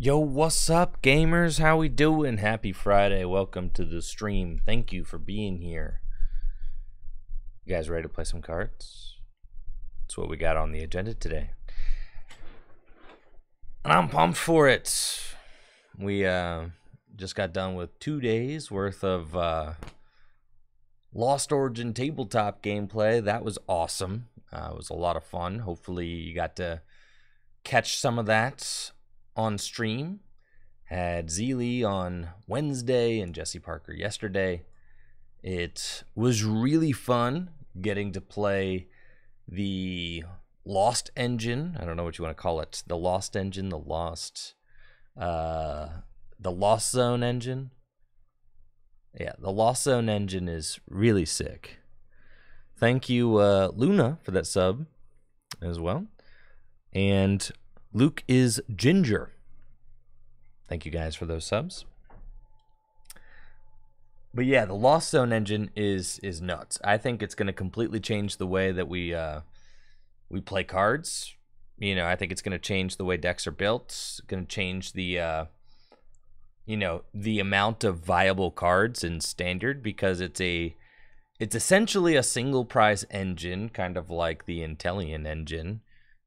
Yo, what's up, gamers? How we doing? Happy Friday. Welcome to the stream. Thank you for being here. You guys ready to play some cards? That's what we got on the agenda today. And I'm pumped for it. We just got done with 2 days worth of Lost Origin tabletop gameplay. That was awesome. It was a lot of fun. Hopefully you got to catch some of that on stream. Had Zeely on Wednesday and Jesse Parker yesterday. It was really fun getting to play the Lost Engine. I don't know what you want to call it. The Lost Engine, the Lost Zone Engine. Yeah, the Lost Zone Engine is really sick. Thank you, Luna, for that sub as well. And Luke is Ginger. Thank you guys for those subs. But yeah, the Lost Zone engine is nuts. I think it's going to completely change the way that we play cards. You know, I think it's going to change the way decks are built. It's going to change the the amount of viable cards in standard, because it's essentially a single prize engine, kind of like the Intellion engine,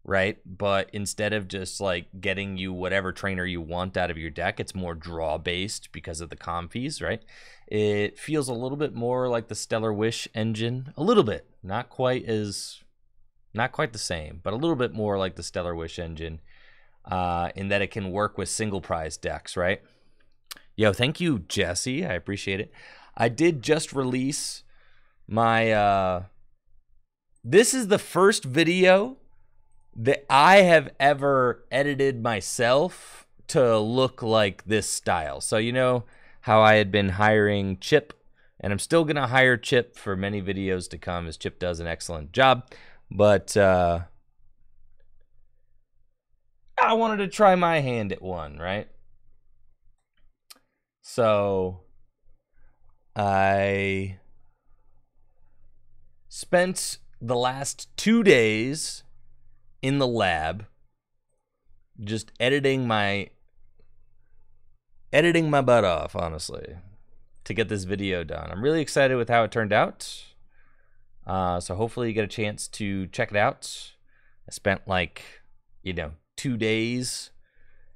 right? But instead of just like getting you whatever trainer you want out of your deck, it's more draw based because of the confies, right? It feels a little bit more like the Stellar Wish engine, a little bit, not quite the same, but a little bit more like the Stellar Wish engine, in that it can work with single prize decks, right? Yo, thank you, Jesse. I appreciate it. I did just release my this is the first video that I have ever edited myself to look like this style. So you know how I had been hiring Chip, and I'm still going to hire Chip for many videos to come, as Chip does an excellent job. But I wanted to try my hand at one, right? So I spent the last 2 days in the lab just editing my butt off, honestly, to get this video done. I'm really excited with how it turned out. So hopefully you get a chance to check it out. I spent 2 days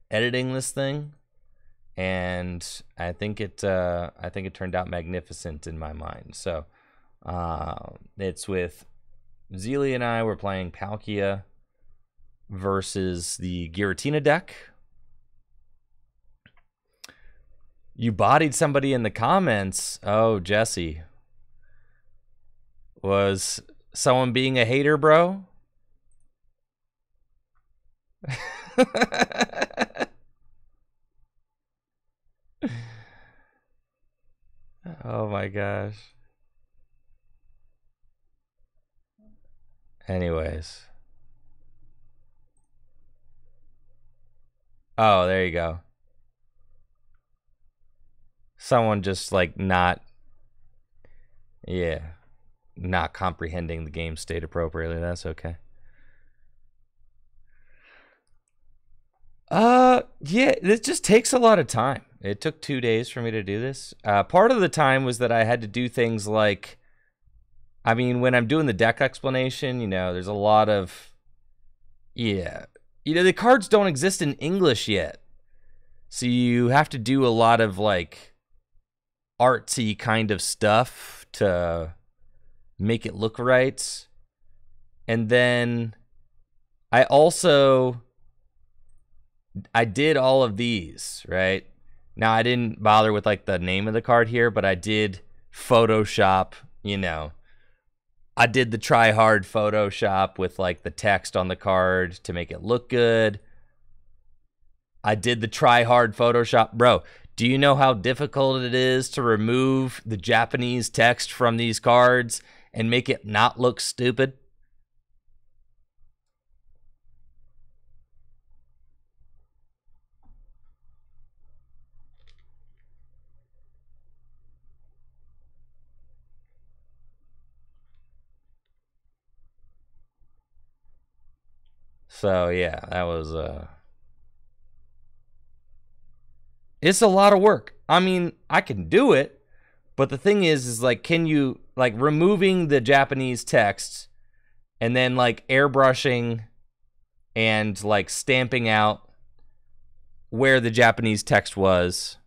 editing this thing, and I think it turned out magnificent in my mind. So it's with Zeely and I. We're playing Palkia versus the Giratina deck. You bodied somebody in the comments. Oh, Jesse. Was someone being a hater, bro? Oh my gosh. Anyways. Oh, there you go. Someone just not comprehending the game state appropriately. That's okay. Yeah, it just takes a lot of time. It took 2 days for me to do this. Part of the time was that I had to do things like, when I'm doing the deck explanation, there's a lot of, the cards don't exist in English yet. So you have to do a lot of artsy kind of stuff to make it look right. And then I did all of these, right? Now, I didn't bother with the name of the card here, but I did Photoshop, I did the try hard Photoshop with the text on the card to make it look good. I did the try hard Photoshop. Bro, do you know how difficult it is to remove the Japanese text from these cards and make it not look stupid? So yeah, that was It's a lot of work. I mean, I can do it, but the thing is like, can you, like, removing the Japanese text and then like airbrushing and like stamping out where the Japanese text was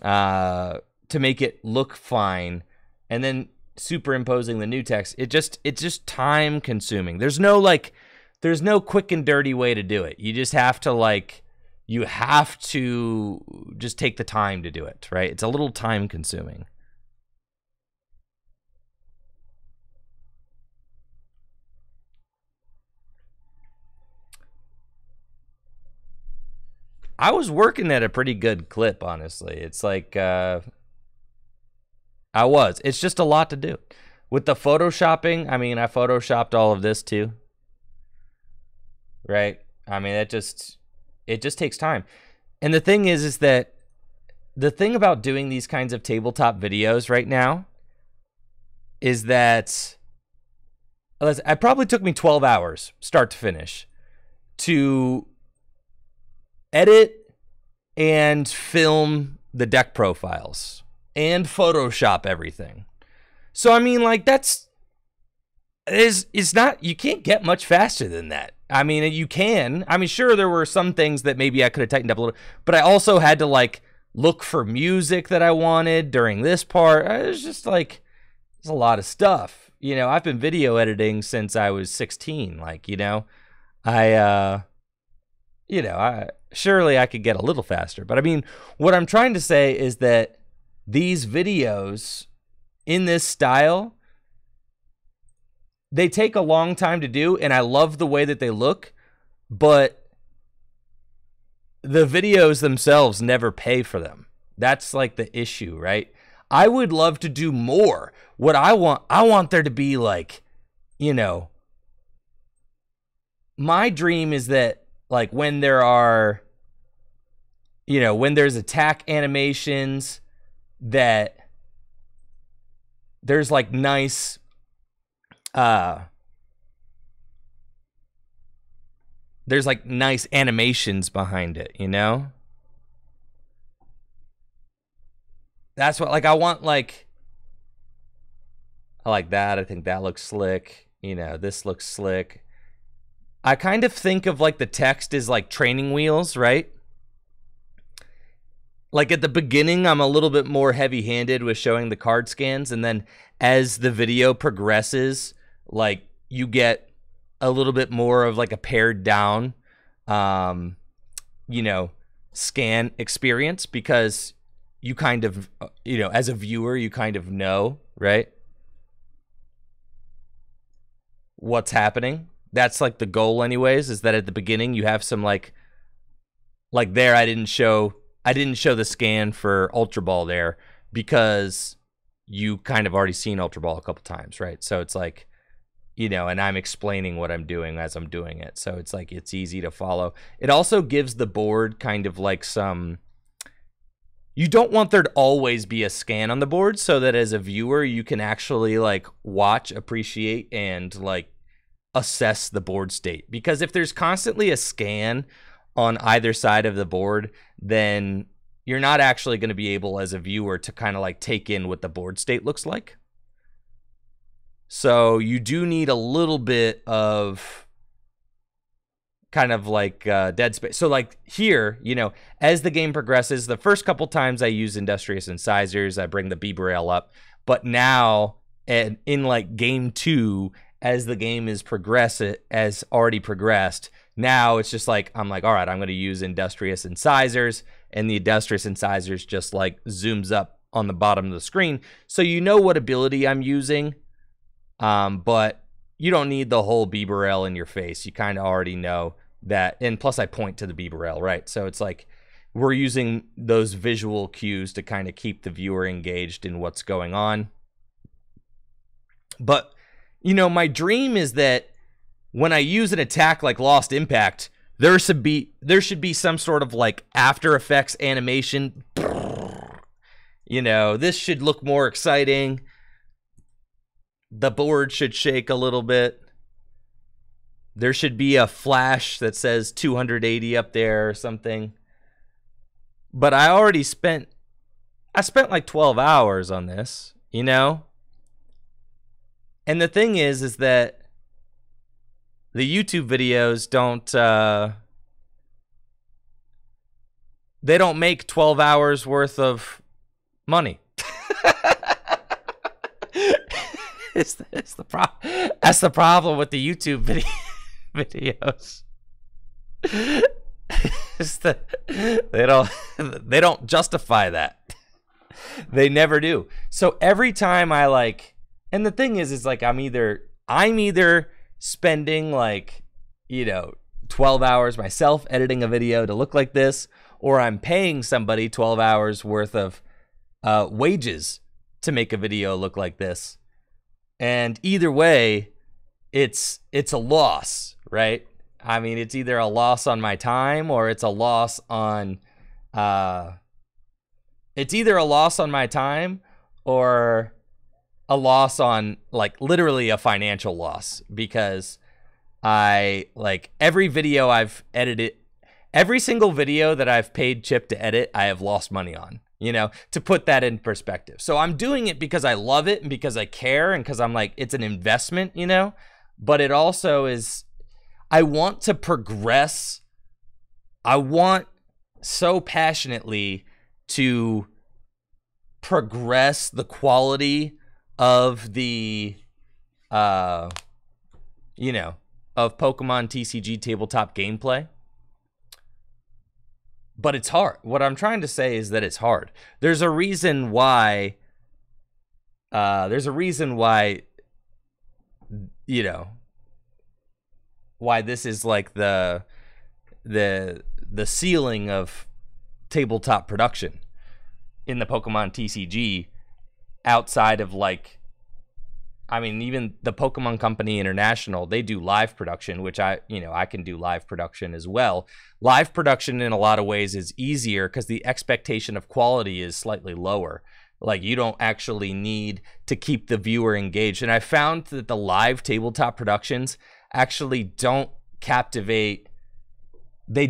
to make it look fine, and then superimposing the new text, it's just time consuming. There's no quick and dirty way to do it. You just have to just take the time to do it, right? It's a little time consuming. I was working at a pretty good clip, honestly. It's like it's just a lot to do. With the photoshopping, I mean, I photoshopped all of this too. Right? I mean, it just takes time. And the thing is that the thing about doing these kinds of tabletop videos right now is that it probably took me 12 hours, start to finish, to edit and film the deck profiles and Photoshop everything. So I mean, like, it's not, you can't get much faster than that. I mean, you can. I mean, sure, there were some things that maybe I could have tightened up a little, but I also had to like look for music that I wanted during this part. It's just like, there's a lot of stuff. You know, I've been video editing since I was 16. Like, you know, surely I could get a little faster. But I mean, what I'm trying to say is that these videos in this style, they take a long time to do, and I love the way that they look, but the videos themselves never pay for them. That's like the issue, right? I would love to do more. What I want there to be like, you know, my dream is that like when there are, you know, when there's attack animations, that there's like nice there's like nice animations behind it, you know? That's what, like, I want, like, I like that. I think that looks slick. You know, this looks slick. I kind of think of like the text as like training wheels, right? Like at the beginning, I'm a little bit more heavy-handed with showing the card scans, and then as the video progresses, like you get a little bit more of like a pared down, you know, scan experience, because you kind of, you know, as a viewer, you kind of know, right, what's happening. That's like the goal anyways, is that at the beginning you have some like there, I didn't show the scan for Ultra Ball there because you kind of already seen Ultra Ball a couple times, right? So it's like, you know, and I'm explaining what I'm doing as I'm doing it. So it's like, it's easy to follow. It also gives the board kind of like some, you don't want there to always be a scan on the board, so that as a viewer, you can actually like watch, appreciate, and like assess the board state. Because if there's constantly a scan on either side of the board, then you're not actually going to be able as a viewer to kind of like take in what the board state looks like. So you do need a little bit of kind of like dead space. So like here, you know, as the game progresses, the first couple times I use Industrious Incisors, I bring the B-Braille up. But now in like game 2, as the game is already progressed, now it's just like, I'm like, all right, I'm going to use Industrious Incisors, and the Industrious Incisors just like zooms up on the bottom of the screen. So you know what ability I'm using, but you don't need the whole B-Braille in your face. You kind of already know that. And plus I point to the B-Braille, right? So it's like we're using those visual cues to kind of keep the viewer engaged in what's going on. But, you know, my dream is that when I use an attack like Lost Impact, there should be some sort of like After Effects animation. You know, this should look more exciting. The board should shake a little bit. There should be a flash that says 280 up there or something. But I spent like 12 hours on this, you know? And the thing is that the YouTube videos they don't make 12 hours worth of money. That's the problem with the YouTube videos. They don't justify that. They never do. So every time I like, and the thing is like I'm either spending like, 12 hours myself editing a video to look like this, or I'm paying somebody 12 hours worth of wages to make a video look like this. And either way, it's a loss, right? I mean, it's either a loss on my time or it's a loss on like literally a financial loss, because I like every video I've edited, every single video that I've paid Chip to edit, I have lost money on, to put that in perspective. So I'm doing it because I love it and because I care and because I'm like, it's an investment, but it also is, I want to progress. I want so passionately to progress the quality of the, of Pokemon TCG tabletop gameplay. But it's hard. What I'm trying to say is that it's hard. There's a reason why, why this is like the ceiling of tabletop production in the Pokemon TCG, outside of like, I mean, even the Pokemon Company International, they do live production, which I can do live production as well. Live production in a lot of ways is easier because the expectation of quality is slightly lower. Like, you don't actually need to keep the viewer engaged. And I found that the live tabletop productions actually don't captivate a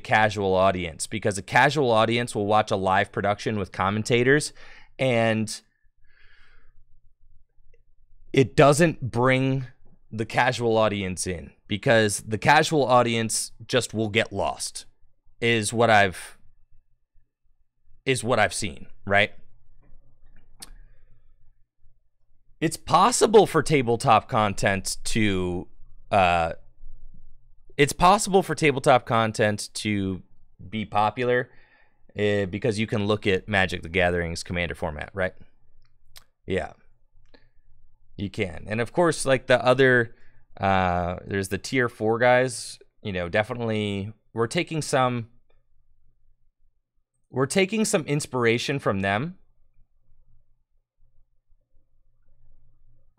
casual audience, because a casual audience will watch a live production with commentators and it doesn't bring the casual audience in, because the casual audience just will get lost, is what I've seen, right? It's possible for tabletop content to be popular because you can look at Magic the Gathering's Commander format, right? Yeah. You can. And of course, like the other, there's the tier 4 guys, definitely we're taking some inspiration from them.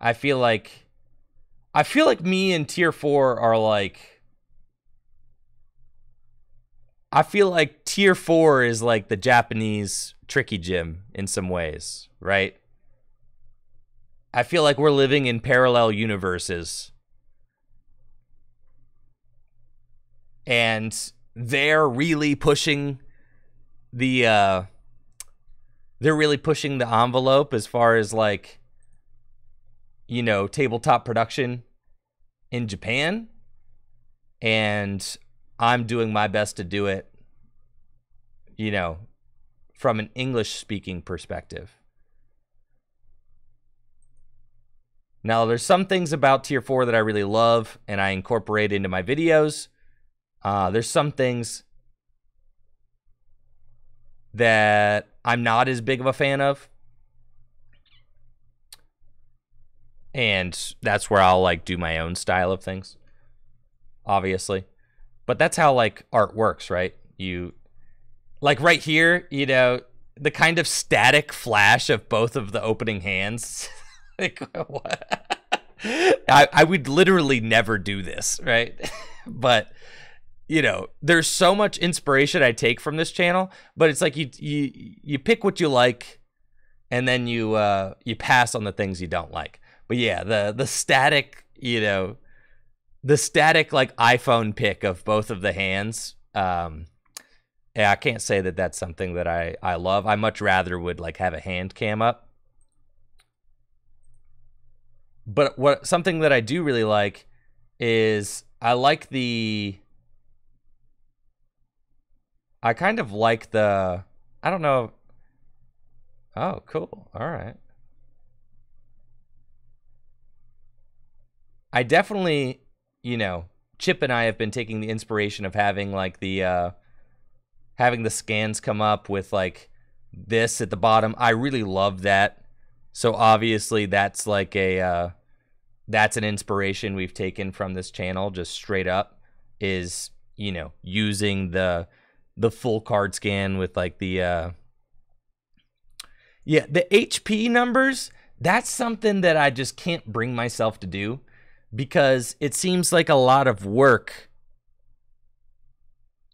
I feel like me and tier 4 are like, I feel like tier 4 is like the Japanese Tricky Gym in some ways, right? I feel like we're living in parallel universes. And they're really pushing the envelope as far as like, tabletop production in Japan. And I'm doing my best to do it, from an English speaking perspective. Now, there's some things about tier 4 that I really love and I incorporate into my videos. There's some things that I'm not as big of a fan of. And that's where I'll like do my own style of things, obviously. But that's how like art works, right? You like right here, the kind of static flash of both of the opening hands. Like, what? I would literally never do this, right? But there's so much inspiration I take from this channel, but it's like you pick what you like, and then you pass on the things you don't like. But yeah, the static, the static like iPhone pic of both of the hands, and yeah, I can't say that that's something that I love. I much rather would like have a hand cam up. But something that I do really like is I kind of like the, I don't know. Oh, cool. All right. I definitely, Chip and I have been taking the inspiration of having like having the scans come up with like this at the bottom. I really love that. So obviously that's like that's an inspiration we've taken from this channel, just straight up, is, using the full card scan with like the HP numbers. That's something that I just can't bring myself to do, because it seems like a lot of work,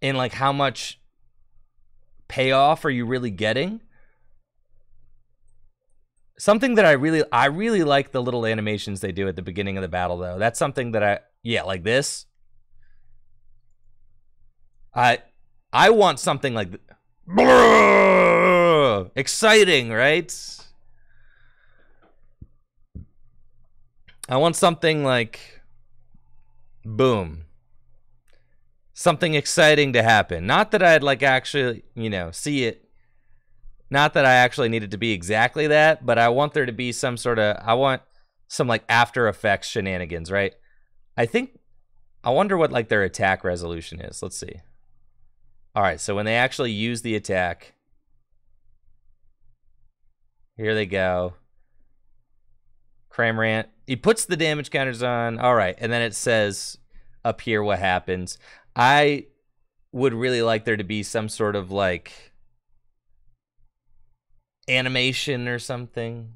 and like how much payoff are you really getting? Something that I really like the little animations they do at the beginning of the battle, though. That's something that like this. I want something like exciting, right? I want something like boom. Something exciting to happen. Not that I'd like actually, see it. Not that I actually need it to be exactly that, but I want there to be some sort of, I want some like After Effects shenanigans, right? I wonder what like their attack resolution is. Let's see. All right, so when they actually use the attack, here they go. Cramorant, he puts the damage counters on. All right, and then it says up here what happens. I would really like there to be some sort of like animation or something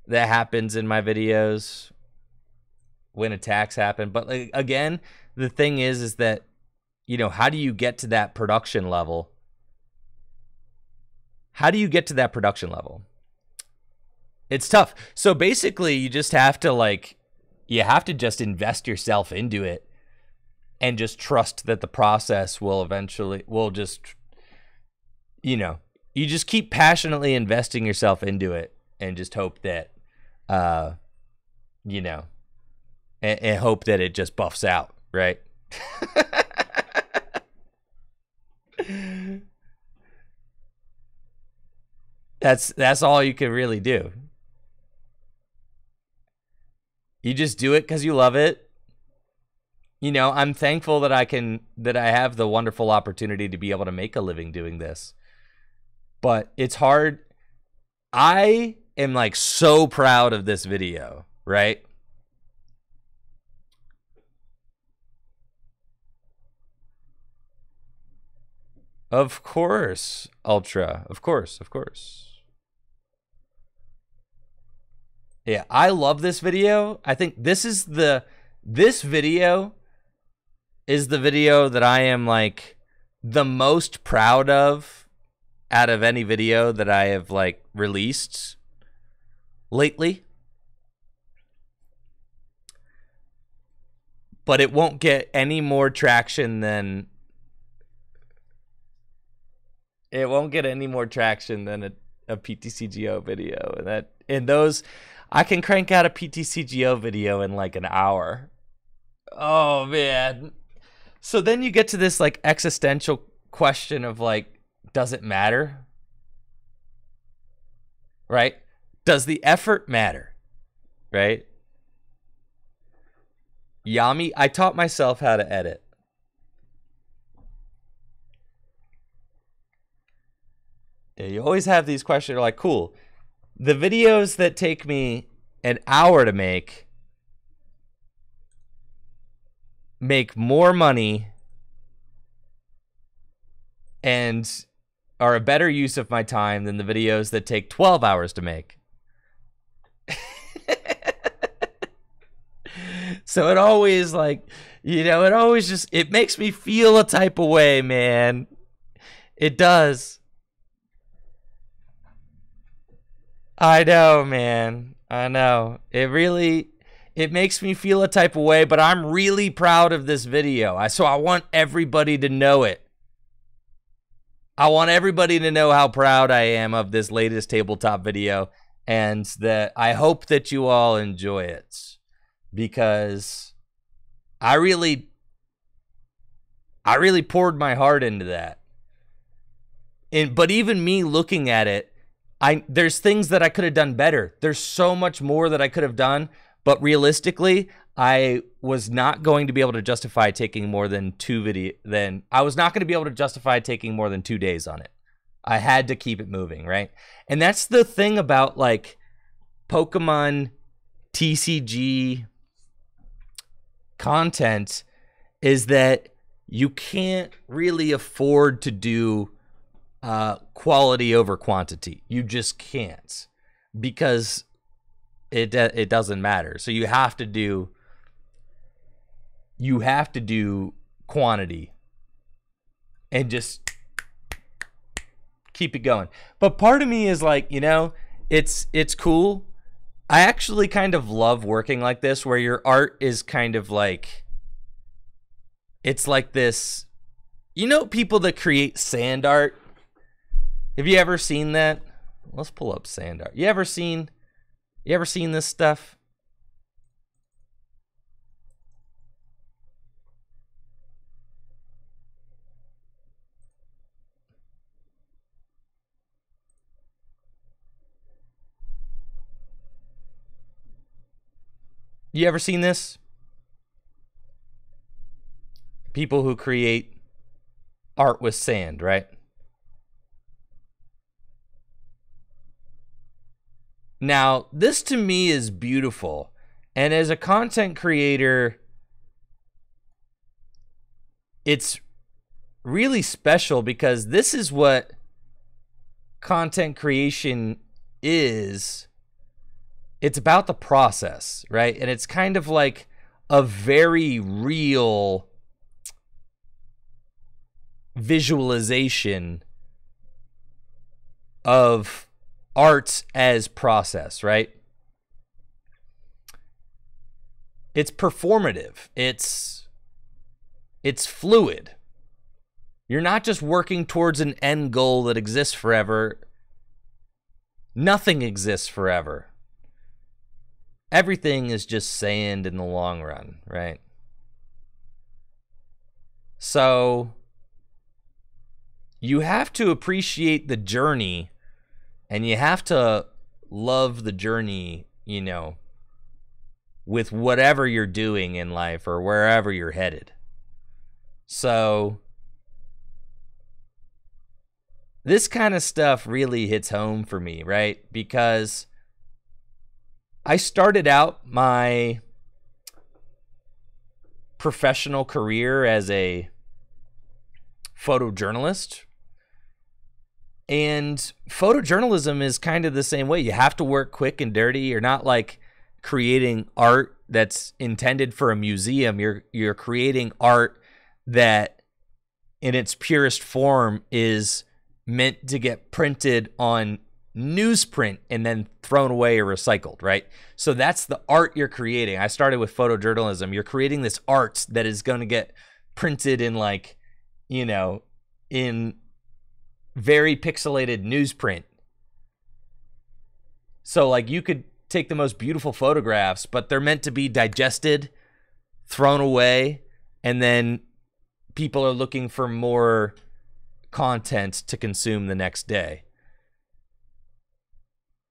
that happens in my videos when attacks happen. But like, again, the thing is that, how do you get to that production level? How do you get to that production level? It's tough. So basically, you just have to just invest yourself into it and just trust that the process will just, you just keep passionately investing yourself into it and just hope that, and hope that it just buffs out, right? That's all you can really do. You just do it because you love it. I'm thankful that I have the wonderful opportunity to be able to make a living doing this. But it's hard. I am like so proud of this video, right? Of course, Ultra. Of course. Yeah, I love this video. I think this video is the video that I am like the most proud of out of any video that I have like released lately. But it won't get any more traction than a PTCGO video. And those, I can crank out a PTCGO video in like an hour. Oh man. So then you get to this like existential question of like, does it matter? Right? Does the effort matter? Right? Yami, I taught myself how to edit. Yeah, you always have these questions like, cool, the videos that take me an hour to make more money and are a better use of my time than the videos that take 12 hours to make. So it always like, it makes me feel a type of way, man. It does. I know, man. I know. It makes me feel a type of way, but I'm really proud of this video. So I want everybody to know it. I want everybody to know how proud I am of this latest tabletop video, and that I hope that you all enjoy it, because I really poured my heart into that. But even me looking at it, there's things that I could have done better. There's so much more that I could have done, but realistically, I was not going to be able to justify taking more than 2 days on it. I had to keep it moving, right? And that's the thing about like Pokemon TCG content, is that you can't really afford to do quality over quantity. You just can't, because it doesn't matter. So you have to do quantity and just keep it going. But part of me is like, it's cool. I actually kind of love working like this, where your art is kind of like, it's like this, people that create sand art. Have you ever seen that? Let's pull up sand art. You ever seen this stuff? You ever seen this? People who create art with sand, right? Now, this to me is beautiful. And as a content creator, it's really special, because this is what content creation is. It's about the process, right? And it's kind of like a very real visualization of art as process, right? It's performative. It's fluid. You're not just working towards an end goal that exists forever. Nothing exists forever. Everything is just sand in the long run, right? So you have to appreciate the journey, and you have to love the journey, with whatever you're doing in life or wherever you're headed. So this kind of stuff really hits home for me, right? Because I started out my professional career as a photojournalist. And photojournalism is kind of the same way. You have to work quick and dirty. You're not like creating art that's intended for a museum. You're creating art that in its purest form is meant to get printed on newsprint and then thrown away or recycled, right? So that's the art you're creating. I started with photojournalism. You're creating this art that is going to get printed in like, in very pixelated newsprint. So like you could take the most beautiful photographs, but they're meant to be digested, thrown away, and then people are looking for more content to consume the next day.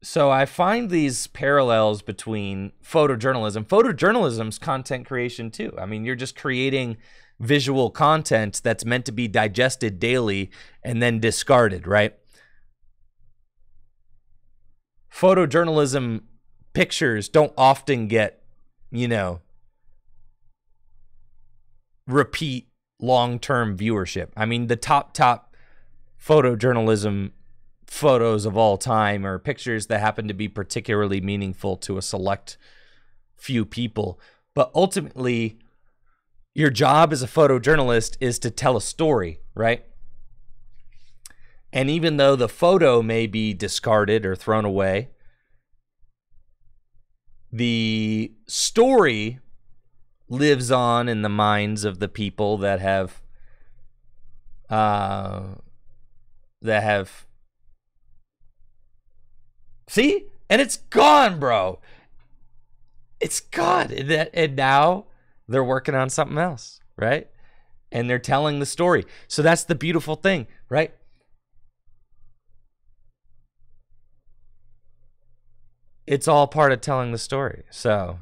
So I find these parallels between photojournalism's content creation too. I mean, you're just creating visual content that's meant to be digested daily and then discarded, right? Photojournalism pictures don't often get, repeat long-term viewership. I mean, the top photojournalism photos of all time are pictures that happen to be particularly meaningful to a select few people. But ultimately, your job as a photojournalist is to tell a story, right? And even though the photo may be discarded or thrown away, the story lives on in the minds of the people that have that have... See? And it's gone, bro. It's gone. And now they're working on something else, right? And they're telling the story. So that's the beautiful thing, right? It's all part of telling the story. So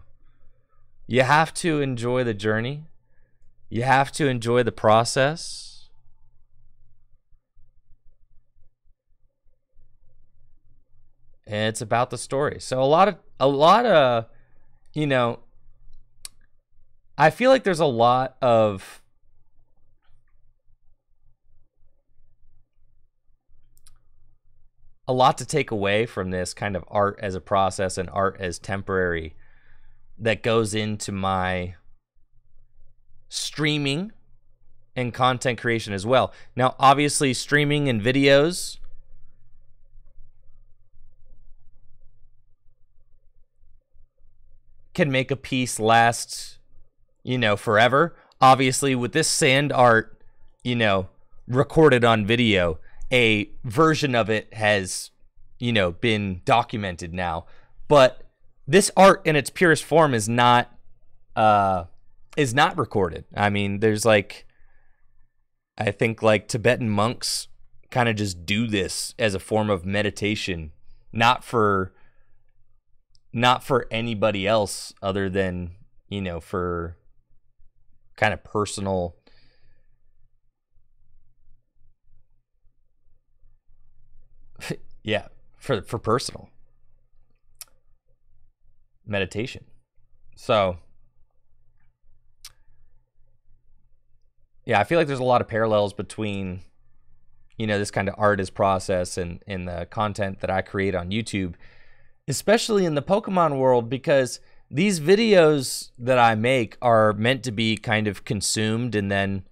you have to enjoy the journey. You have to enjoy the process. And it's about the story. So a lot of, you know, I feel like there's a lot of to take away from this kind of art as a process and art as temporary that goes into my streaming and content creation as well. Now, obviously, streaming and videos can make a piece last, you know, forever. Obviously, with this sand art, you know, recorded on video, a version of it has, you know, been documented now. But this art in its purest form is not recorded. I mean, there's like, I think like Tibetan monks kind of just do this as a form of meditation, not for anybody else other than, you know, for kind of personal, yeah, for personal meditation. So yeah, I feel like there's a lot of parallels between, you know, this kind of artist process and the content that I create on YouTube, especially in the Pokemon world, because these videos that I make are meant to be kind of consumed and then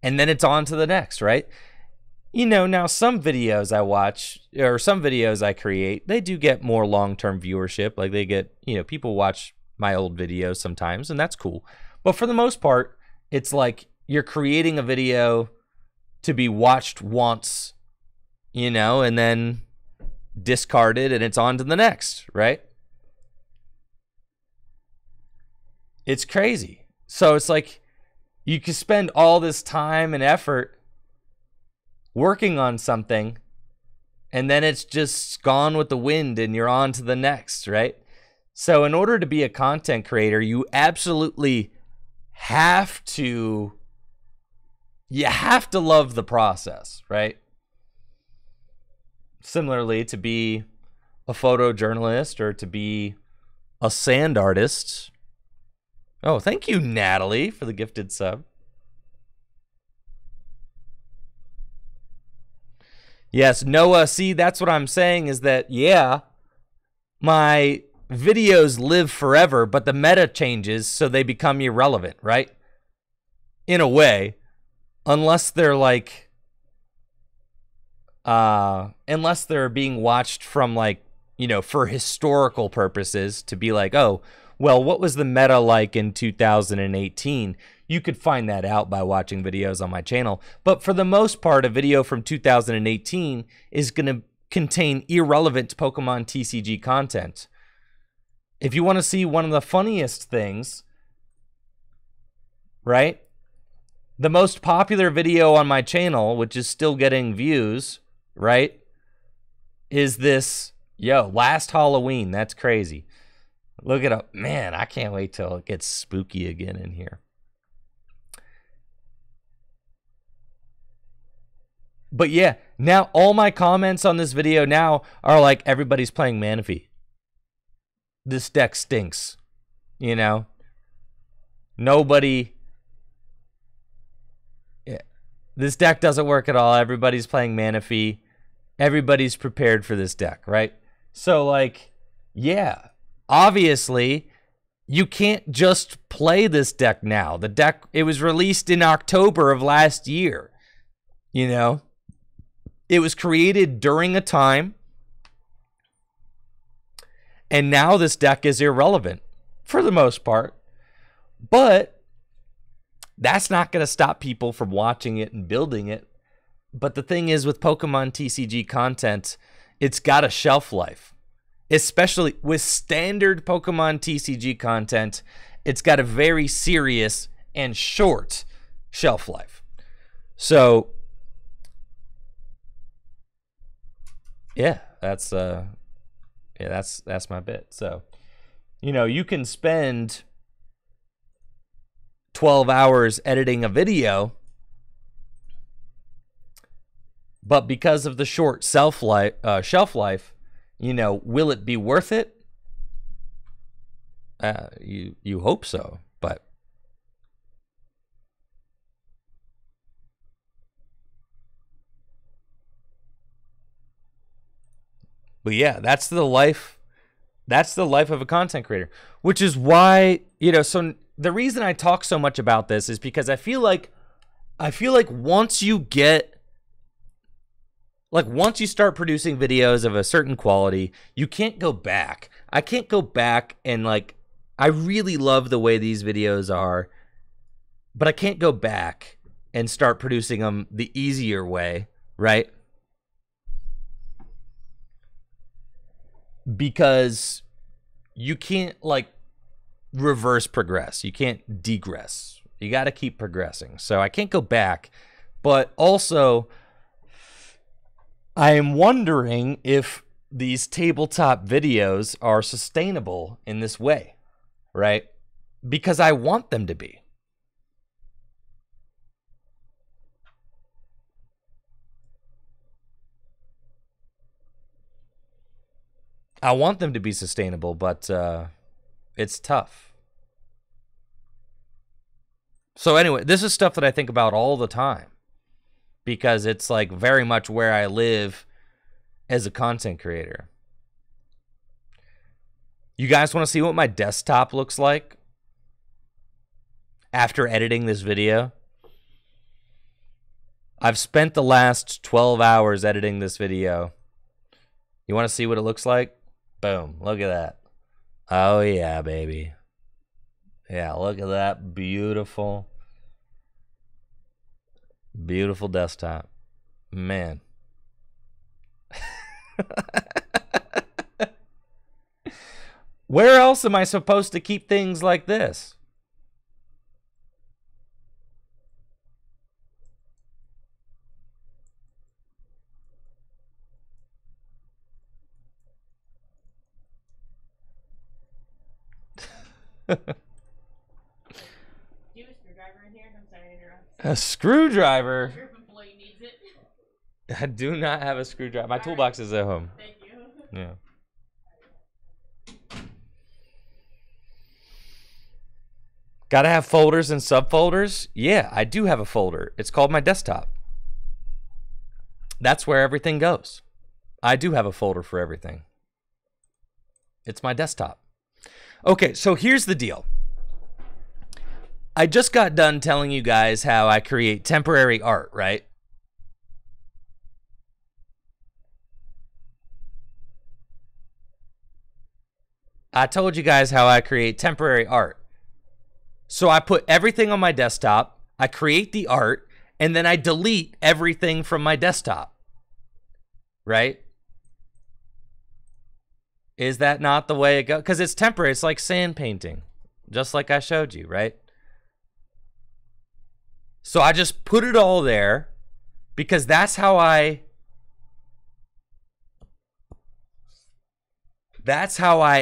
it's on to the next, right? You know, now some videos I watch or some videos I create, they do get more long-term viewership. Like they get, you know, people watch my old videos sometimes, and that's cool. But for the most part, it's like you're creating a video to be watched once, you know, and then discarded, and it's on to the next, right? It's crazy. So it's like you can spend all this time and effort working on something, and then it's just gone with the wind and you're on to the next, right? So in order to be a content creator, you absolutely have to love the process, right? Similarly, to be a photojournalist or to be a sand artist. Oh, thank you, Natalie, for the gifted sub. Yes, Noah, see, that's what I'm saying is that, yeah, my videos live forever, but the meta changes, so they become irrelevant, right? In a way, unless they're like, unless they're being watched from like, you know, for historical purposes to be like, oh, well, what was the meta like in 2018? You could find that out by watching videos on my channel. But for the most part, a video from 2018 is going to contain irrelevant Pokemon TCG content. If you want to see one of the funniest things, right? The most popular video on my channel, which is still getting views, right? Is this, yo, last Halloween. That's crazy. Look it up. Man, I can't wait till it gets spooky again in here. But yeah, now all my comments on this video now are like, everybody's playing Manaphy. This deck stinks. You know? Nobody... Yeah. This deck doesn't work at all. Everybody's playing Manaphy. Everybody's prepared for this deck, right? So, like, yeah. Obviously, you can't just play this deck now. The deck, it was released in October of last year. You know? It was created during a time, and now this deck is irrelevant for the most part. But that's not going to stop people from watching it and building it. But the thing is with Pokemon TCG content, it's got a shelf life. Especially with standard Pokemon TCG content, it's got a very serious and short shelf life. So yeah, that's my bit. So, you know, you can spend 12 hours editing a video, but because of the short shelf life, you know, will it be worth it? You hope so, but yeah, that's the life. That's the life of a content creator, which is why, you know, so the reason I talk so much about this is because I feel like once you start producing videos of a certain quality, you can't go back. I can't go back and like, I really love the way these videos are, but I can't go back and start producing them the easier way, right? Because you can't like reverse progress. You can't degress. You got to keep progressing. So I can't go back, but also I am wondering if these tabletop videos are sustainable in this way, right? Because I want them to be. I want them to be sustainable, but it's tough. So anyway, this is stuff that I think about all the time because it's like very much where I live as a content creator. You guys want to see what my desktop looks like after editing this video? I've spent the last 12 hours editing this video. You want to see what it looks like? Boom. Look at that. Oh, yeah, baby. Yeah, look at that beautiful, beautiful desktop. Man. Where else am I supposed to keep things like this? A screwdriver? Your employee needs it. I do not have a screwdriver. My toolbox is at home. Thank you. Yeah. Gotta have folders and subfolders? Yeah, I do have a folder. It's called my desktop. That's where everything goes. I do have a folder for everything. It's my desktop. Okay, so here's the deal. I just got done telling you guys how I create temporary art, right? I told you guys how I create temporary art. So I put everything on my desktop, I create the art, and then I delete everything from my desktop. Right? Is that not the way it goes? Because it's temporary. It's like sand painting, just like I showed you, right? So I just put it all there because that's how I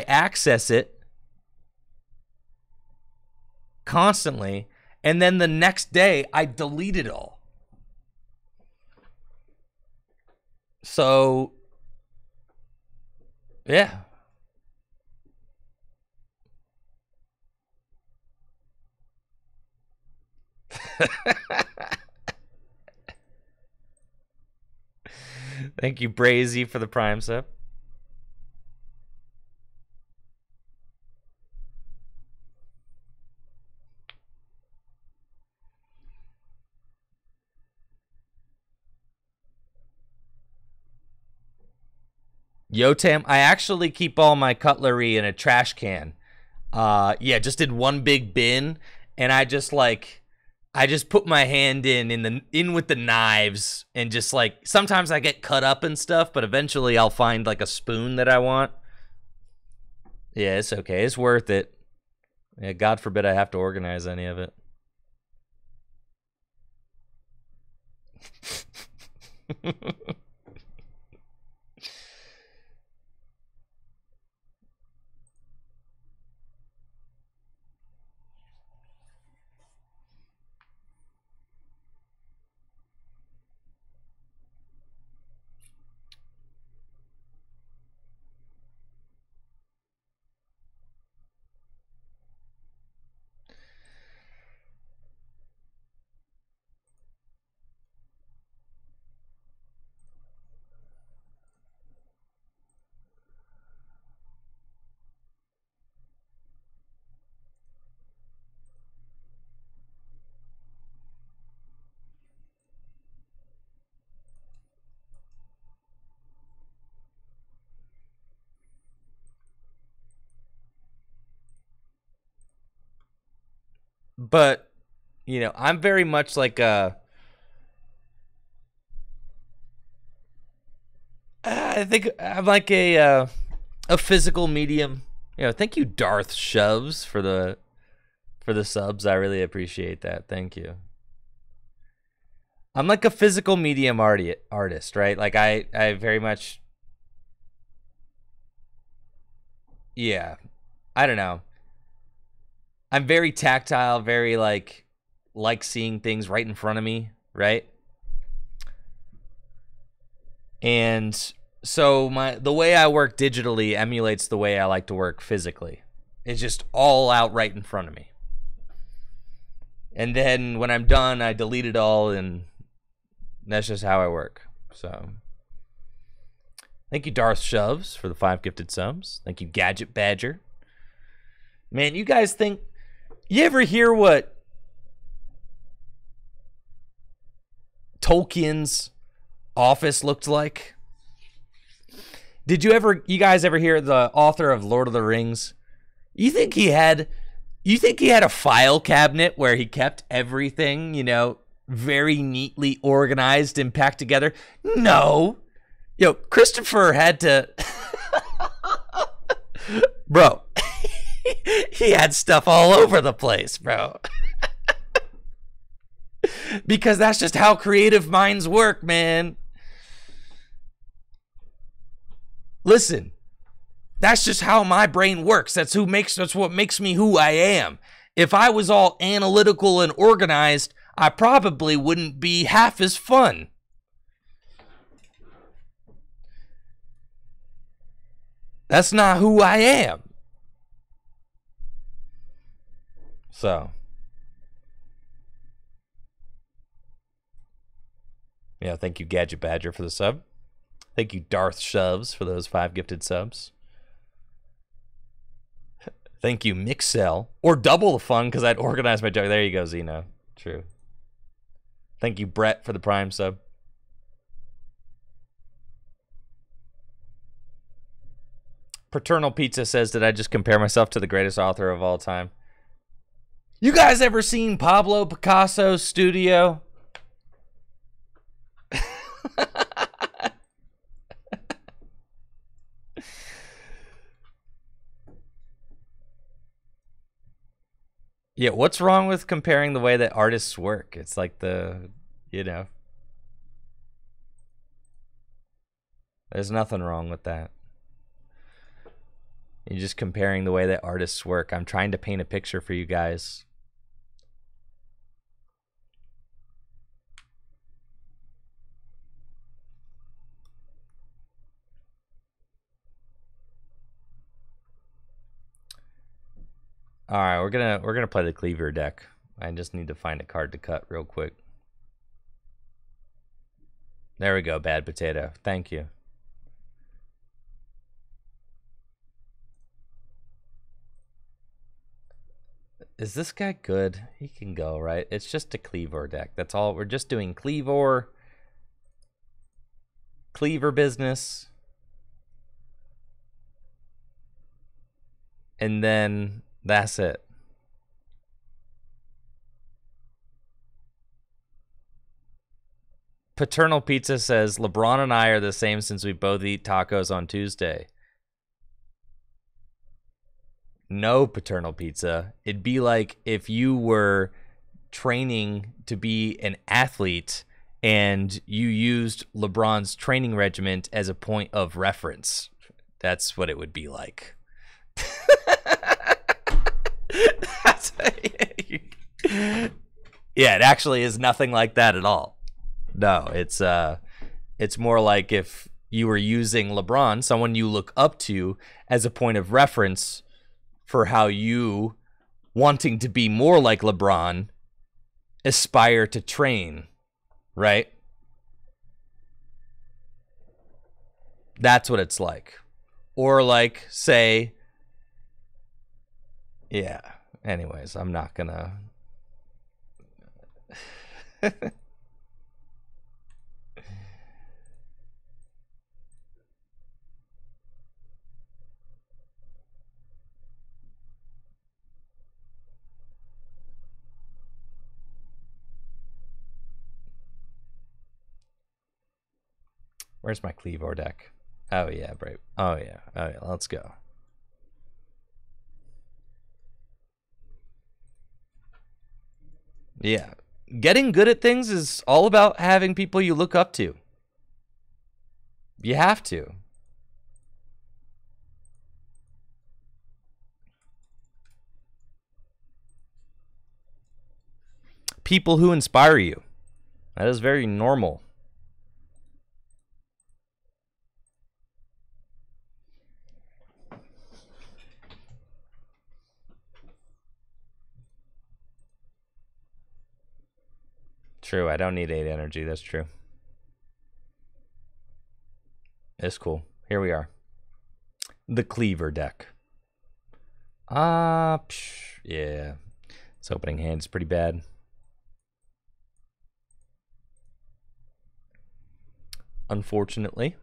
access it constantly. And then the next day I delete it all. So yeah. Thank you, Brazy, for the Prime sub. Yotam, I actually keep all my cutlery in a trash can. Yeah, just did one big bin, and I just like I just put my hand in with the knives and just like sometimes I get cut up and stuff, but eventually I'll find like a spoon that I want. Yeah, it's okay. It's worth it. Yeah, God forbid I have to organize any of it. But, you know, I'm very much like I think I'm like a physical medium. You know, thank you, Darth Shoves, for the subs. I really appreciate that. Thank you. I'm like a physical medium artist, right? Like I very much, yeah. I don't know. I'm very tactile, very like seeing things right in front of me, right? And so the way I work digitally emulates the way I like to work physically. It's just all out right in front of me. And then when I'm done, I delete it all, and that's just how I work. So thank you, Darth Shoves, for the 5 gifted subs. Thank you, Gadget Badger. Man, you guys think, you ever hear what Tolkien's office looked like? Did you guys ever hear the author of Lord of the Rings? You think he had a file cabinet where he kept everything, you know, very neatly organized and packed together? No. Yo, Christopher had to bro. He had stuff all over the place, bro. Because that's just how creative minds work, man. Listen, that's just how my brain works. That's what makes me who I am. If I was all analytical and organized, I probably wouldn't be half as fun. That's not who I am. So, yeah, thank you, Gadget Badger, for the sub. Thank you, Darth Shoves, for those 5 gifted subs. Thank you, Mixel. Or double the fun, because I'd organize my joke. There you go, Zeno. True. Thank you, Brett, for the Prime sub. Paternal Pizza says, did I just compare myself to the greatest author of all time? You guys ever seen Pablo Picasso's studio? Yeah, what's wrong with comparing the way that artists work? It's like you know. There's nothing wrong with that. You're just comparing the way that artists work. I'm trying to paint a picture for you guys. All right, we're gonna play the Kleavor deck. I just need to find a card to cut real quick. There we go, Bad Potato. Thank you. Is this guy good? He can go, right? It's just a Kleavor deck. That's all. We're just doing Kleavor business. And then that's it. Paternal Pizza says, LeBron and I are the same since we both eat tacos on Tuesday. No, Paternal Pizza. It'd be like if you were training to be an athlete and you used LeBron's training regimen as a point of reference. That's what it would be like. Yeah, it actually is nothing like that at all. No, it's more like if you were using LeBron, someone you look up to, as a point of reference for how you, wanting to be more like LeBron, aspire to train, right? That's what it's like. Or like, say, yeah, anyways, I'm not gonna... Where's my Kleavor deck? Oh yeah, Brave. Oh yeah, let's go. Yeah. Getting good at things is all about having people you look up to. You have to. People who inspire you. That is very normal. True, I don't need 8 energy, that's true. It's cool. Here we are. The Kleavor deck. Yeah. Its opening hand is pretty bad. Unfortunately.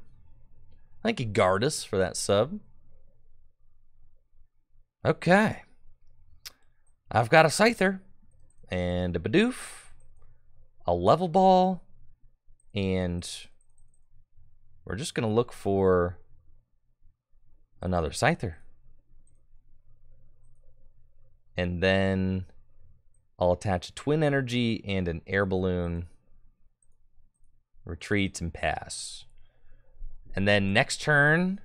Thank you, Gardus, for that sub. Okay. I've got a Scyther and a Bidoof, a level ball, and we're just going to look for another Scyther. And then I'll attach a Twin Energy and an Air Balloon, retreat, and pass. And then next turn,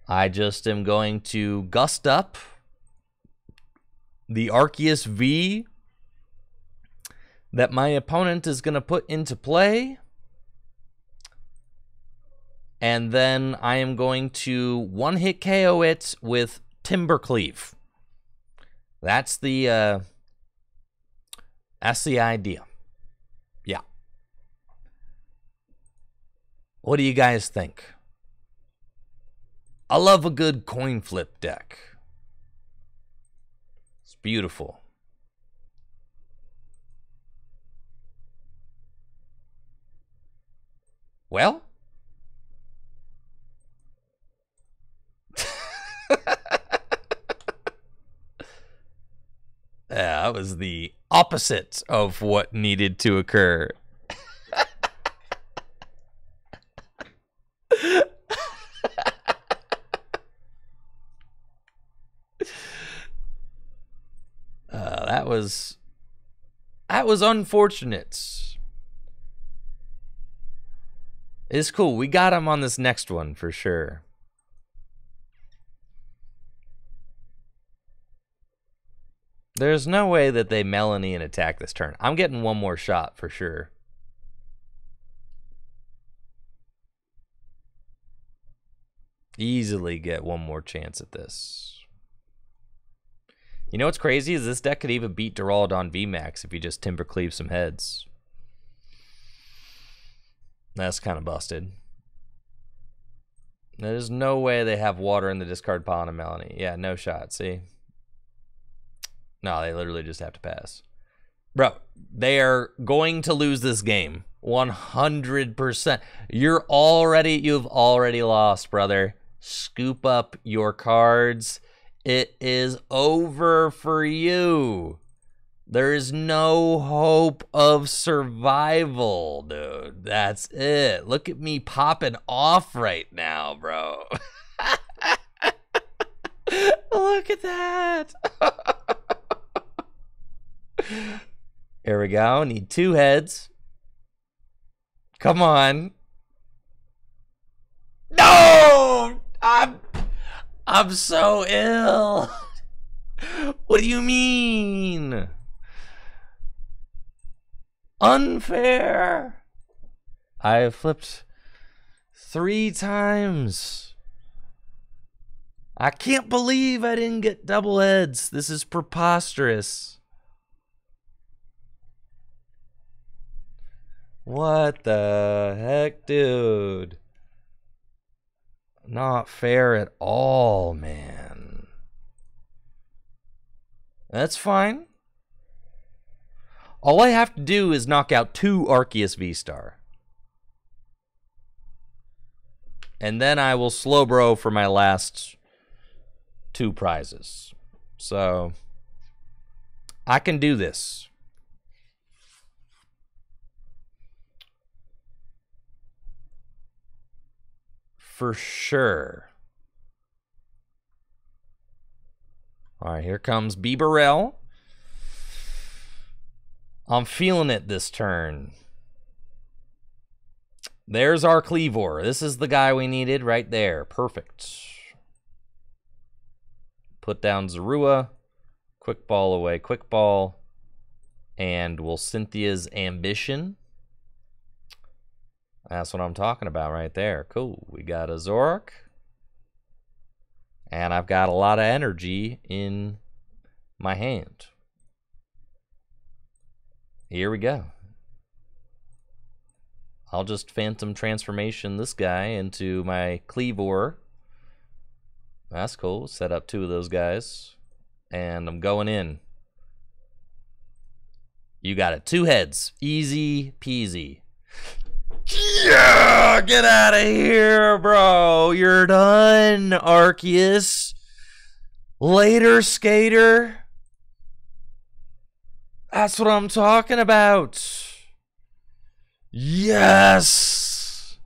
I just am going to gust up the Arceus V that my opponent is going to put into play. And then I am going to one-hit KO it with Timbercleave. That's the idea. Yeah. What do you guys think? I love a good coin flip deck. It's beautiful. Well, that was the opposite of what needed to occur. That was unfortunate. It's cool. We got him on this next one for sure. There's no way that they Melanie and attack this turn. I'm getting one more shot for sure. Easily get one more chance at this. You know what's crazy is this deck could even beat Duraludon VMAX if you just Timbercleave some heads. That's kind of busted. There's no way they have water in the discard pile on a Melanie. Yeah, no shot, see? No, they literally just have to pass. Bro, they are going to lose this game. 100%. You've already lost, brother. Scoop up your cards. It is over for you. There is no hope of survival, dude. That's it. Look at me popping off right now, bro. Look at that. Here we go. Need 2 heads. Come on. No! I'm so ill. What do you mean? Unfair. I have flipped 3 times. I can't believe I didn't get double heads. This is preposterous. What the heck, dude? Not fair at all, man. That's fine. All I have to do is knock out 2 Arceus V-Star. And then I will slow bro for my last 2 prizes. So, I can do this. For sure. All right, here comes Bieberell. I'm feeling it this turn. There's our Kleavor. This is the guy we needed right there. Perfect. Put down Zorua. Quick ball away, quick ball. And will Cynthia's Ambition. That's what I'm talking about right there. Cool. We got a Zoroark. And I've got a lot of energy in my hand. Here we go. I'll just Phantom Transformation this guy into my Kleavor. That's cool. Set up 2 of those guys. And I'm going in. You got it. 2 heads. Easy peasy. Yeah! Get out of here, bro. You're done, Arceus. Later, skater. That's what I'm talking about. Yes.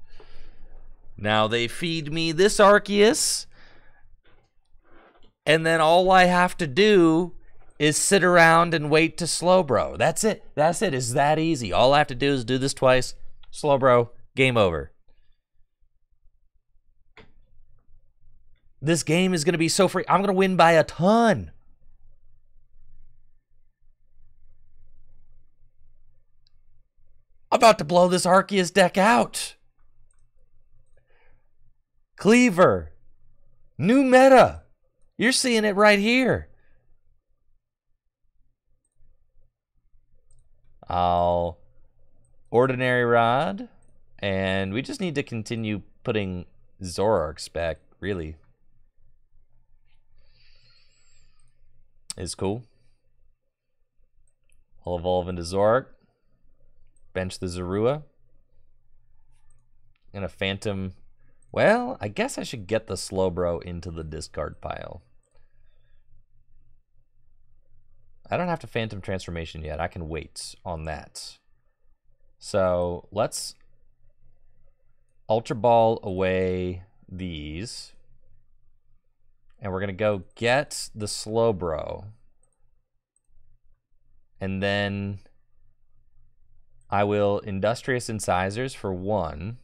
Now they feed me this Arceus. And then all I have to do is sit around and wait to slow bro. That's it. That's it. It's that easy. All I have to do is do this twice. Slow bro. Game over. This game is going to be so free. I'm going to win by a ton. I'm about to blow this Arceus deck out. Kleavor. New meta. You're seeing it right here. I'll Ordinary Rod. And we just need to continue putting Zoroarks back, really. Is cool. I'll evolve into Zoroark. Bench the Zorua. And a Phantom. Well, I guess I should get the Slowbro into the discard pile. I don't have to Phantom Transformation yet. I can wait on that. So let's Ultra Ball away these. And we're going to go get the Slowbro. And then I will Industrious Incisors for 1.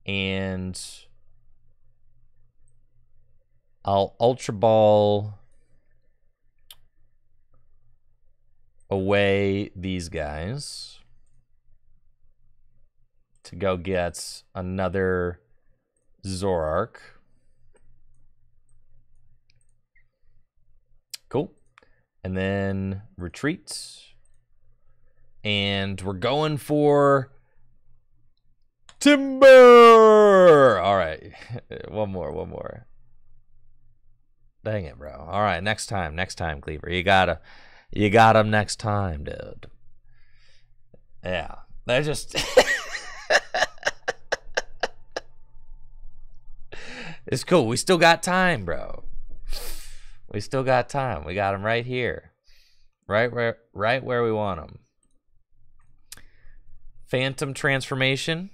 And I'll Ultra Ball away these guys to go get another Zoroark. Cool. And then retreat. And we're going for Timber. All right. One more. Dang it, bro. All right, next time, Kleavor. You got him next time, dude. Yeah. They're just It's cool. We still got time, bro. We still got time. We got them right here. Right where we want them. Phantom transformation.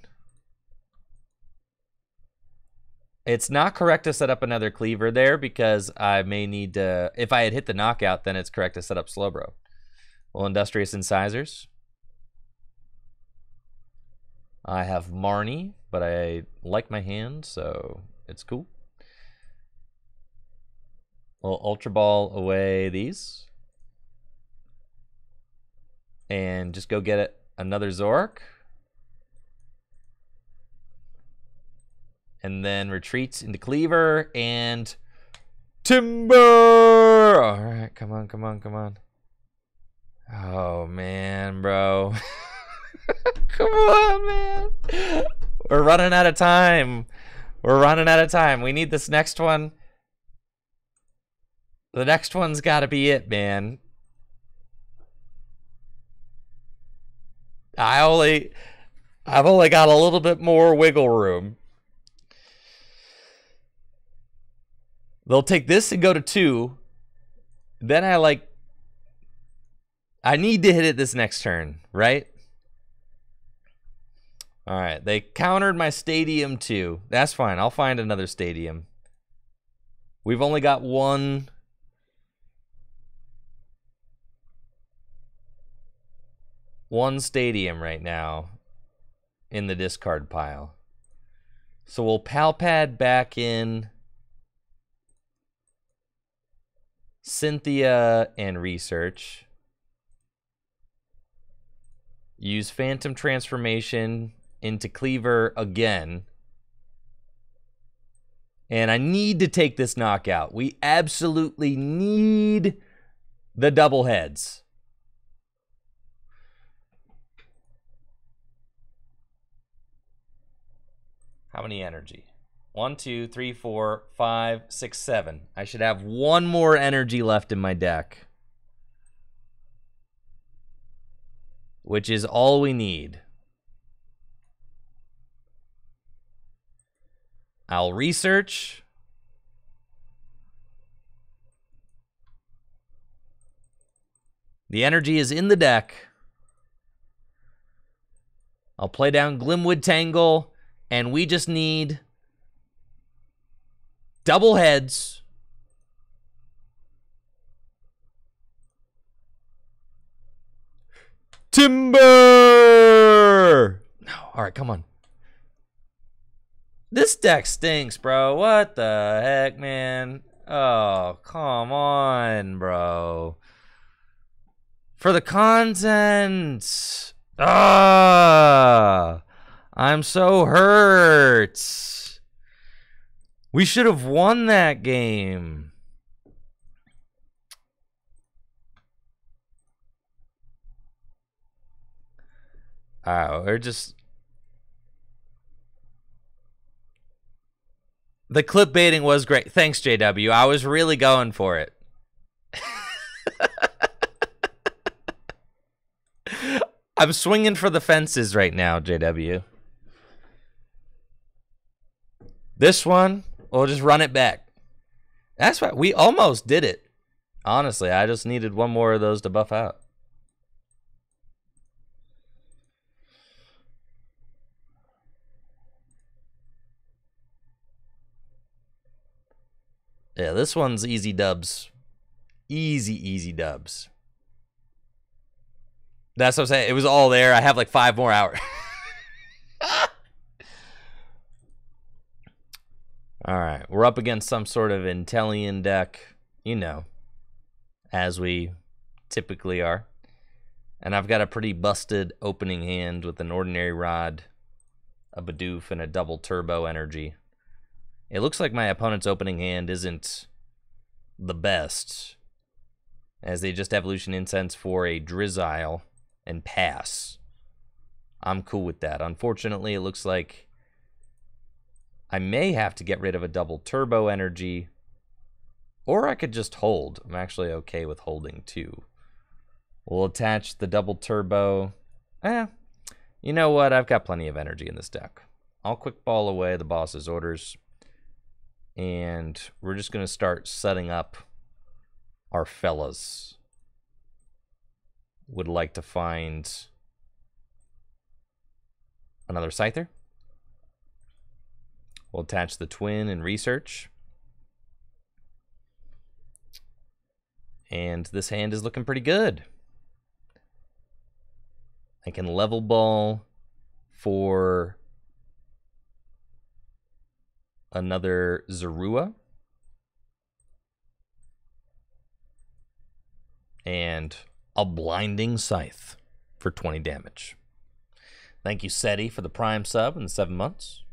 It's not correct to set up another Kleavor there because I may need to... If I had hit the knockout, then it's correct to set up Slowbro. Well, Industrious Incisors. I have Marnie, but I like my hand, so it's cool. We'll Ultra Ball away these. And just go get it. Another Zork. And then retreats into Kleavor and Timber. All right, come on, come on, come on. Oh, man, bro. Come on, man. We're running out of time. We're running out of time. We need this next one. The next one's got to be it, man. I've only got a little bit more wiggle room. They'll take this and go to 2. Then I need to hit it this next turn, right? All right, they countered my stadium too. That's fine. I'll find another stadium. We've only got one stadium right now in the discard pile. So we'll Palpad back in Cynthia and Research. Use Phantom Transformation into Kleavor again. And I need to take this knockout. We absolutely need the double heads. How many energy? 1, 2, 3, 4, 5, 6, 7. I should have one more energy left in my deck. Which is all we need. I'll research. The energy is in the deck. I'll play down Glimwood Tangle, and we just need double heads. Timber! No, all right, come on. This deck stinks, bro. What the heck, man? Oh, come on, bro. For the content. Ah, I'm so hurt. We should have won that game. Oh, we're just... The clip baiting was great. Thanks, JW. I was really going for it. I'm swinging for the fences right now, JW. This one, we'll just run it back. That's right. We almost did it. Honestly, I just needed one more of those to buff out. Yeah, this one's easy dubs. Easy dubs. That's what I'm saying. It was all there. I have like 5 more hours. All right. We're up against some sort of Intellian deck, you know, as we typically are. And I've got a pretty busted opening hand with an Ordinary Rod, a Bidoof, and a double turbo energy. It looks like my opponent's opening hand isn't the best, as they just Evolution Incense for a Drizzile and pass. I'm cool with that. Unfortunately, it looks like I may have to get rid of a double turbo energy, or I could just hold. I'm actually okay with holding too. We'll attach the double turbo. You know what? I've got plenty of energy in this deck. I'll quick ball away the boss's orders. And we're just going to start setting up our fellas would like to find another Scyther. We'll attach the twin and research. And this hand is looking pretty good. I can level ball for another Zorua. And a blinding scythe for 20 damage. Thank you, Seti, for the Prime sub and the 7 months.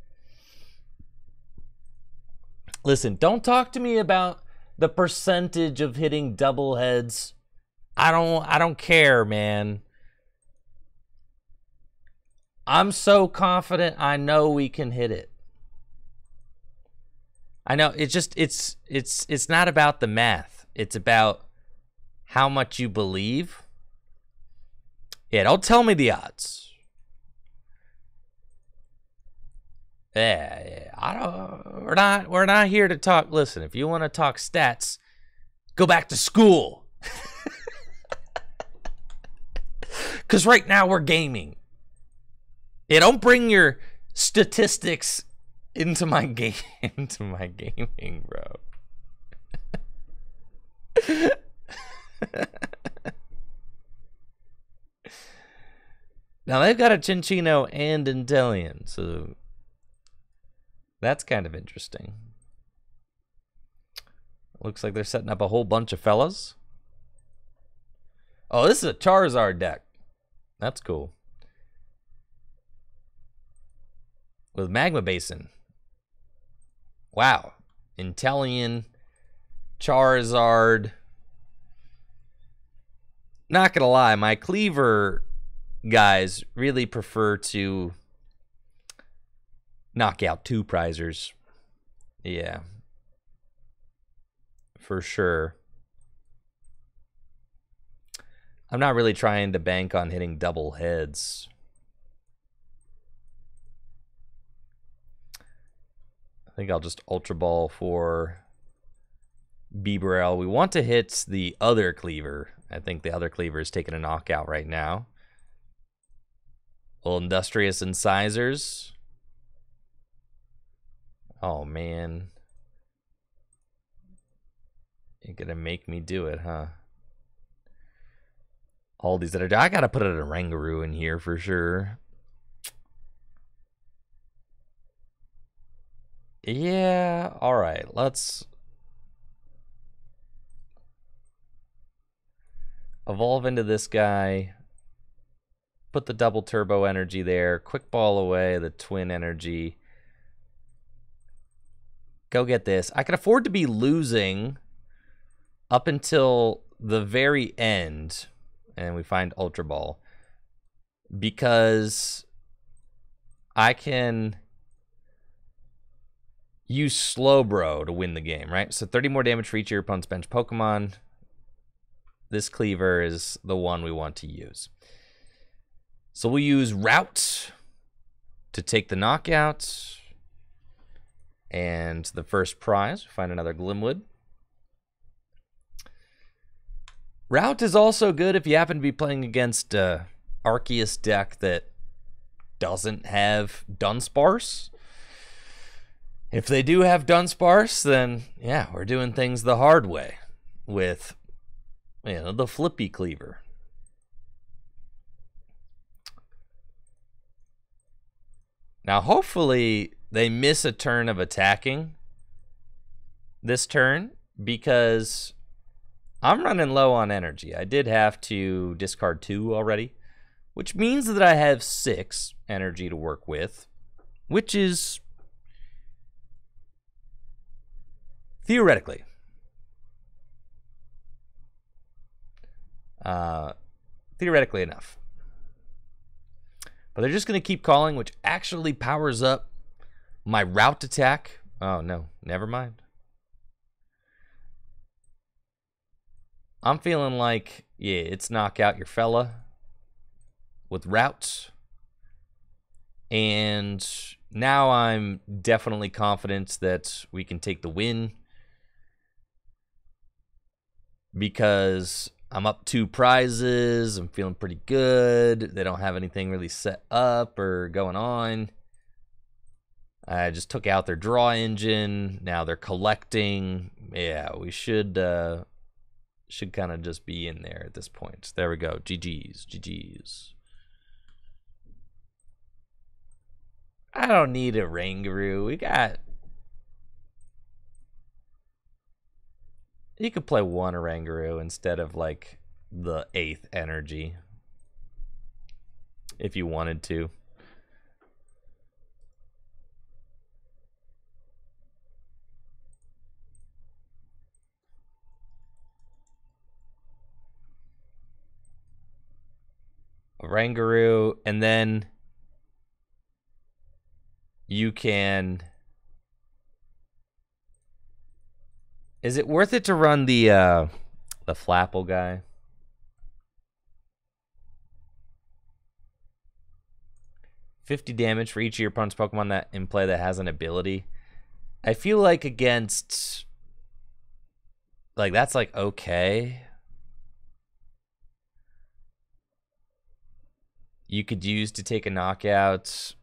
Listen, don't talk to me about the percentage of hitting double heads. I don't care, man. I'm so confident I know we can hit it. I know it's not about the math. It's about how much you believe. Yeah, don't tell me the odds. Yeah, we're not here to talk. Listen, if you want to talk stats, go back to school. Cuz right now we're gaming. Yeah, don't bring your statistics into my game into my gaming, bro. Now they've got a Cinccino and Inteleon, so that's kind of interesting. Looks like they're setting up a whole bunch of fellas. Oh, this is a Charizard deck. That's cool. With Magma Basin. Wow. Inteleon, Charizard. Not gonna lie, my Kleavor guys really prefer to knock out 2 prizers. Yeah. For sure. I'm not really trying to bank on hitting double heads. I think I'll just Ultra Ball for Bibarel. We want to hit the other Kleavor. I think the other Kleavor is taking a knockout right now. Little Industrious Incisors. Oh, man. You're gonna make me do it, huh? All these that are... I gotta put a Rangaroo in here for sure. Yeah, alright. Let's... evolve into this guy. Put the double turbo energy there. Quick ball away the twin energy. Go get this. I can afford to be losing up until the very end. And we find Ultra Ball. Because I can use Slowbro to win the game, right? So 30 more damage for each of your opponent's bench Pokemon. This Kleavor is the one we want to use. So we'll use Route to take the knockout. And the first prize, find another Glimwood. Route is also good if you happen to be playing against an Arceus deck that doesn't have Dunsparce. If they do have Dunsparce, then yeah, we're doing things the hard way with, you know, the flippy Kleavor. Now, hopefully, they miss a turn of attacking this turn because I'm running low on energy. I did have to discard 2 already, which means that I have 6 energy to work with, which is theoretically enough. But they're just going to keep calling, which actually powers up my Route attack. Oh, no. Never mind. I'm feeling like, yeah, it's knock out your fella with Route. And now I'm definitely confident that we can take the win. because I'm up 2 prizes. I'm feeling pretty good. They don't have anything really set up or going on. I just took out their draw engine. Now they're collecting. Yeah, we should kind of just be in there at this point. There we go. GG's. GG's. I don't need a Rangaroo. We got... You could play one Rangaroo instead of, like, the 8th energy. If you wanted to. A Rangaroo, and then you can... Is it worth it to run the Flapple guy? $50 damage for each of your opponent's Pokemon that in play that has an ability. I feel like against... Like, that's, like, okay. You could use to take a knockout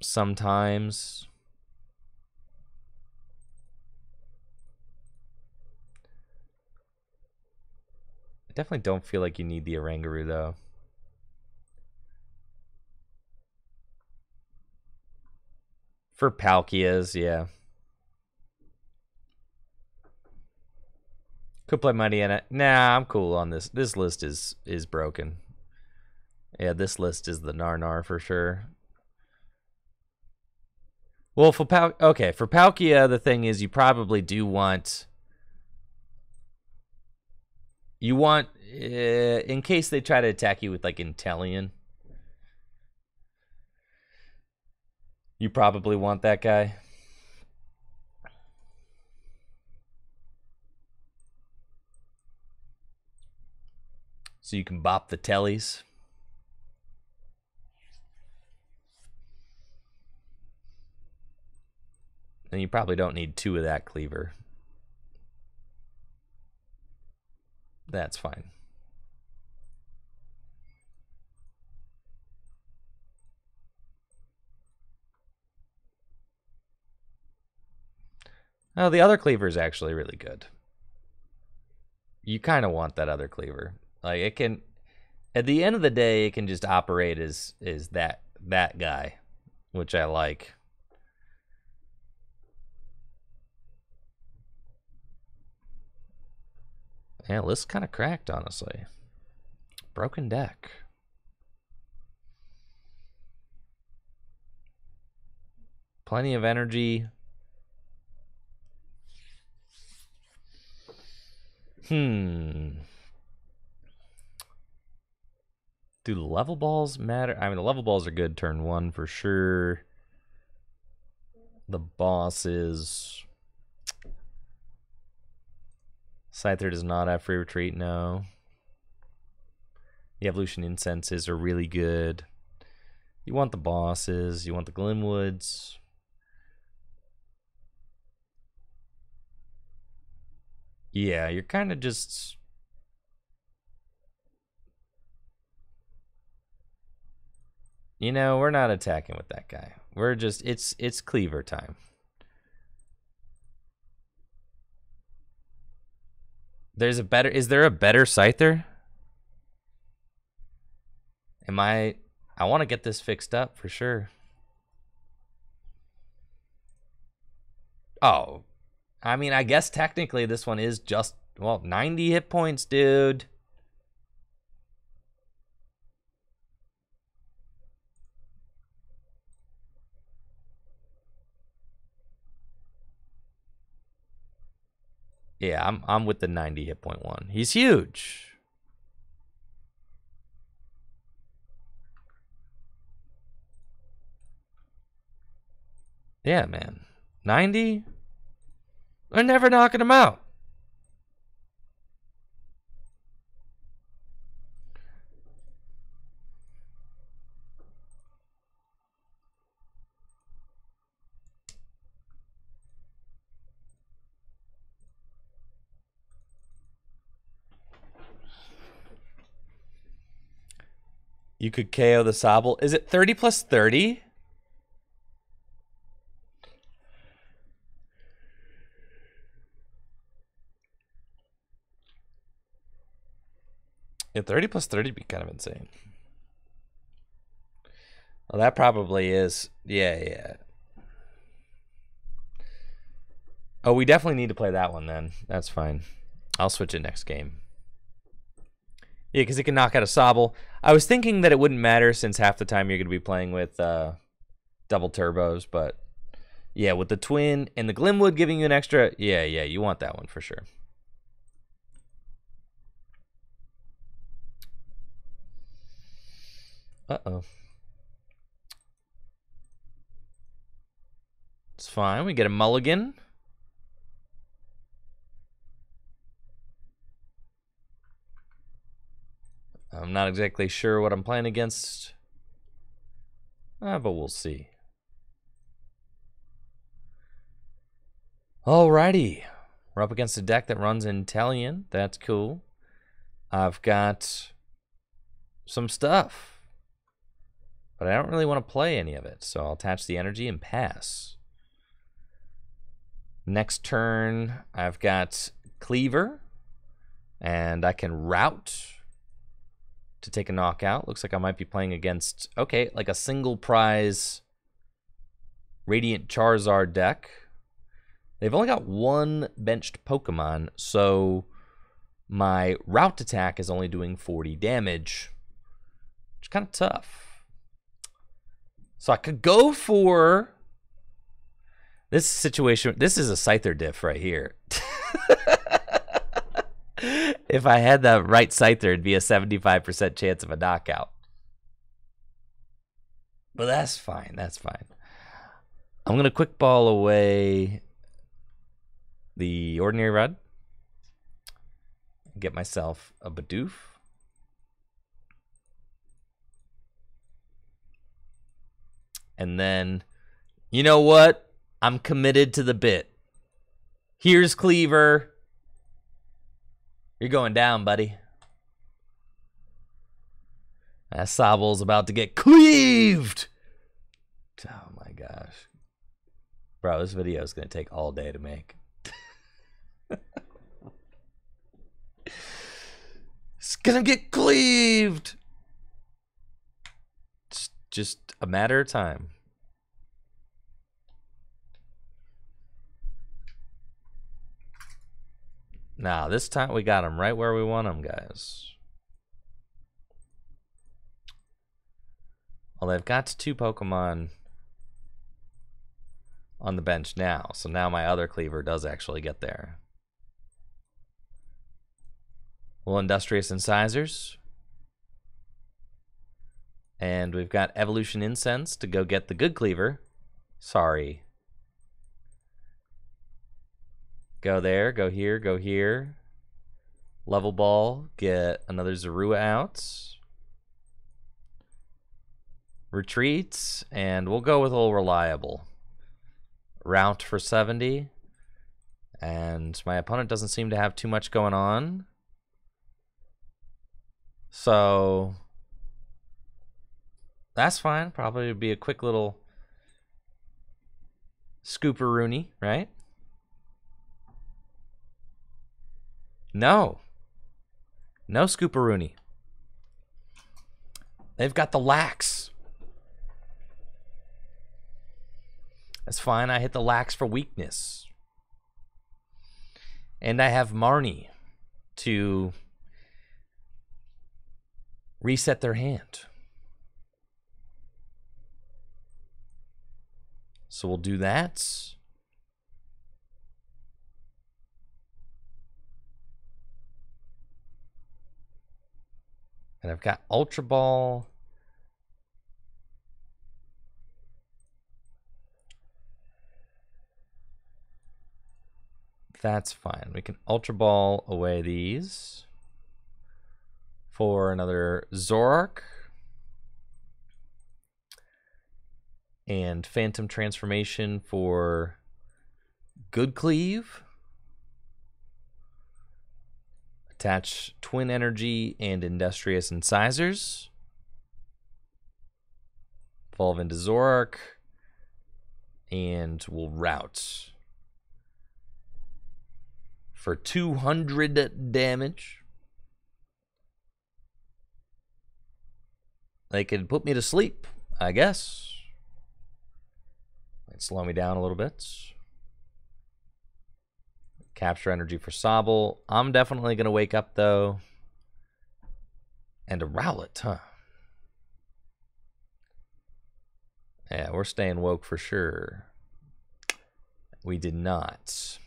sometimes. I definitely don't feel like you need the Oranguru, though. For Palkias, yeah. Could play money in it. Nah, I'm cool on this. This list is broken. Yeah, this list is the Narnar for sure. Well, for Palkia, the thing is you probably do want... You want, in case they try to attack you with, like, Inteleon, you probably want that guy. So you can bop the tellies. And you probably don't need 2 of that Kleavor. That's fine. Oh, the other Kleavor is actually really good. You kind of want that other Kleavor. Like, it can... At the end of the day, it can just operate as that guy, which I like. Yeah, list kind of cracked, honestly. Broken deck. Plenty of energy. Do the level balls matter? I mean, the level balls are good turn 1 for sure. The bosses... Scyther does not have free retreat, no. The evolution incenses are really good. You want the bosses, you want the Glimwoods. Yeah, you're kind of just... You know, we're not attacking with that guy. We're just, it's Kleavor time. Is there a better Scyther? I want to get this fixed up for sure. Oh, I mean, I guess technically this one is just, well, 90 hit points, dude. Yeah, I'm with the 90 hit point one. He's huge. Yeah, man. 90? They're never knocking him out. You could KO the Sobble. Is it 30 plus 30? Yeah, 30 plus 30 would be kind of insane. Well, that probably is. Yeah. Oh, we definitely need to play that one then. That's fine. I'll switch it next game. Yeah, because it can knock out a Sobble. I was thinking that it wouldn't matter since half the time you're going to be playing with double turbos, but yeah, with the twin and the Glimwood giving you an extra, yeah, you want that one for sure. Uh-oh. It's fine. We get a mulligan. I'm not exactly sure what I'm playing against, but we'll see. Alrighty. We're up against a deck that runs Intellion. That's cool. I've got some stuff, but I don't really want to play any of it, so I'll attach the energy and pass. Next turn, I've got Kleavor, and I can route to take a knockout. Looks like I might be playing against, okay, like a single prize Radiant Charizard deck. They've only got one benched Pokemon, so my route attack is only doing 40 damage, which is kind of tough. So I could go for this situation. This is a Scyther diff right here. If I had the right Scyther, it'd be a 75% chance of a knockout. But that's fine. That's fine. I'm going to quick ball away the Ordinary Red. Get myself a Bidoof. And then, you know what? I'm committed to the bit. Here's Kleavor. You're going down, buddy. That Sobble's about to get cleaved. Oh my gosh. Bro, this video is going to take all day to make. It's going to get cleaved. It's just a matter of time. Now, this time we got him right where we want him, guys. Well, they've got 2 Pokemon on the bench now, so now my other Kleavor does actually get there. Well, Industrious Incisors. And we've got Evolution Incense to go get the good Kleavor. Sorry. Go there, go here, go here. Level Ball, get another Zorua out. Retreats, and we'll go with a little reliable. Route for 70. And my opponent doesn't seem to have too much going on. So that's fine. Probably would be a quick little Scooper-Rooney, right? No. No Scooper-Rooney. They've got the Lax. That's fine. I hit the Lax for weakness. And I have Marnie to reset their hand. So we'll do that. And I've got Ultra Ball. That's fine. We can Ultra Ball away these for another Zoroark. And Phantom Transformation for Good Cleave. Attach Twin Energy and Industrious Incisors. Evolve into Zorark. And we'll route. For 200 damage. They could put me to sleep, I guess. Might slow me down a little bit. Capture energy for Sobble. I'm definitely going to wake up, though. And a Rowlet, huh? Yeah, we're staying woke for sure. We did not.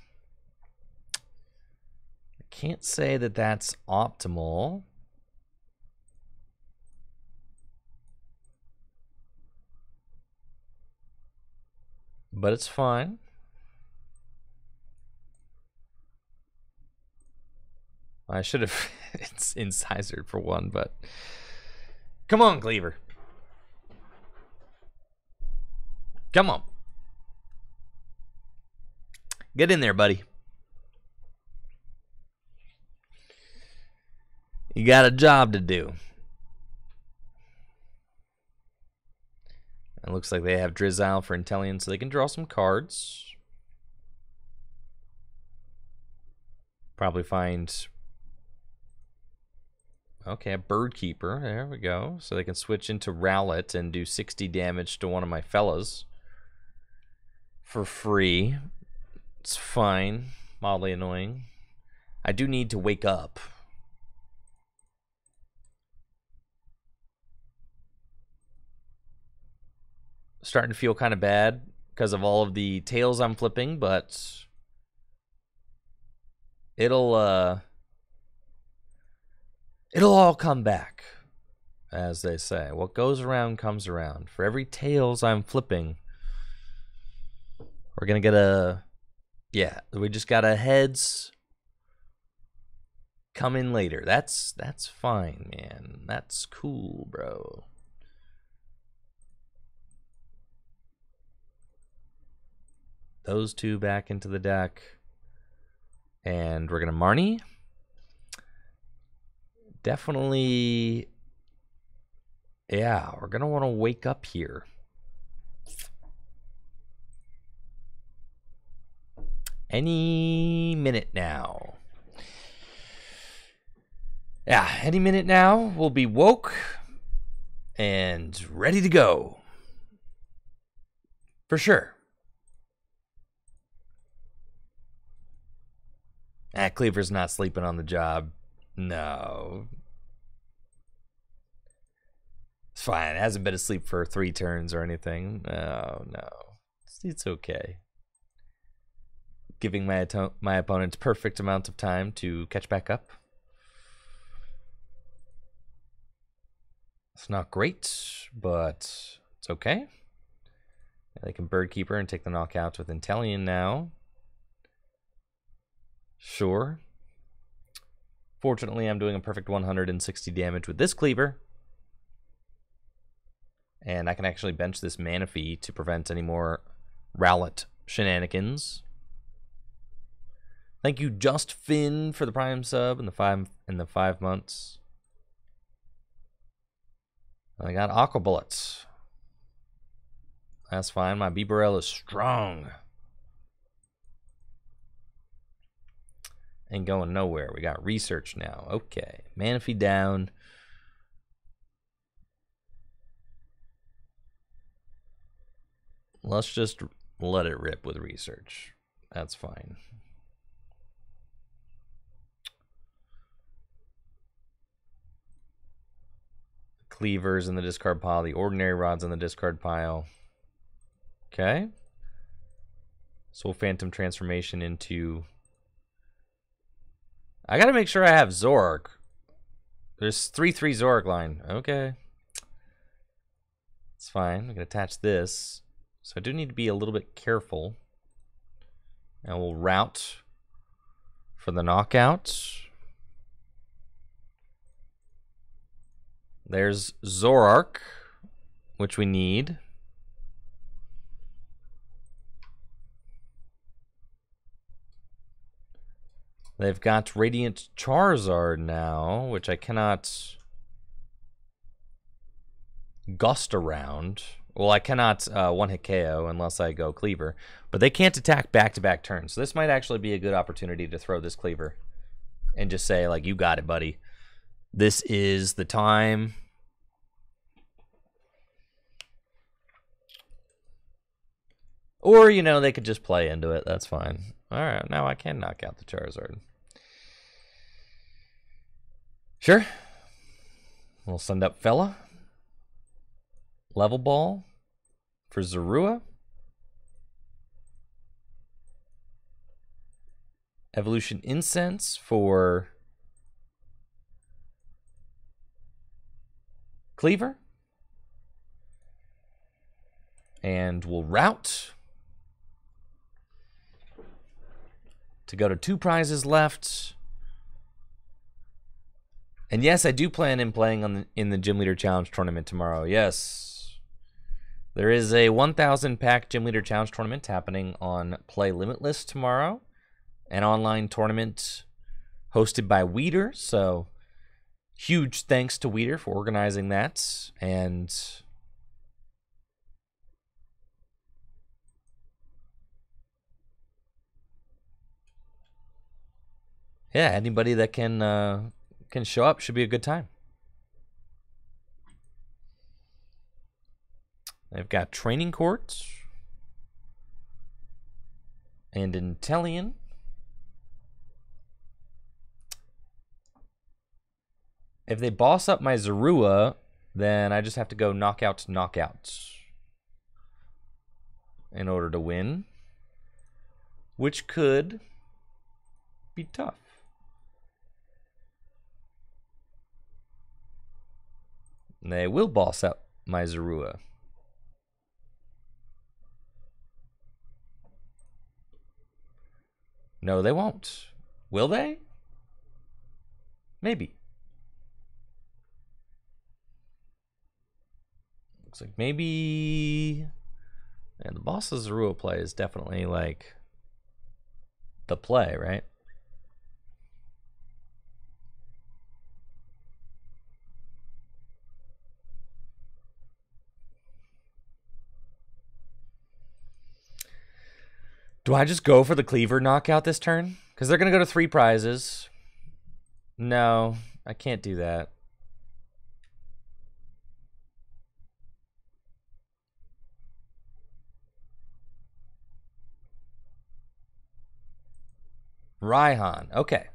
I can't say that that's optimal. But it's fine. I should have it's incisor for one, but come on, Kleavor. Come on. Get in there, buddy. You got a job to do. It looks like they have Drizzile for Inteleon, so they can draw some cards. Probably find... Okay, a Bird Keeper. There we go. So they can switch into Rowlet and do 60 damage to one of my fellas. For free. It's fine. Mildly annoying. I do need to wake up. Starting to feel kind of bad because of all of the tails I'm flipping, but it'll all come back, as they say. What goes around comes around. For every tails I'm flipping, we're gonna get a... Yeah, we just got a heads come in later. That's fine, man. That's cool, bro. Those two back into the deck. And we're gonna Marnie. Definitely, yeah, we're gonna want to wake up here. Any minute now. Yeah, any minute now, we'll be woke and ready to go. For sure. Kleavor's not sleeping on the job. No. It's fine. It hasn't been asleep for 3 turns or anything. No. It's okay. Giving my opponent perfect amount of time to catch back up. It's not great, but it's okay. They can Bird Keeper and take the knockout with Inteleon now. Sure. Fortunately, I'm doing a perfect 160 damage with this Kleavor. And I can actually bench this Manaphy to prevent any more Rowlet shenanigans. Thank you, Just Finn, for the Prime sub in the 5 months. I got Aqua Bullets. That's fine. My Bibarel is strong. Ain't going nowhere. We got research now. Okay. Manaphy down. Let's just let it rip with research. That's fine. Kleavor's in the discard pile. The Ordinary Rod's in the discard pile. Okay. Soul Phantom transformation into... I gotta make sure I have Zorark. There's 3/3 Zorark line. Okay. It's fine. I'm gonna attach this. So I do need to be a little bit careful. And we'll route for the knockout. There's Zorark, which we need. They've got Radiant Charizard now, which I cannot gust around. Well, I cannot one-hit KO unless I go Kleavor. But they can't attack back-to-back turns. So this might actually be a good opportunity to throw this Kleavor. And just say, like, you got it, buddy. This is the time. Or, you know, they could just play into it. That's fine. All right, now I can knock out the Charizard. Sure. We'll send up Fella. Level Ball for Zorua. Evolution Incense for Kleavor. And we'll route to go to 2 prizes left. And yes, I do plan in playing in the Gym Leader Challenge tournament tomorrow. Yes. There is a 1,000 pack Gym Leader Challenge tournament happening on Play Limitless tomorrow. An online tournament hosted by Weeder. So huge thanks to Weeder for organizing that. And yeah, anybody that can show up should be a good time. I've got Training Court and Intellion. If they boss up my Zorua, then I just have to go knockout in order to win, which could be tough. And they will boss up my Zorua. No, they won't. Will they? Maybe. Looks like maybe. And the boss of Zorua play is definitely like the play, right? Do I just go for the Kleavor knockout this turn? Because they're going to go to 3 prizes. No, I can't do that. Raihan. Okay.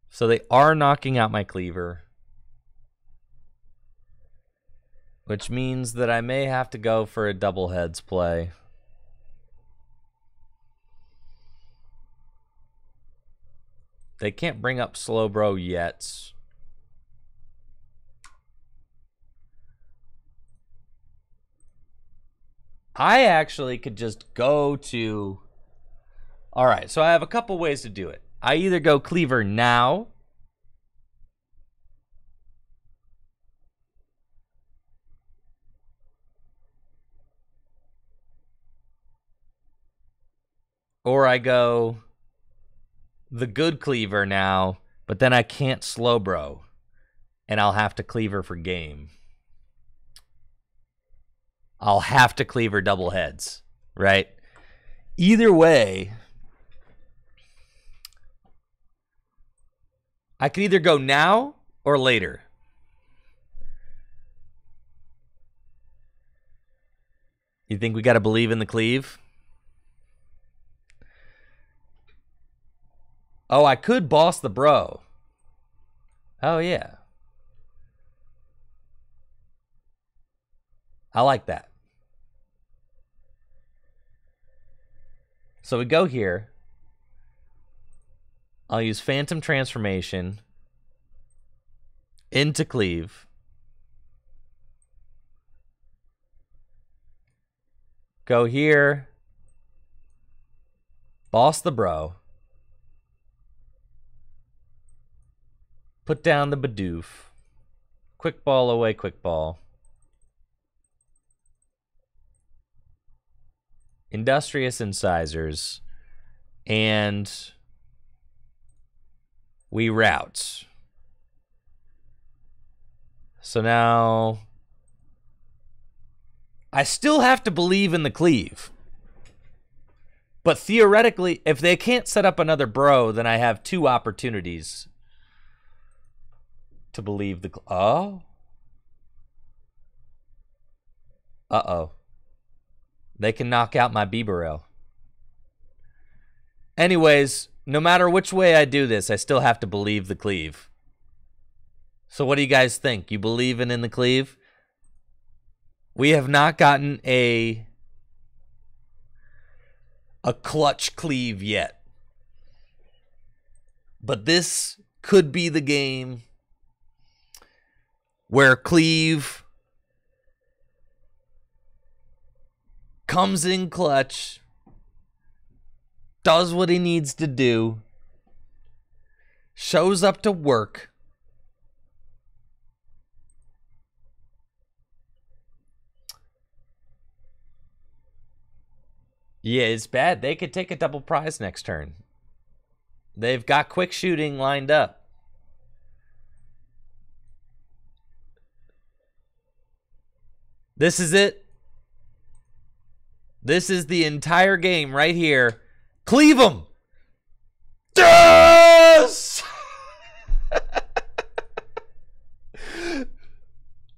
So they are knocking out my Kleavor. Which means that I may have to go for a double heads play. They can't bring up Slowbro yet. I actually could just go to... All right, so I have a couple ways to do it. I either go Kleavor now, or I go the good Kleavor now, but then I can't Slowbro, and I'll have to Kleavor for game. I'll have to Kleavor double heads, right? Either way, I could either go now or later. You think we got to believe in the Kleave? Oh, I could boss the bro. Oh, yeah. I like that. So we go here. I'll use Phantom Transformation into Kleave. Go here. Boss the bro. Put down the Bidoof. Quick ball away, quick ball. Industrious Incisors. And we route. So now I still have to believe in the cleave. But theoretically, if they can't set up another bro, then I have two opportunities to believe the... Oh? Uh-oh. They can knock out my Bibarel. Anyways, no matter which way I do this, I still have to believe the cleave. So what do you guys think? You believe in the cleave? We have not gotten a clutch cleave yet. But this could be the game where cleave comes in clutch, does what he needs to do, shows up to work. Yeah, it's bad. They could take a double prize next turn. They've got quick shooting lined up. This is it. This is the entire game right here. Cleave them. Yes!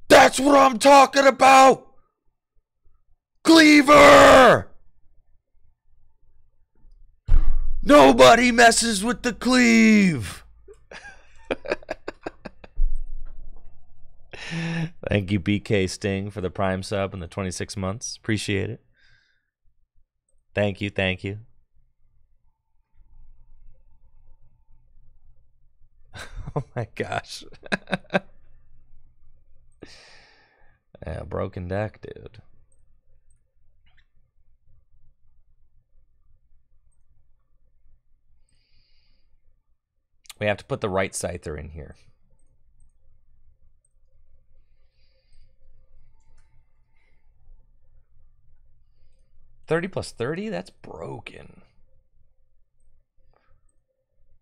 That's what I'm talking about. Kleavor. Nobody messes with the cleave. Thank you, BK Sting, for the Prime sub and the 26 months. Appreciate it. Thank you, thank you. Oh my gosh. Yeah, broken deck, dude. We have to put the right Scyther in here. $30 plus 30? That's broken.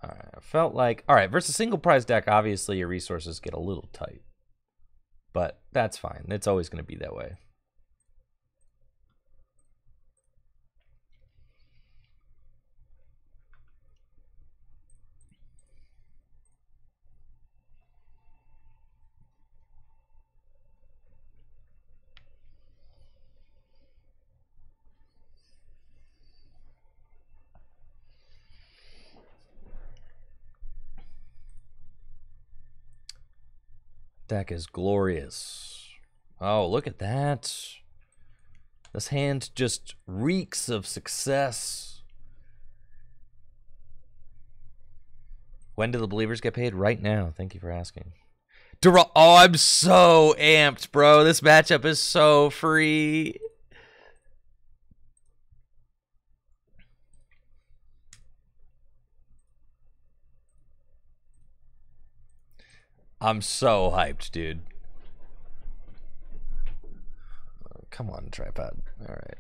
Alright, I felt like... Alright, versus single prize deck, obviously your resources get a little tight. But that's fine. It's always going to be that way. Deck is glorious. Oh, look at that. This hand just reeks of success. When do the believers get paid? Right now. Thank you for asking. Oh, I'm so amped, bro. This matchup is so free. I'm so hyped, dude. Oh, come on, tripod. All right.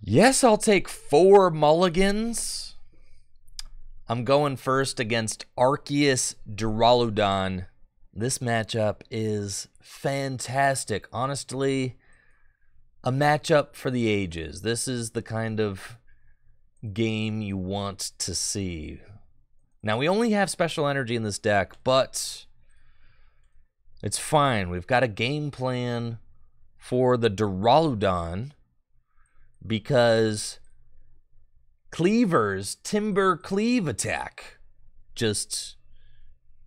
Yes, I'll take 4 mulligans. I'm going first against Arceus Duraludon. This matchup is fantastic. Honestly, a matchup for the ages. This is the kind of game you want to see. Now, we only have special energy in this deck, but it's fine. We've got a game plan for the Duraludon because Kleavor's Timber Cleave attack just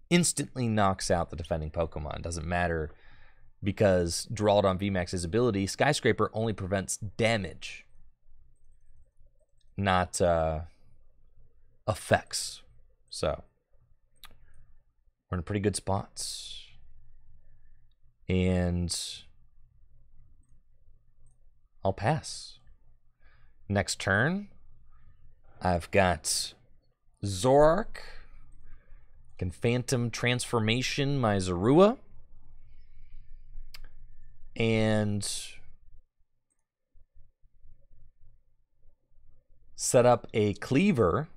instantly knocks out the defending Pokemon. Doesn't matter because Duraludon VMAX's ability, Skyscraper, only prevents damage, not effects. So, we're in pretty good spots. And I'll pass. Next turn, I've got Zoroark. Can Phantom Transformation my Zorua. And set up a Kleavor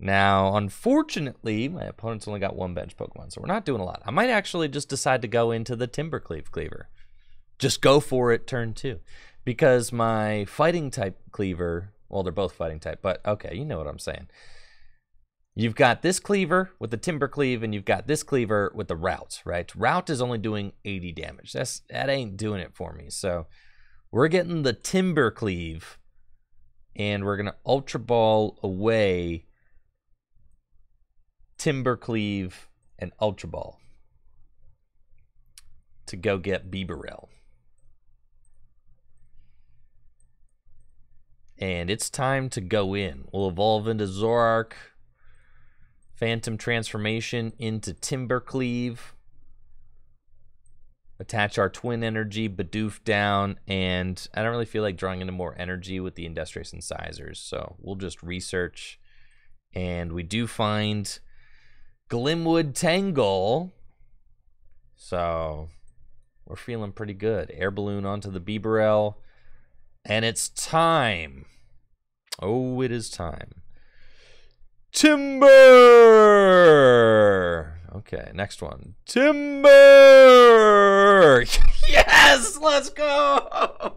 Now, unfortunately, my opponent's only got one bench Pokemon, so we're not doing a lot. I might actually just decide to go into the Kleavor. Just go for it turn 2. Because my fighting type Kleavor, well, they're both fighting type, but okay, you know what I'm saying. You've got this Kleavor with the Timbercleave, and you've got this Kleavor with the Route, right? Route is only doing 80 damage. That ain't doing it for me. So we're getting the Timbercleave, and we're going to Ultra Ball away Timbercleave and Ultra Ball to go get Bibarel. And it's time to go in. We'll evolve into Zoroark. Phantom Transformation into Timbercleave. Attach our Twin Energy, Bidoof down, and I don't really feel like drawing into more energy with the Industrious Incisors, so we'll just research. And we do find Glimwood Tangle, so we're feeling pretty good. Air Balloon onto the Bibarel, and it's time. Oh, it is time. Timber! Okay, next one. Timber! Yes! Let's go!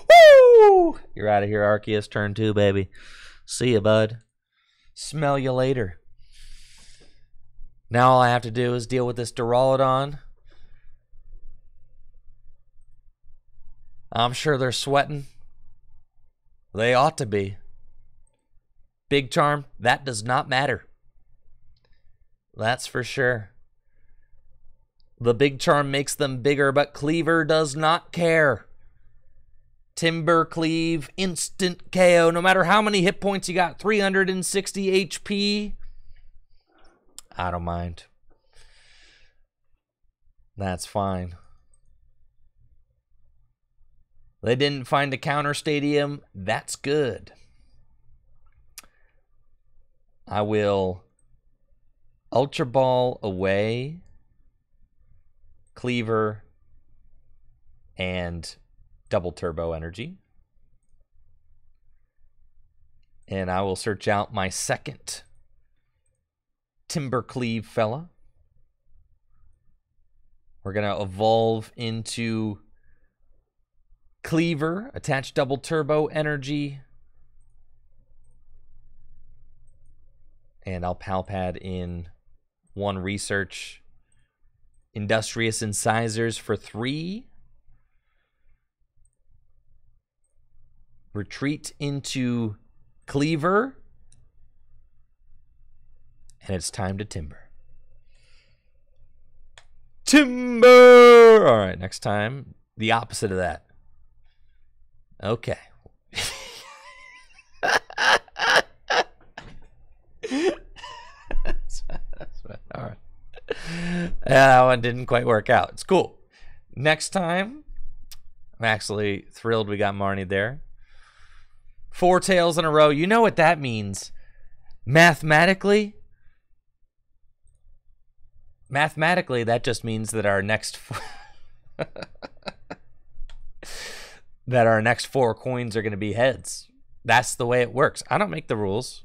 Woo! You're out of here, Arceus. Turn 2, baby. See ya, bud. Smell you later. Now all I have to do is deal with this Duraludon. I'm sure they're sweating. They ought to be. Big Charm, that does not matter. That's for sure. The Big Charm makes them bigger, but Kleavor does not care. Timbercleave, instant KO. No matter how many hit points you got, 360 HP. I don't mind. That's fine. They didn't find a counter stadium. That's good. I will Ultra Ball away Kleavor and double Turbo Energy. And I will search out my second Timbercleave fella. We're going to evolve into Kleavor, attach double Turbo Energy. And I'll Palpad in 1 research. Industrious Incisors for 3. Retreat into Kleavor. And it's time to Timber. Timber! All right, next time, the opposite of that. Okay. All right. That one didn't quite work out. It's cool. Next time, I'm actually thrilled we got Marnie there. 4 tails in a row. You know what that means. Mathematically, that just means that our next that our next 4 coins are going to be heads. That's the way it works. I don't make the rules.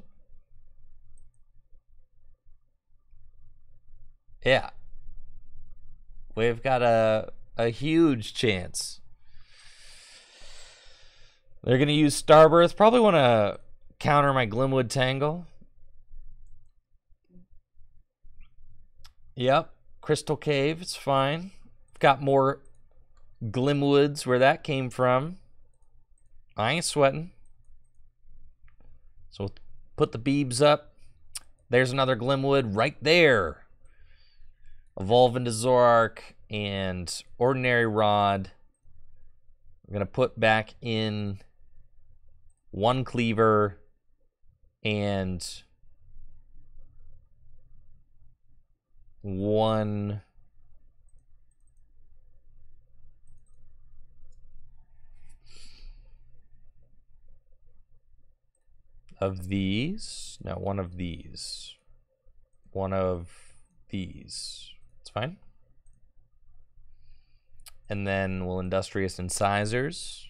Yeah. We've got a huge chance. They're going to use Starbirth. Probably want to counter my Glimwood Tangle. Yep. Crystal Cave. It's fine. Got more Glimwoods where that came from. I ain't sweating. So we'll put the Beebs up. There's another Glimwood right there. Evolve into Zoroark and Ordinary Rod. I'm going to put back in 1 Kleavor and 1 of these. No, 1 of these. 1 of these. It's fine. And then we'll Industrious Incisors.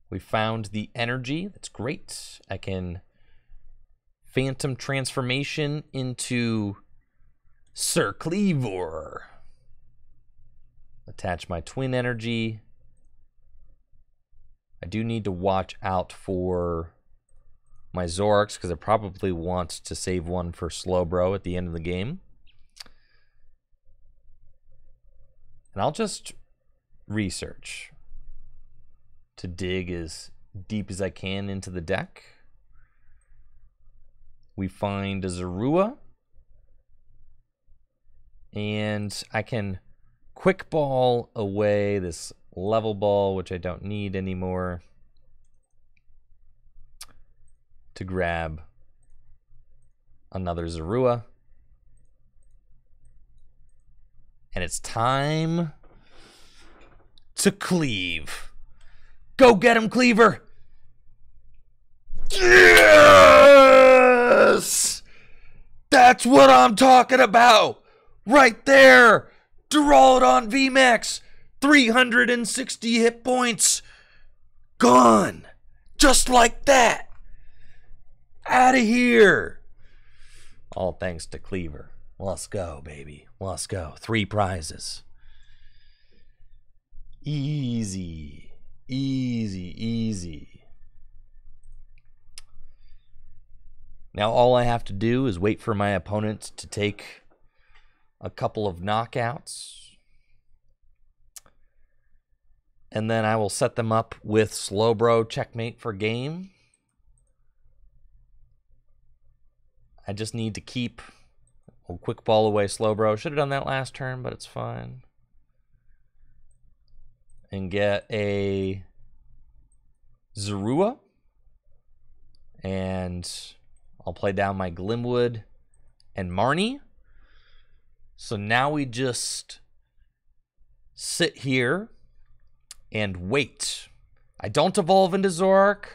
We found the energy. That's great. I can Phantom transformation into Sir Kleavor. Attach my twin energy. I do need to watch out for my Zorks because I probably want to save one for Slowbro at the end of the game. And I'll just research to dig as deep as I can into the deck. We find a Zorua. And I can quick ball away this level ball, which I don't need anymore, to grab another Zorua. And it's time to cleave. Go get him, Kleavor! Yes! That's what I'm talking about! Right there! Duraludon VMAX! 360 hit points! Gone! Just like that! Out of here! All thanks to Kleavor. Let's go, baby. Let's go. 3 prizes. Easy. Easy, easy. Now all I have to do is wait for my opponent to take a couple of knockouts. And then I will set them up with Slowbro checkmate for game. I just need to keep a quick ball away Slowbro. Should have done that last turn, but it's fine. And get a Zorua. And I'll play down my Glimwood and Marnie. So now we just sit here and wait. I don't evolve into Zoroark.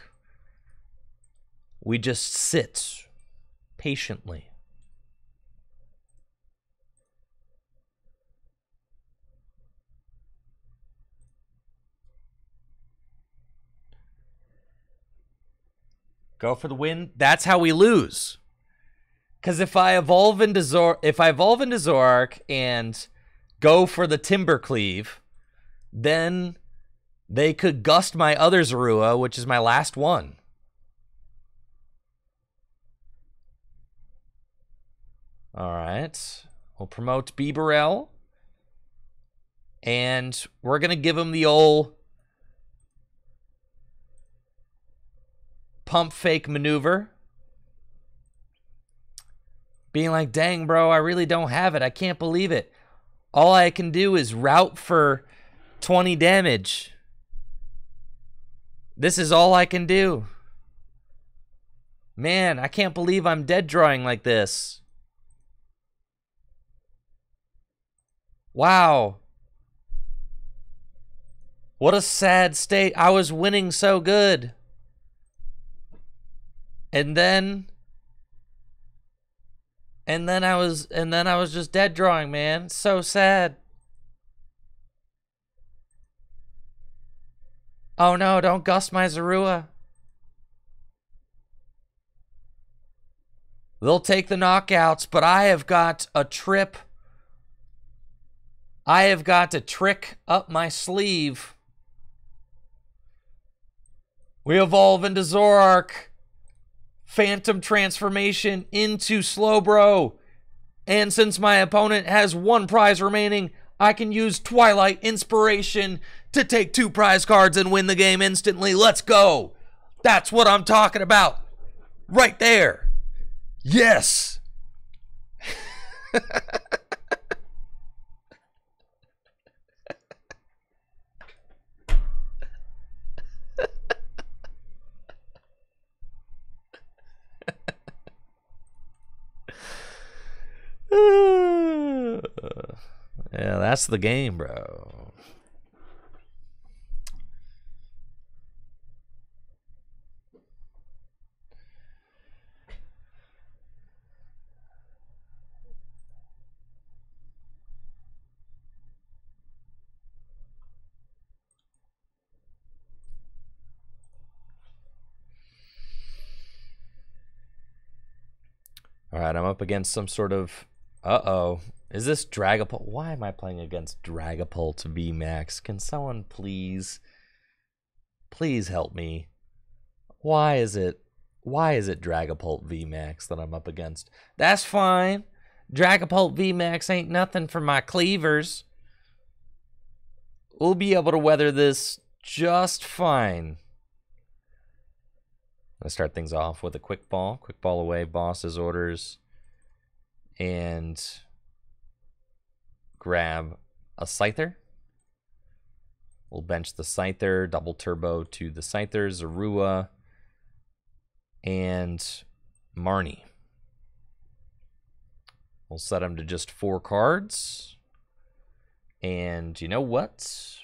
We just sit patiently. Go for the win. That's how we lose. Because if I evolve into Zoroark and go for the Timber Cleave, then they could gust my other Zorua, which is my last one. All right. We'll promote Bibarel. And we're going to give him the old pump fake maneuver. Being like, dang, bro, I really don't have it. I can't believe it. All I can do is route for 20 damage. This is all I can do. Man, I can't believe I'm dead drawing like this. Wow. What a sad state. I was winning so good. And then I was just dead drawing, man. So sad. Oh no, don't gust my Zorua. They'll take the knockouts, but I have got a trip. I have got a trick up my sleeve. We evolve into Zoroark. Phantom transformation into Slowbro. And since my opponent has 1 prize remaining, I can use Twilight Inspiration to take 2 prize cards and win the game instantly. Let's go. That's what I'm talking about. Right there. Yes. Yeah, that's the game, bro. All right, I'm up against some sort of... Uh-oh. Is this Dragapult? Why am I playing against Dragapult VMAX? Can someone please help me? Why is it Dragapult VMAX that I'm up against? That's fine. Dragapult VMAX ain't nothing for my Kleavors. We'll be able to weather this just fine. I'm going to start things off with a quick ball. Quick ball away, boss's orders. And grab a Scyther. We'll bench the Scyther, double turbo to the Scyther, Zorua, and Marnie. We'll set him to just 4 cards. And you know what?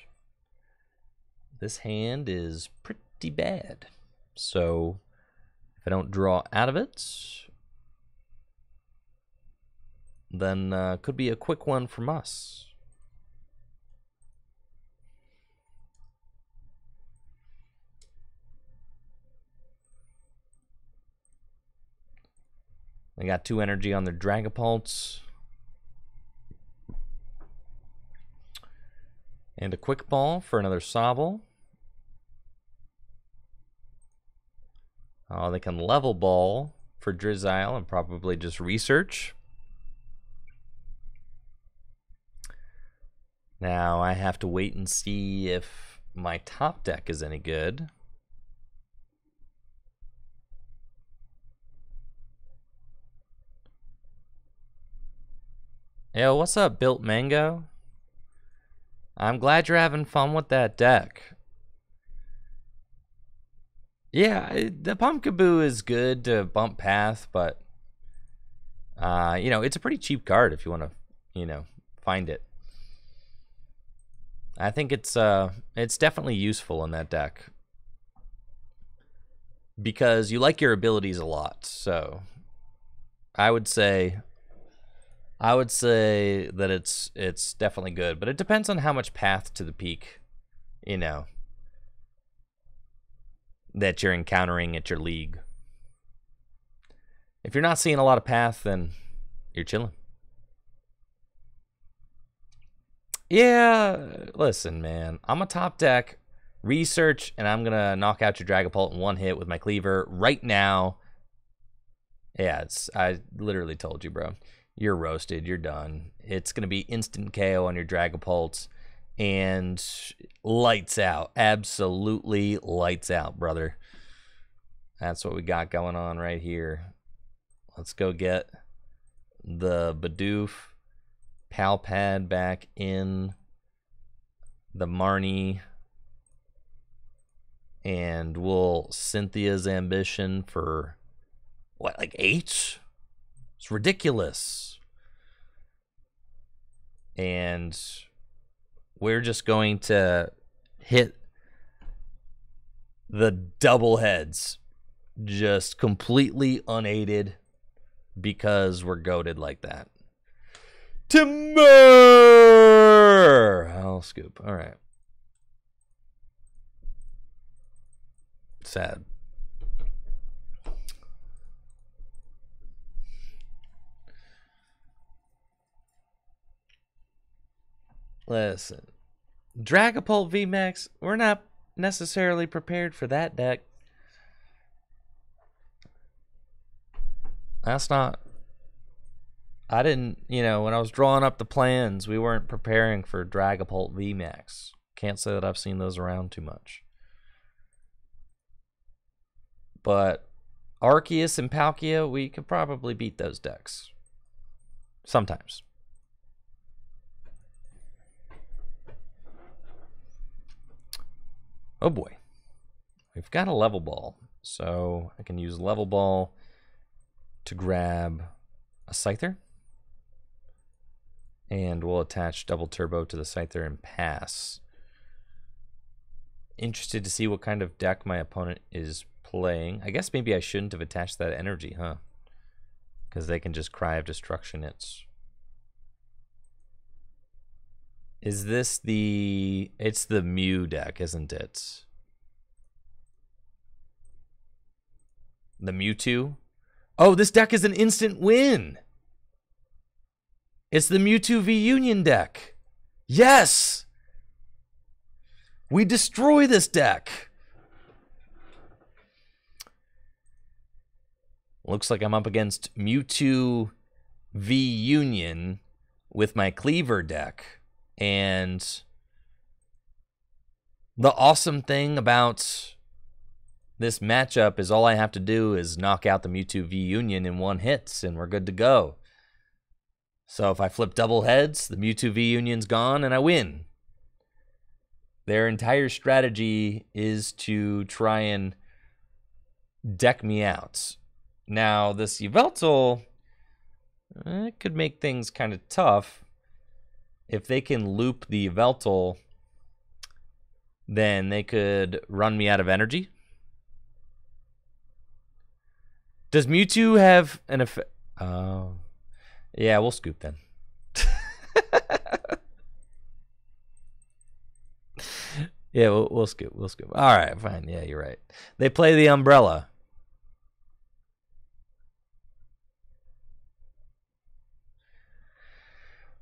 This hand is pretty bad. So if I don't draw out of it, then could be a quick one from us. They got 2 energy on their Dragapults. And a quick ball for another Sobble. Oh, they can level ball for Drizzile and probably just research. Now I have to wait and see if my top deck is any good. Yo, what's up, Built Mango? I'm glad you're having fun with that deck. Yeah, the Pumpkaboo is good to bump path, but you know, it's a pretty cheap card if you want to, you know, find it. I think it's definitely useful in that deck because you like your abilities a lot. So I would say that it's definitely good, but it depends on how much path to the peak, you know, that you're encountering at your league. If you're not seeing a lot of path, then you're chilling. Yeah, listen, man. I'm a top deck, research, and I'm gonna knock out your Dragapult in 1 hit with my Kleavor right now. Yeah, I literally told you, bro. You're roasted. You're done. It's gonna be instant KO on your Dragapults, and lights out. Absolutely lights out, brother. That's what we got going on right here. Let's go get the Bidoof Palpad back in the Marnie, and we'll Cynthia's Ambition for what, like 8? It's ridiculous. And we're just going to hit the double heads just completely unaided because we're goated like that. Timber! I'll scoop. All right. Sad. Listen. Dragapult VMAX, we're not necessarily prepared for that deck. That's not... I didn't, you know, when I was drawing up the plans, we weren't preparing for Dragapult VMAX. Can't say that I've seen those around too much. But Arceus and Palkia, we could probably beat those decks. Sometimes. Oh boy. We've got a level ball. So I can use level ball to grab a Scyther. And we'll attach double turbo to the Scyther and pass. Interested to see what kind of deck my opponent is playing. I guess maybe I shouldn't have attached that energy, huh? Because they can just Cry of Destruction it. Is this the... It's the Mew deck, isn't it? The Mewtwo? Oh, this deck is an instant win. It's the Mewtwo V Union deck. Yes! We destroy this deck. Looks like I'm up against Mewtwo V Union with my Kleavor deck. And the awesome thing about this matchup is all I have to do is knock out the Mewtwo V Union in one hit, and we're good to go. So if I flip double heads, the Mewtwo V Union's gone, and I win. Their entire strategy is to try and deck me out. Now, this Yveltal, it could make things kind of tough. If they can loop the Yveltal, then they could run me out of energy. Does Mewtwo have an effect? Oh, yeah, we'll scoop then. Yeah, we'll scoop. We'll scoop. All right, fine. Yeah, you're right. They play the umbrella.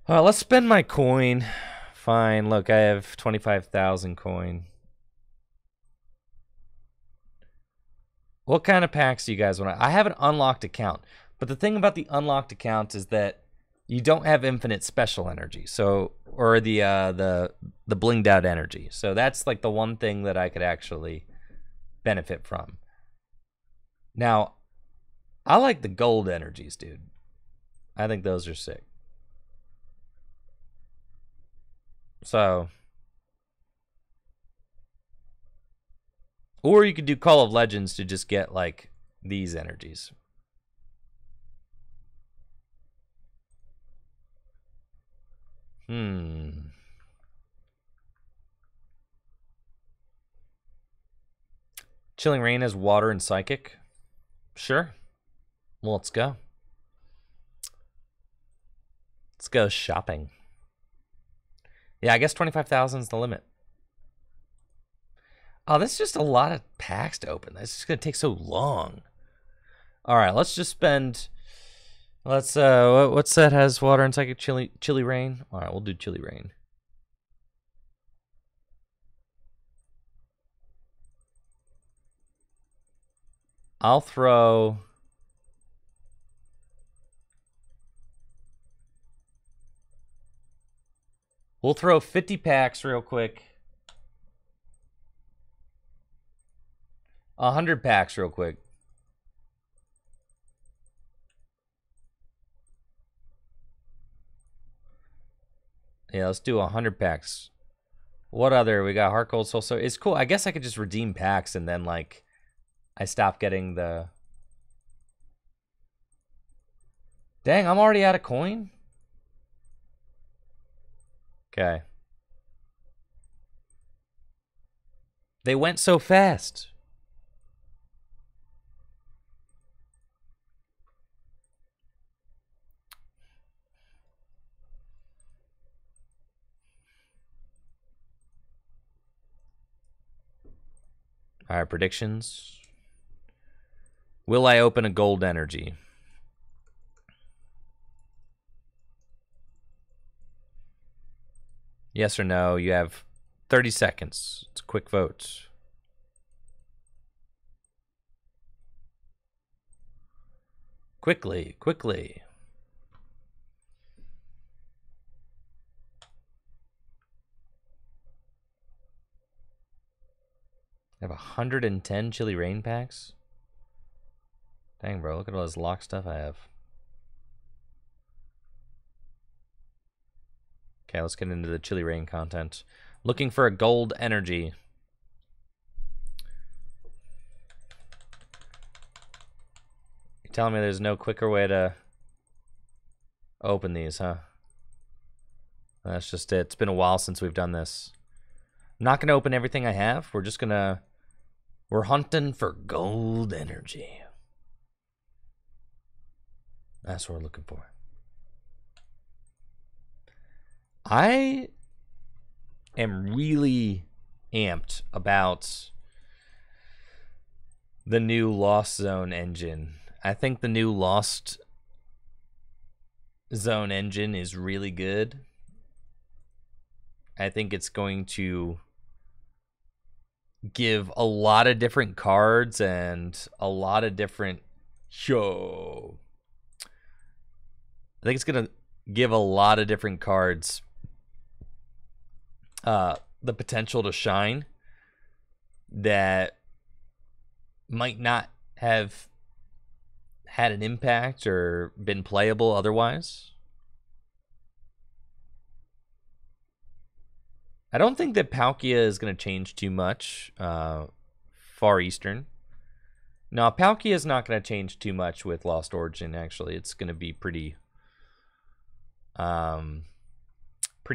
Let's spend my coin. Fine. Look, I have 25,000 coin. What kind of packs do you guys want? I have an unlocked account, but the thing about the unlocked account is that you don't have infinite special energy, so or the blinged out energy. So that's like the one thing that I could actually benefit from. Now, I like the gold energies, dude. I think those are sick. So, or you could do Call of Legends to just get like these energies. Chilling Rain has water and psychic. Sure. Well, let's go. Let's go shopping. Yeah, I guess 25,000 is the limit. Oh, that's just a lot of packs to open. That's just gonna take so long. All right, let's just spend. Let's what's that has water and psychic? Chilly Rain. All right, we'll do Chilly Rain. I'll throw. We'll throw 50 packs real quick. 100 packs real quick. Yeah, let's do 100 packs. What other? We got Heart Gold Soul. So it's cool. I guess I could just redeem packs and then like I stop getting the. Dang, I'm already out of coin. Okay. They went so fast. All right, predictions. Will I open a gold energy? Yes or no? You have 30 seconds. It's a quick vote. Quickly, quickly. I have 110 Chilly Rain packs. Dang, bro, look at all this lock stuff I have. Okay, let's get into the Chilly Rain content. Looking for a gold energy. You're telling me there's no quicker way to open these, huh? That's just it. It's been a while since we've done this. I'm not going to open everything I have. We're just going to... We're hunting for gold energy. That's what we're looking for. I am really amped about the new Lost Zone engine. I think the new Lost Zone engine is really good. I think it's going to give a lot of different cards and a lot of different I think it's going to give a lot of different cards the potential to shine that might not have had an impact or been playable otherwise. I don't think that Palkia is going to change too much. Far Eastern. No, Palkia is not going to change too much with Lost Origin, actually. It's going to be pretty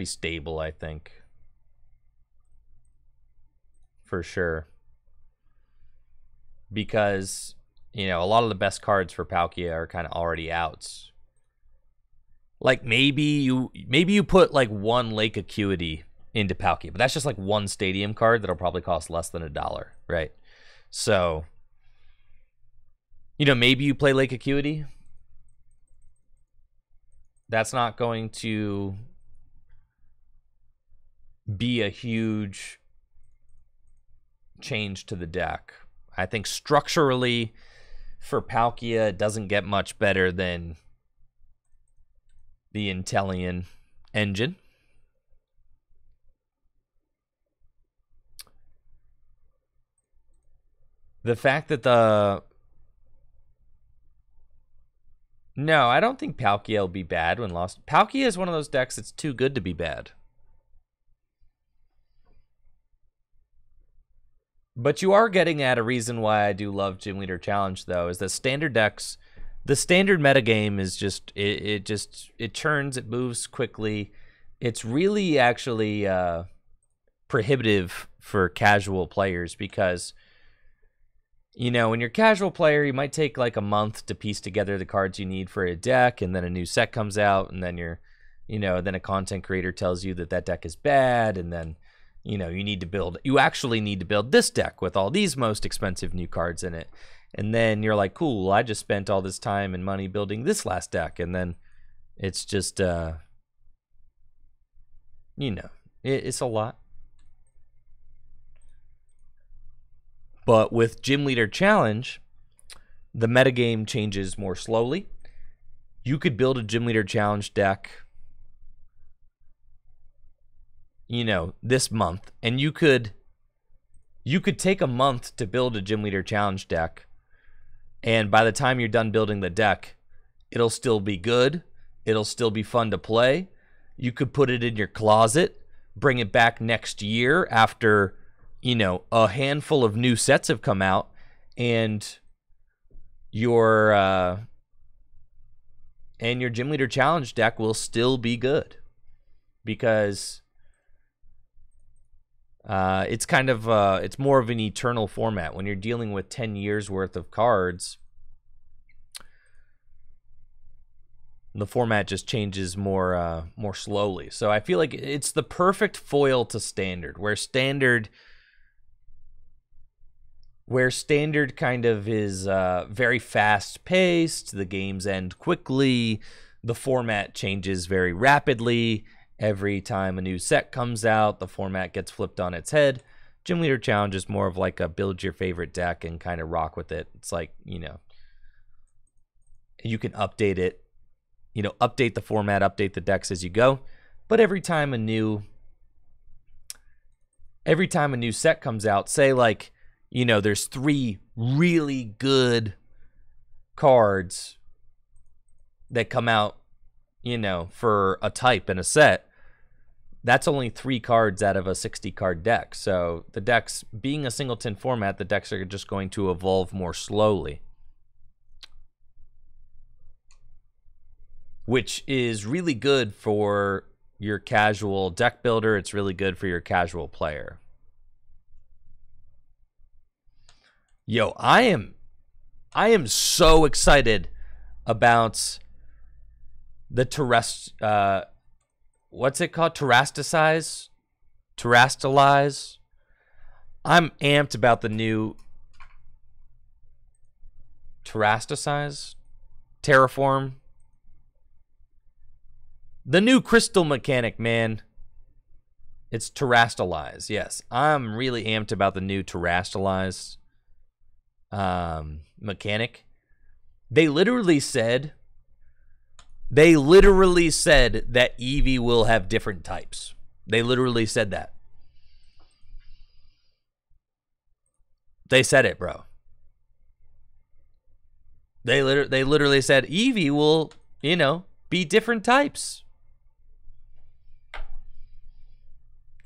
stable, I think. For sure. Because, you know, a lot of the best cards for Palkia are kind of already out. Like maybe you put like one Lake Acuity into Palkia, but that's just like one stadium card that'll probably cost less than $1, right? So, you know, maybe you play Lake Acuity. That's not going to be a huge change to the deck. I think structurally for Palkia, it doesn't get much better than the Inteleon engine. The fact that No, I don't think Palkia will be bad when lost. Palkia is one of those decks that's too good to be bad. But you are getting at a reason why I do love Gym Leader Challenge, though, is that standard decks, the standard metagame is just, it turns, it moves quickly. It's really actually prohibitive for casual players because, you know, when you're a casual player, you might take like a month to piece together the cards you need for a deck, and then a new set comes out, and then then a content creator tells you that that deck is bad, and then, you know, you actually need to build this deck with all these most expensive new cards in it. And then you're like, cool, I just spent all this time and money building this last deck. And then it's just, it's a lot. But with Gym Leader Challenge, the metagame changes more slowly. You could build a Gym Leader Challenge deck, you know, this month, and you could take a month to build a Gym Leader Challenge deck, and by the time you're done building the deck, it'll still be good. It'll still be fun to play. You could put it in your closet, bring it back next year after, you know, a handful of new sets have come out, and your Gym Leader Challenge deck will still be good because it's kind of it's more of an eternal format. When you're dealing with 10 years worth of cards, the format just changes more slowly. So I feel like it's the perfect foil to standard, where standard kind of is very fast paced, the games end quickly, the format changes very rapidly. Every time a new set comes out, the format gets flipped on its head. Gym Leader Challenge is more of like a build your favorite deck and kind of rock with it. It's like, you know, you can update it, you know, update the format, update the decks as you go. But every time a new set comes out, say like, you know, there's 3 really good cards that come out, you know, for a type in a set. That's only 3 cards out of a 60-card deck. So the decks, being a singleton format, the decks are just going to evolve more slowly, which is really good for your casual deck builder. It's really good for your casual player. Yo, I am so excited about the what's it called? Terrastalize? I'm amped about the new Terrasticize? Terraform? The new crystal mechanic, man. It's Terrastalize. Yes, I'm really amped about the new Terrastalize mechanic. They literally said that Eevee will have different types. They literally said that. They said it, bro. They literally said Eevee will, you know, be different types.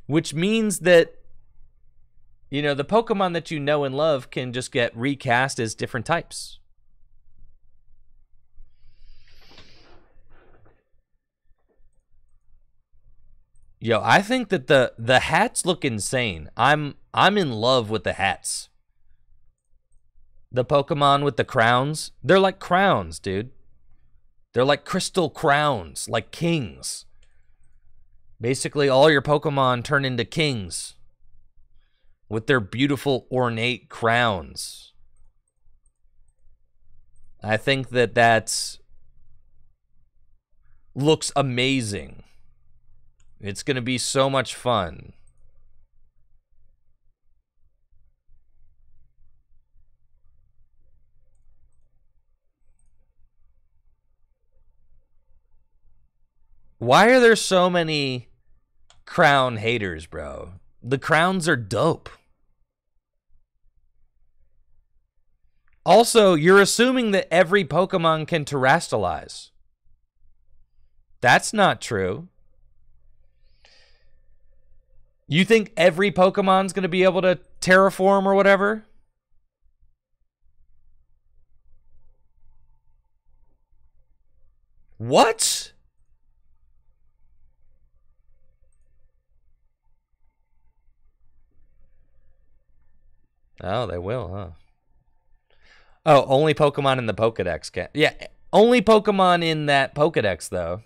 Which means that, you know, the Pokemon that you know and love can just get recast as different types. Yo, I think that the hats look insane. I'm in love with the hats. The Pokemon with the crowns, they're like crowns, dude. They're like crystal crowns, like kings. Basically, all your Pokemon turn into kings with their beautiful, ornate crowns. I think that looks amazing. It's going to be so much fun. Why are there so many crown haters, bro? The crowns are dope. Also, you're assuming that every Pokemon can Terrastalize. That's not true. You think every Pokemon's going to be able to terraform or whatever? What? Oh, they will, huh? Oh, only Pokemon in the Pokedex can. Yeah, only Pokemon in that Pokedex, though.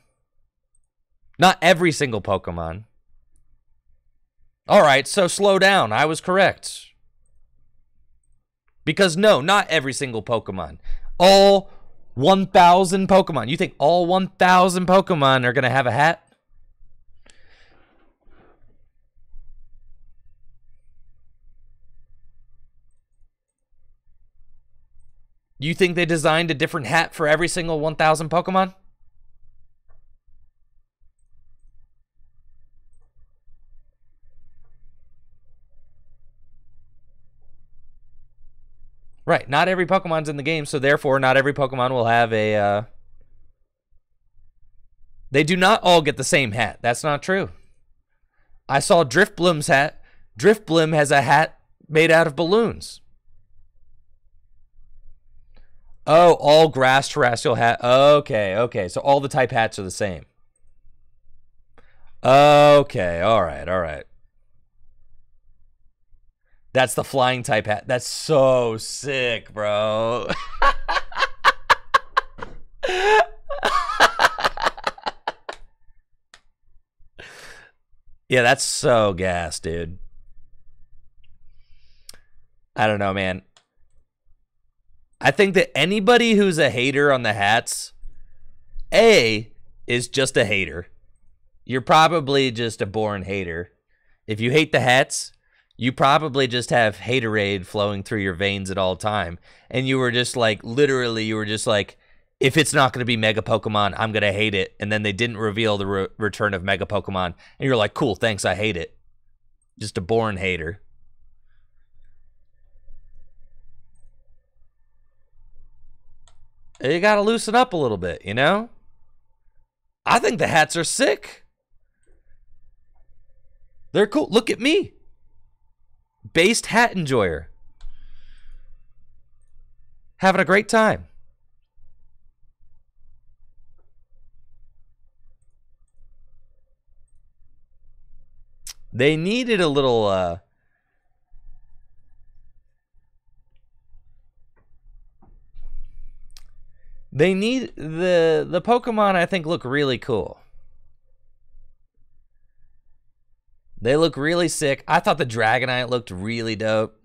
Not every single Pokemon. All right, so slow down. I was correct. Because no, not every single Pokemon. All 1,000 Pokemon. You think all 1,000 Pokemon are going to have a hat? You think they designed a different hat for every single 1,000 Pokemon? Right, not every Pokemon's in the game, so therefore not every Pokemon will have a... They do not all get the same hat. That's not true. I saw Driftbloom's hat. Driftbloom has a hat made out of balloons. Oh, all grass terrestrial hat. Okay, okay. So all the type hats are the same. Okay, all right, all right. That's the flying type hat. That's so sick, bro. Yeah, that's so gas, dude. I don't know, man. I think that anybody who's a hater on the hats, A, is just a hater. You're probably just a born hater. If you hate the hats, you probably just have haterade flowing through your veins at all time. And you were just like, literally, you were just like, if it's not going to be Mega Pokemon, I'm going to hate it. And then they didn't reveal the return of Mega Pokemon. And you're like, cool, thanks, I hate it. Just a born hater. You got to loosen up a little bit, you know? I think the hats are sick. They're cool. Look at me. Based hat enjoyer. Having a great time. They needed a little... They need the Pokemon, I think, look really cool. They look really sick. I thought the Dragonite looked really dope.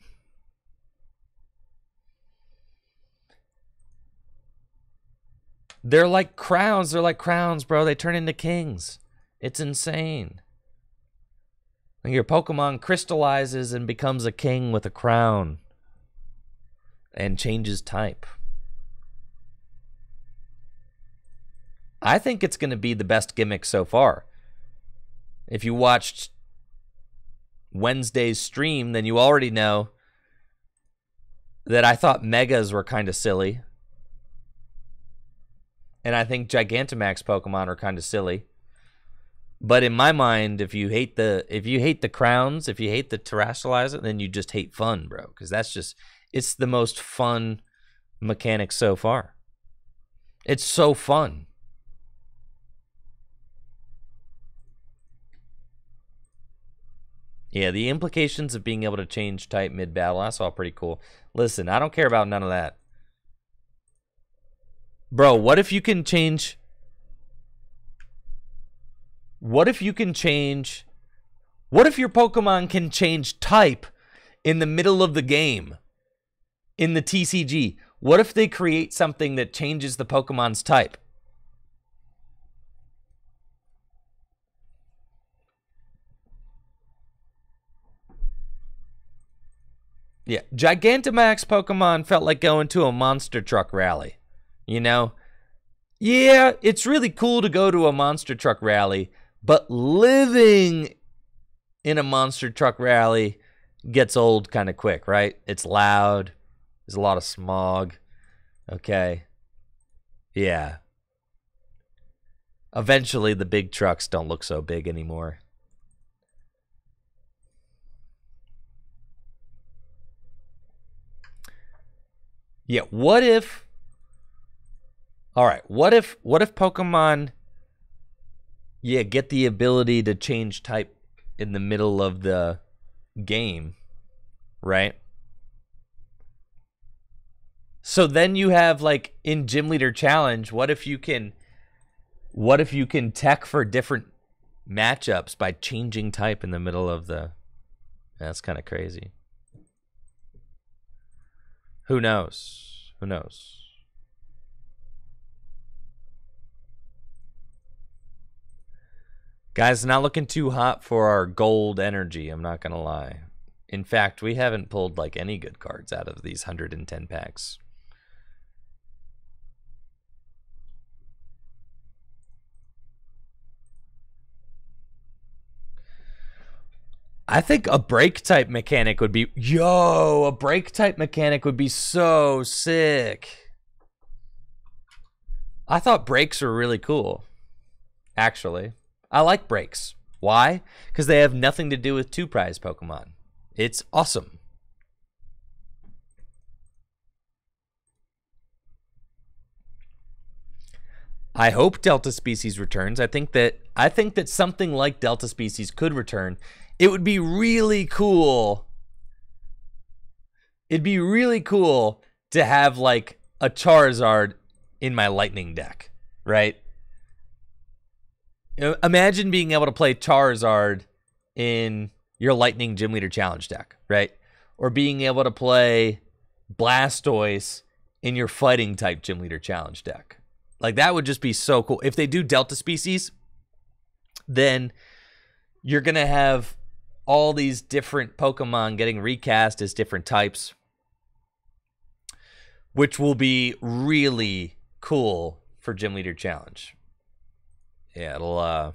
They're like crowns. They're like crowns, bro. They turn into kings. It's insane. Your Pokemon crystallizes and becomes a king with a crown and changes type. I think it's going to be the best gimmick so far. If you watched Wednesday's stream, then you already know that I thought Megas were kind of silly. And I think Gigantamax Pokemon are kind of silly. But in my mind, if you hate the crowns, if you hate the terrestrializer, then you just hate fun, bro. Because it's the most fun mechanic so far. It's so fun. Yeah, the implications of being able to change type mid-battle, that's all pretty cool. Listen, I don't care about none of that. Bro, what if you can change... What if your Pokemon can change type in the middle of the game? In the TCG? What if they create something that changes the Pokemon's type? Yeah, Gigantamax Pokemon felt like going to a monster truck rally. You know? Yeah, it's really cool to go to a monster truck rally, but living in a monster truck rally gets old kind of quick, right? It's loud. There's a lot of smog. Okay. Yeah. Eventually, the big trucks don't look so big anymore. Yeah, what if... All right, what if Pokemon... Yeah, get the ability to change type in the middle of the game, right? So then you have, like, in Gym Leader Challenge, what if you can tech for different matchups by changing type in the middle of the... That's kind of crazy. Who knows? Who knows? Guys, not looking too hot for our gold energy, I'm not going to lie. In fact, we haven't pulled like any good cards out of these 110 packs. I think a break type mechanic would be... Yo, a break type mechanic would be so sick. I thought breaks were really cool, actually. I like breaks. Why? Because they have nothing to do with two prize Pokemon. It's awesome. I hope Delta Species returns. I think that something like Delta Species could return. It would be really cool. It'd be really cool to have like a Charizard in my Lightning deck, right? Imagine being able to play Charizard in your Lightning Gym Leader Challenge deck, right? Or being able to play Blastoise in your Fighting type Gym Leader Challenge deck. Like, that would just be so cool. If they do Delta Species, then you're going to have all these different Pokemon getting recast as different types, which will be really cool for Gym Leader Challenge. Yeah, it'll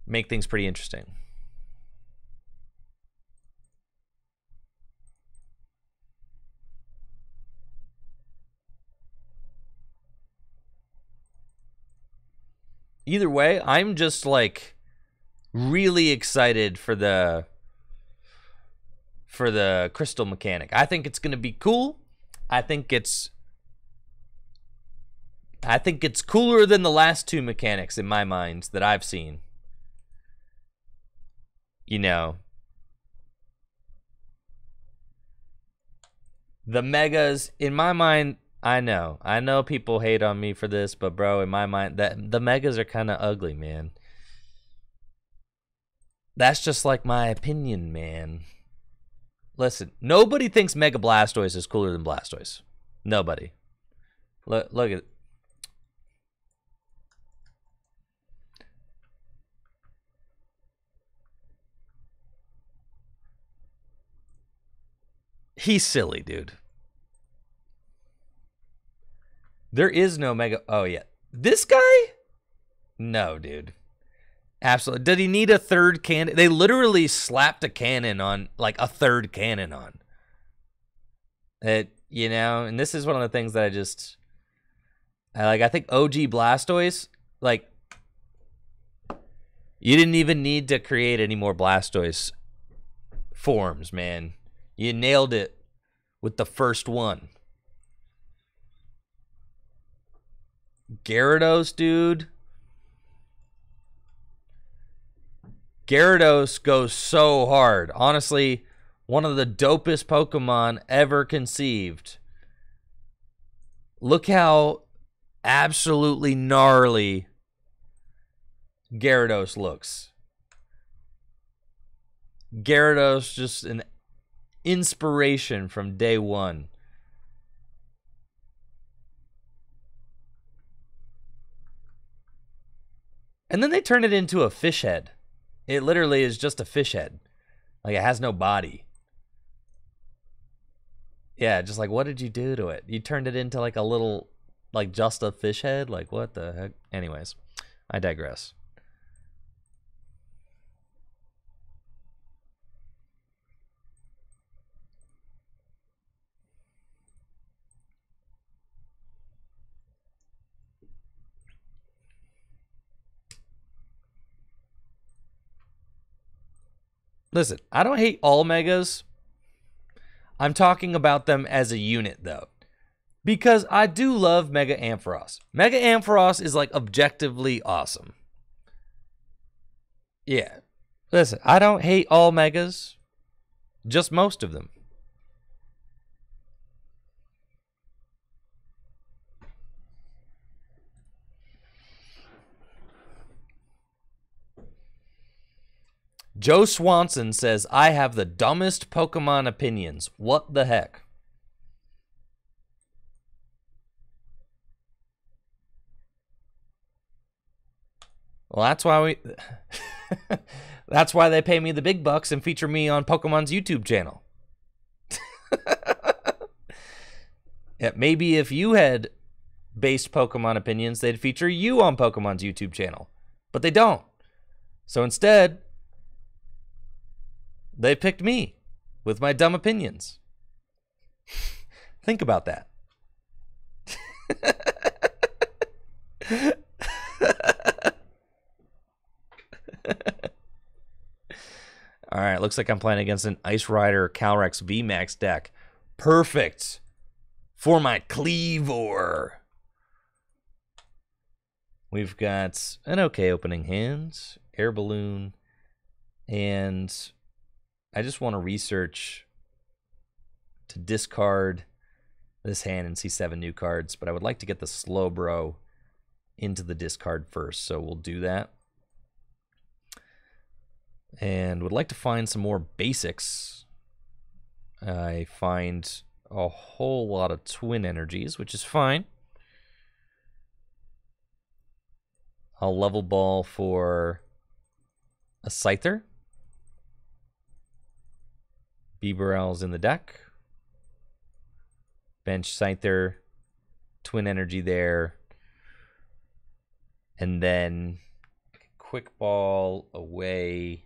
make things pretty interesting. Either way, I'm just like really excited for the crystal mechanic. I think it's going to be cool. I think it's cooler than the last two mechanics in my mind that I've seen. You know, the megas, in my mind, I know people hate on me for this, but bro, in my mind, that the megas are kind of ugly, man. That's just like my opinion, man. Listen, nobody thinks Mega Blastoise is cooler than Blastoise. Nobody. Look at. He's silly, dude. There is no mega. Oh, yeah. This guy? No, dude. Absolutely. Did he need a third cannon? They literally slapped a cannon on, like, a third cannon on. It, you know, and this is one of the things that I think OG Blastoise, like, you didn't even need to create any more Blastoise forms, man. You nailed it with the first one. Gyarados, dude. Gyarados goes so hard. Honestly, one of the dopest Pokemon ever conceived. Look how absolutely gnarly Gyarados looks. Gyarados, just an inspiration from day one. And then they turn it into a fish head. It literally is just a fish head. Like, it has no body. Yeah, just like, what did you do to it? You turned it into like a little, like just a fish head? Like, what the heck? Anyways, I digress. Listen, I don't hate all megas. I'm talking about them as a unit, though. Because I do love Mega Ampharos. Mega Ampharos is, like, objectively awesome. Yeah. Listen, I don't hate all megas. Just most of them. Joe Swanson says, I have the dumbest Pokemon opinions. What the heck? Well, that's why that's why they pay me the big bucks and feature me on Pokemon's YouTube channel. Yeah, maybe if you had based Pokemon opinions, they'd feature you on Pokemon's YouTube channel. But they don't. So instead, they picked me with my dumb opinions. Think about that. All right, looks like I'm playing against an Ice Rider Calyrex VMAX deck. Perfect for my Kleavor. We've got an okay opening hand, Air Balloon, and I just want to research to discard this hand and see 7 new cards, but I would like to get the Slowbro into the discard first, so we'll do that. And would like to find some more basics. I find a whole lot of twin energies, which is fine. I'll level ball for a Scyther. Bibarel's in the deck. Bench Scyther. Twin energy there. And then quick ball away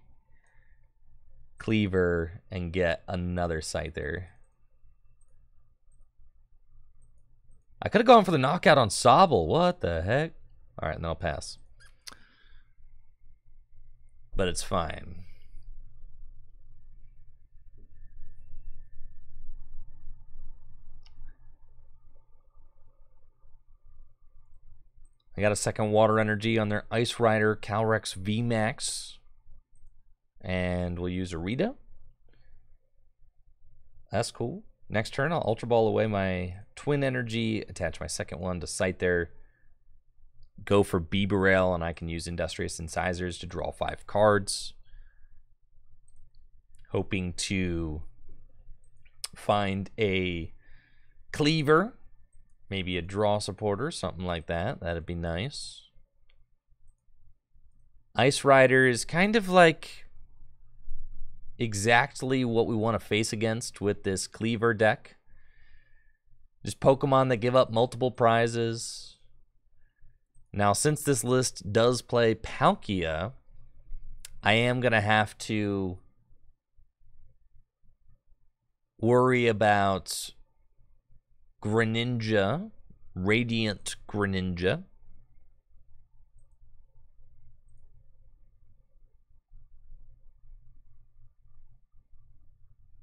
Kleavor and get another Scyther. I could have gone for the knockout on Sobble. What the heck? All right, then I'll pass. But it's fine. I got a second water energy on their Ice Rider Calyrex VMAX. And we'll use a Rita. That's cool. Next turn, I'll Ultra Ball away my Twin Energy, attach my second one to Scyther, go for Bibarel, and I can use Industrious Incisors to draw 5 cards. Hoping to find a Kleavor Maybe a draw supporter, something like that. That'd be nice. Ice Rider is kind of like exactly what we want to face against with this Kleavor deck. Just Pokemon that give up multiple prizes. Now, since this list does play Palkia, I am going to have to worry about Greninja, Radiant Greninja.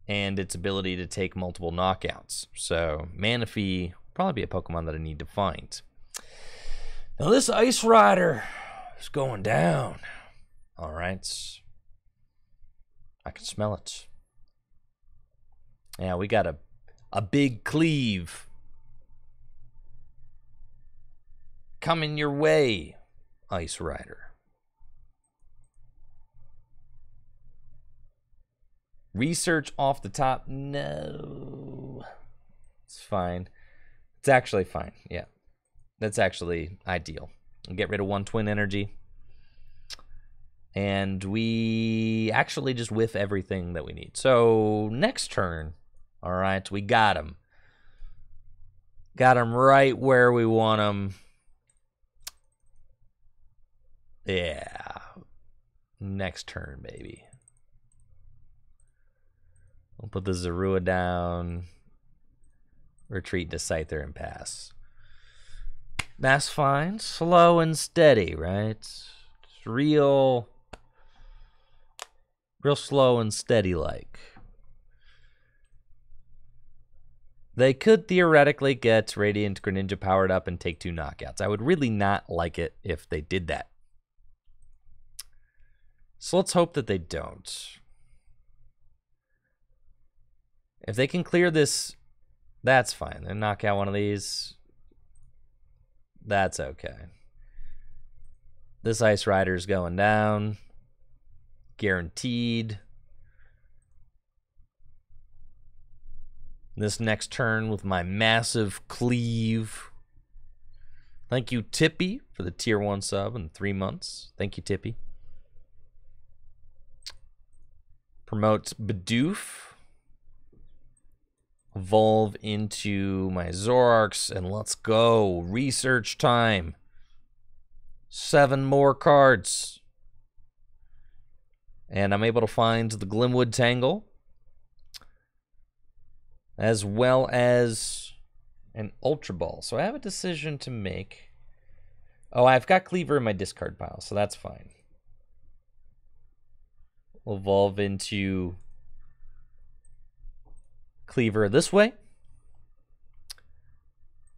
And its ability to take multiple knockouts. So Manaphy will probably be a Pokemon that I need to find. Now this Ice Rider is going down. All right. I can smell it. Yeah, we got a big cleave coming your way, Ice Rider. Research off the top. No. It's fine. It's actually fine. Yeah. That's actually ideal. We'll get rid of one twin energy. And we actually just whiff everything that we need. So next turn, all right, we got him. Got him right where we want him. Yeah. Next turn, baby. We'll put the Zorua down. Retreat to Scyther and pass. That's fine. Slow and steady, right? It's real slow and steady like. They could theoretically get Radiant Greninja powered up and take 2 knockouts. I would really not like it if they did that. So let's hope that they don't. If they can clear this, that's fine. They knock out one of these. That's okay. This Ice Rider's going down. Guaranteed. This next turn with my massive cleave. Thank you, Tippy, for the tier 1 sub in 3 months. Thank you, Tippy. Promotes Bidoof. Evolve into my Zoroarks, and let's go. Research time. 7 more cards. And I'm able to find the Glimwood Tangle, as well as an Ultra Ball. So I have a decision to make. Oh, I've got Kleavor in my discard pile, so that's fine. We'll evolve into Kleavor this way.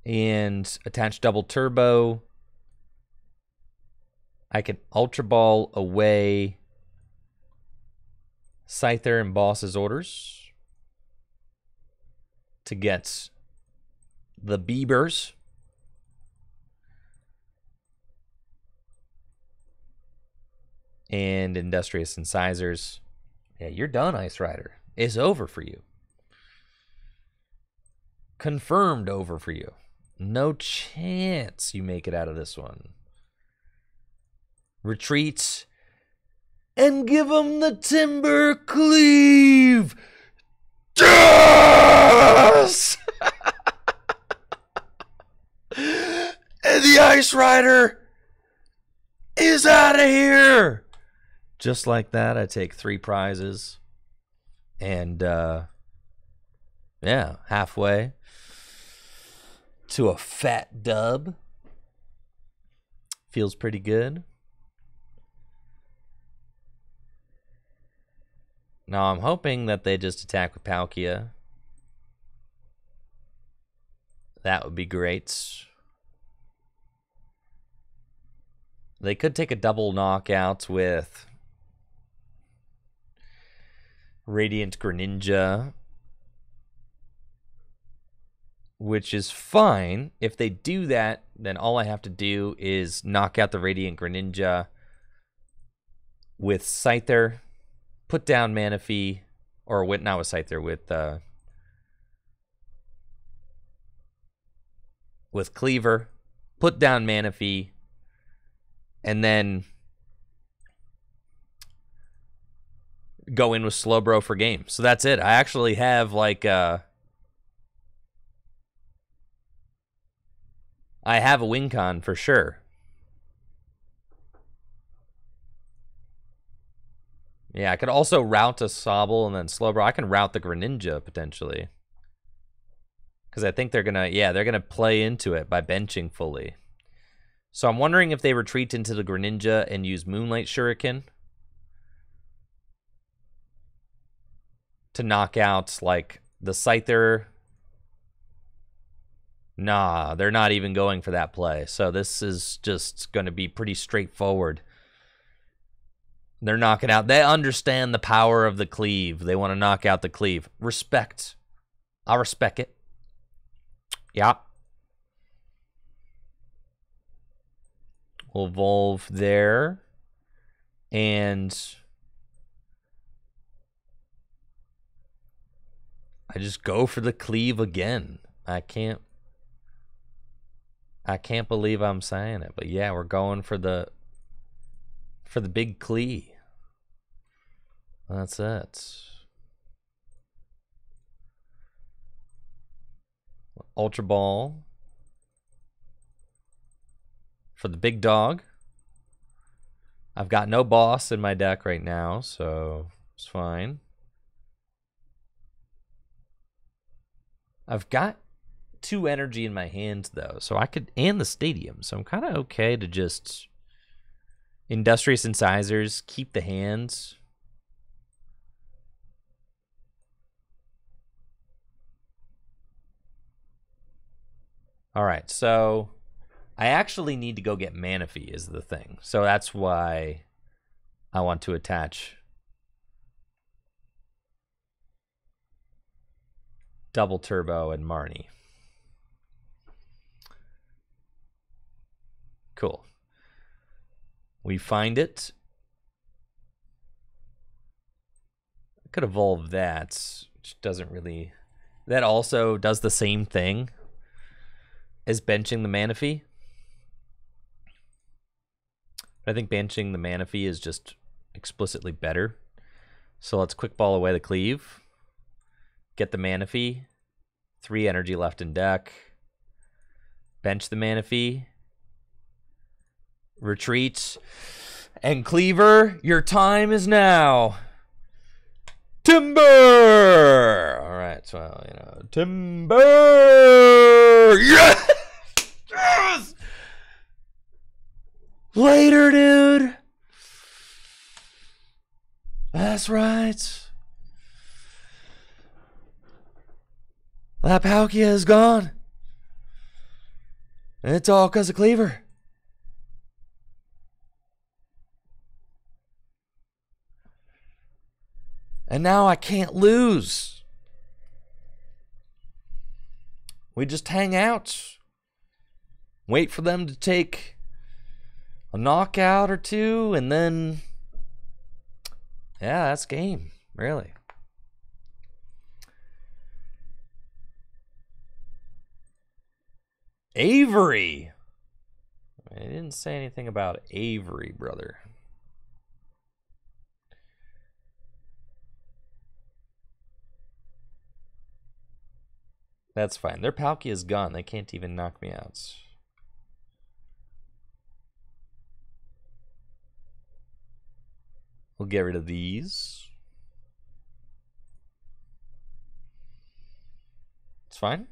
And attach double turbo. I can Ultra Ball away Scyther and Boss's orders to get the Beavers. And Industrious Incisors. Yeah, you're done, Ice Rider. It's over for you. Confirmed over for you. No chance you make it out of this one. Retreat and give him the Timber Cleave. Yes! And the Ice Rider is out of here. Just like that, I take 3 prizes. And, yeah, halfway to a fat dub. Feels pretty good. Now, I'm hoping that they just attack with Palkia. That would be great. They could take a double knockout with Radiant Greninja, which is fine. If they do that, then all I have to do is knock out the Radiant Greninja with Scyther, put down Manaphy, or not with Scyther, with with Kleavor, put down Manaphy, and then go in with Slowbro for game. So that's it. I actually have like I have a win con for sure. Yeah, I could also route a Sobble and then Slowbro. I can route the Greninja potentially. Because I think they're gonna play into it by benching fully. So I'm wondering if they retreat into the Greninja and use Moonlight Shuriken to knock out like the Scyther. Nah, they're not even going for that play. So this is just going to be pretty straightforward. They're knocking out. They understand the power of the cleave. They want to knock out the cleave. Respect. I respect it. Yeah. We'll evolve there. And I just go for the cleave again. I can't believe I'm saying it. But yeah, we're going for the big cleave. That's it. Ultra Ball for the big dog. I've got no boss in my deck right now, so it's fine. I've got 2 energy in my hands though, so I could, and the stadium, so I'm kind of okay to just Industrious Incisors, keep the hands. All right, so I actually need to go get Manaphy is the thing. So that's why I want to attach Double Turbo and Marnie. Cool. We find it. I could evolve that, which doesn't really... That also does the same thing as benching the Manaphy. I think benching the Manaphy is just explicitly better. So let's quick ball away the cleave. Get the Manaphy. 3 energy left in deck. Bench the Manaphy. Retreat. And Kleavor, your time is now. Timber! Alright, so, you know, Timber! Yes! Yes! Later, dude! That's right. That Palkia is gone. And it's all because of Kleavor. And now I can't lose. We just hang out. Wait for them to take a knockout or 2, and then... Yeah, that's game, really. Avery! I didn't say anything about Avery, brother. That's fine. Their Palkia is gone. They can't even knock me out. We'll get rid of these. It's fine.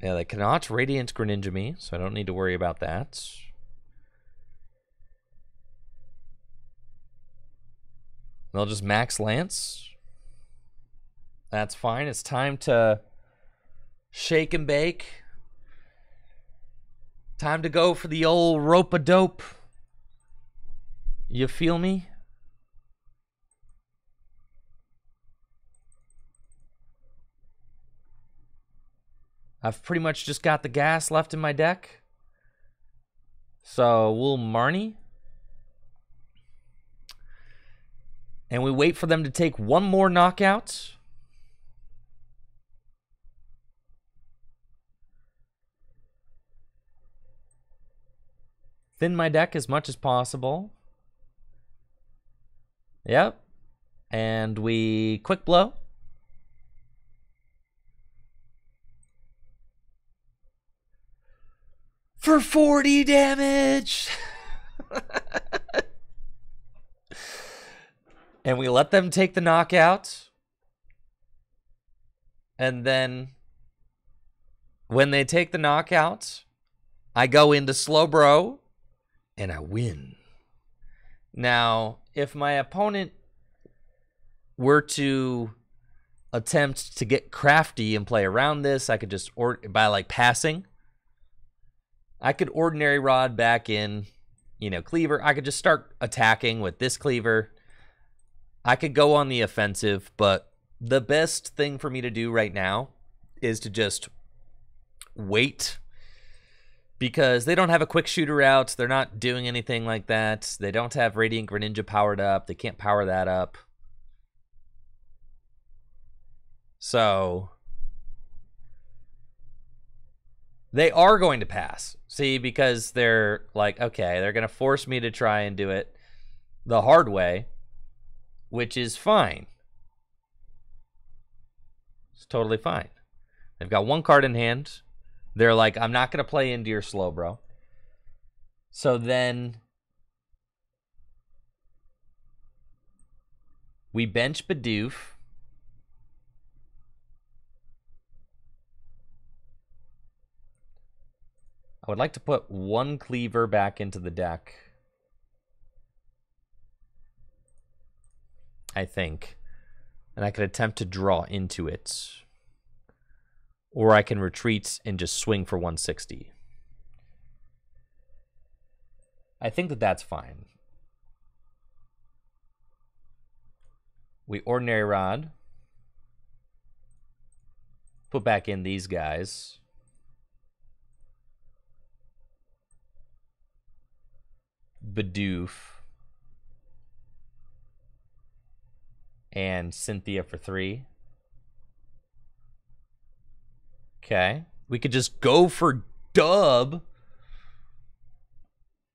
Yeah, they cannot Radiant Greninja me, so I don't need to worry about that. They'll just max Lance. That's fine. It's time to shake and bake. Time to go for the old rope-a-dope. You feel me? I've pretty much just got the gas left in my deck. So we'll Marnie. And we wait for them to take one more knockout. Thin my deck as much as possible. Yep. And we quick blow. For 40 damage. And we let them take the knockout. And then when they take the knockout, I go into slow bro and I win. Now, if my opponent were to attempt to get crafty and play around this, I could just, by like passing, I could ordinary rod back in, you know, Kleavor. I could just start attacking with this Kleavor. I could go on the offensive, but the best thing for me to do right now is to just wait, because they don't have a quick shooter out. They're not doing anything like that. They don't have Radiant Greninja powered up. They can't power that up. So they are going to pass. See, because they're like, okay, they're going to force me to try and do it the hard way, which is fine. It's totally fine. They've got one card in hand. They're like, I'm not going to play into your slow, bro. So then we bench Bidoof. I would like to put one Kleavor back into the deck, I think. And I could attempt to draw into it. Or I can retreat and just swing for 160. I think that that's fine. We ordinary rod. Put back in these guys. Bidoof. And Cynthia for 3. Okay. We could just go for dub.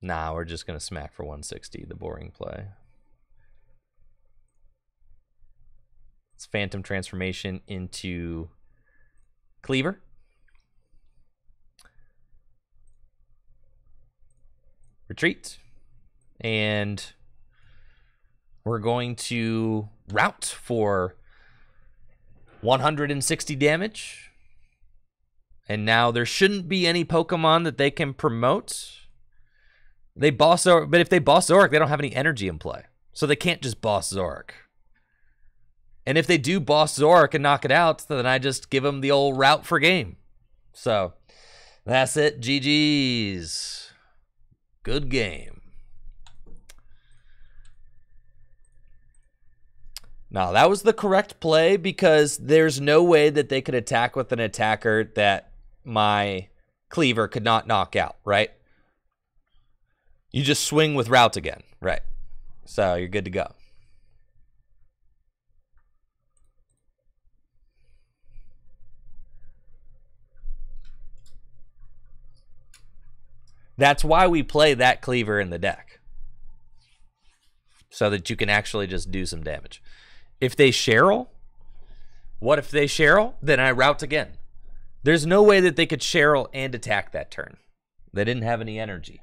Nah, we're just going to smack for 160, the boring play. It's Phantom Transformation into Kleavor. Retreat. And we're going to route for 160 damage. And now there shouldn't be any Pokemon that they can promote. They boss Zoroark, but if they boss Zoroark, they don't have any energy in play. So they can't just boss Zoroark. And if they do boss Zoroark and knock it out, then I just give them the old route for game. So that's it. GG's. Good game. Now, that was the correct play, because there's no way that they could attack with an attacker that my Kleavor could not knock out, right? You just swing with route again, right? So you're good to go. That's why we play that Kleavor in the deck, so that you can actually just do some damage. If they Cheryl, what if they Cheryl? Then I route again. There's no way that they could Cheryl and attack that turn. They didn't have any energy.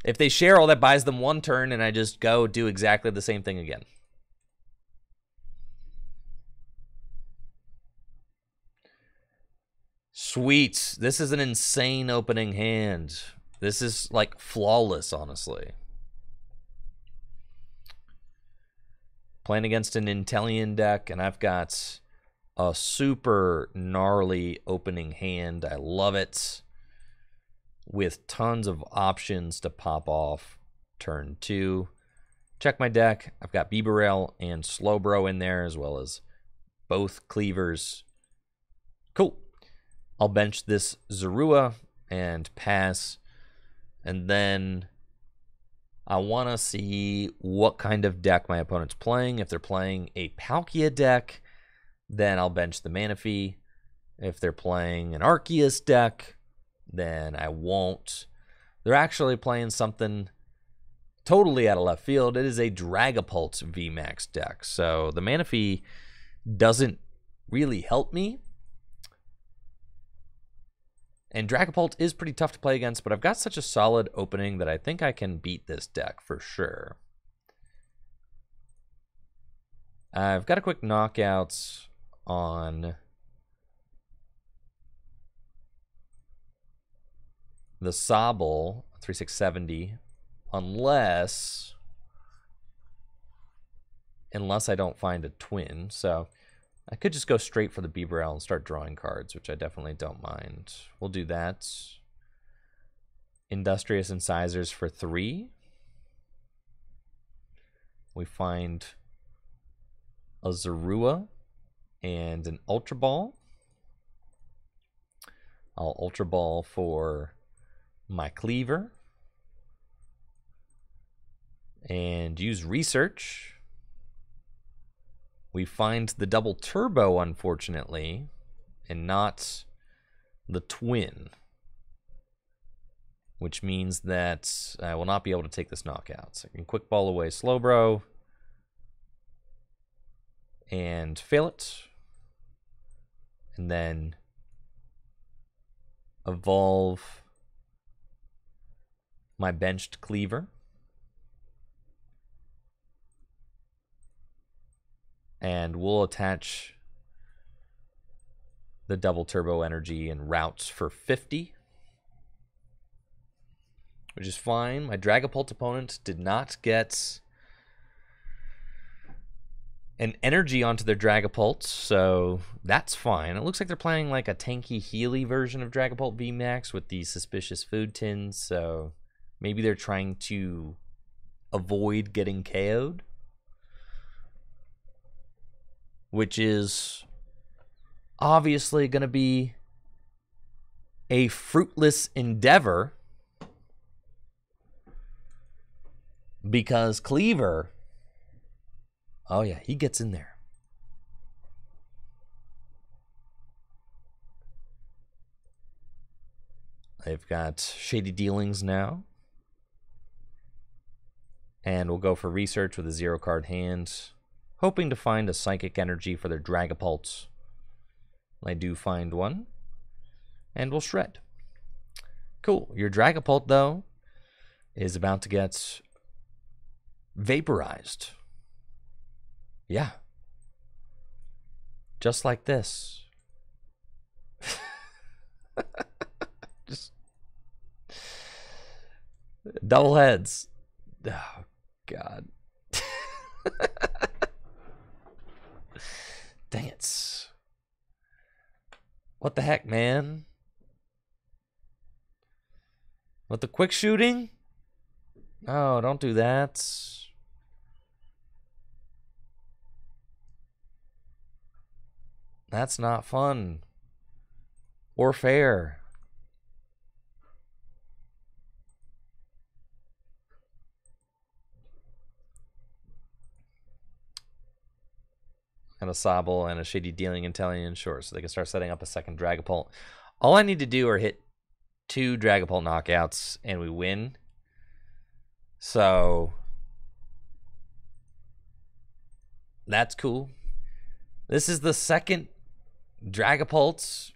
If they Cheryl, that buys them one turn, and I just go do exactly the same thing again. Sweet. This is an insane opening hand. This is like flawless, honestly. Playing against an Intellion deck, and I've got a super gnarly opening hand. I love it. With tons of options to pop off turn 2. Check my deck. I've got Bibarel and Slowbro in there, as well as both Kleavors. Cool. I'll bench this Zorua and pass. And then I want to see what kind of deck my opponent's playing. If they're playing a Palkia deck, then I'll bench the Manaphy. If they're playing an Arceus deck, then I won't. They're actually playing something totally out of left field. It is a Dragapult VMAX deck. So the Manaphy doesn't really help me. And Dragapult is pretty tough to play against, but I've got such a solid opening that I think I can beat this deck for sure. I've got a quick knockout on the Sobble 3670, unless I don't find a twin. So I could just go straight for the Beaverell and start drawing cards, which I definitely don't mind. We'll do that. Industrious Incisors for 3. We find a Zorua and an Ultra Ball. I'll Ultra Ball for my Kleavor and use Research. We find the double turbo, unfortunately, and not the twin, which means that I will not be able to take this knockout. So I can quick ball away Slowbro and fail it, and then evolve my benched Kleavor. And we'll attach the double turbo energy and routes for 50, which is fine. My Dragapult opponent did not get an energy onto their Dragapult, so that's fine. It looks like they're playing like a tanky Healy version of Dragapult VMAX with the suspicious food tins, so maybe they're trying to avoid getting KO'd, which is obviously going to be a fruitless endeavor because Kleavor, oh yeah, he gets in there. They've got Shady Dealings now. And we'll go for Research with a 0-card hand, hoping to find a Psychic Energy for their Dragapult. I do find one. And we'll shred. Cool. Your Dragapult, though, is about to get vaporized. Yeah. Just like this. Just double heads. Oh, God. Dang it. What the heck, man? With the quick shooting? No, don't do that. That's not fun. Or fair. And a Sobble and a Shady Dealing Intelligence, sure, so they can start setting up a second Dragapult. All I need to do are hit 2 Dragapult knockouts and we win. So that's cool. This is the second Dragapult.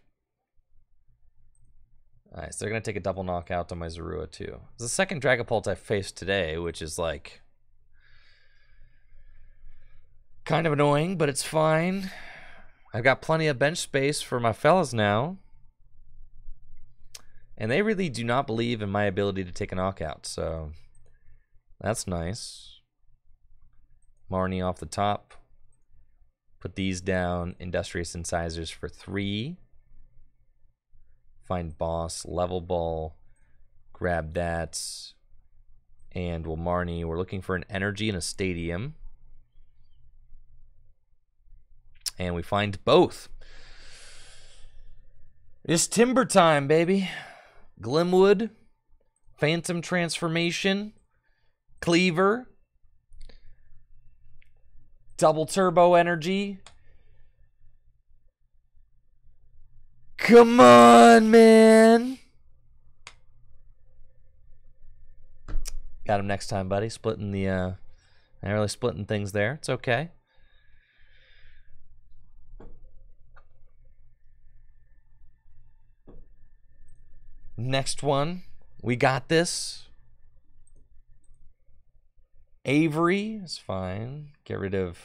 Alright, so they're going to take a double knockout on my Zorua too. It's the second Dragapult I faced today, which is like kind of annoying, but it's fine. I've got plenty of bench space for my fellas now. And they really do not believe in my ability to take a knockout, so that's nice. Marnie off the top. Put these down. Industrious Incisors for 3. Find Boss, Level Ball. Grab that. And we'll Marnie. We're looking for an energy in a stadium. And we find both. It's timber time, baby. Glimwood, Phantom Transformation, Kleavor. Double turbo energy. Come on, man. Got him next time, buddy. Splitting the, not really splitting things there. It's okay. Next one. We got this. Avery is fine. Get rid of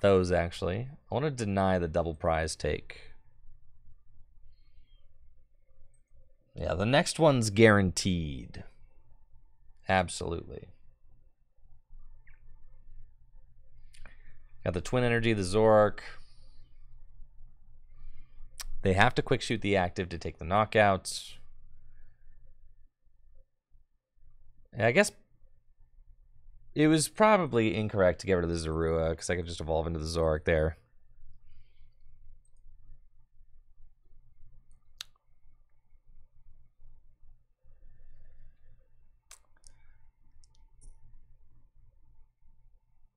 those, actually. I want to deny the double prize take. Yeah, the next one's guaranteed. Absolutely. Got the Twin Energy, the Zorark. They have to quick shoot the active to take the knockouts. I guess it was probably incorrect to get rid of the Zorua, because I could just evolve into the Zorark there.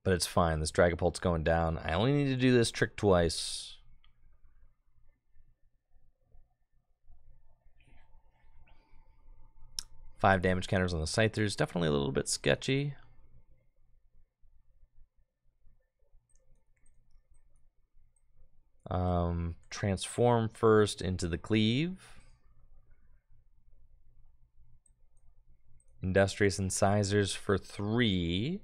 But it's fine. This Dragapult's going down. I only need to do this trick twice. Five damage counters on the Scythers. Definitely a little bit sketchy. Transform first into the Cleave. Industrious Incisors for 3.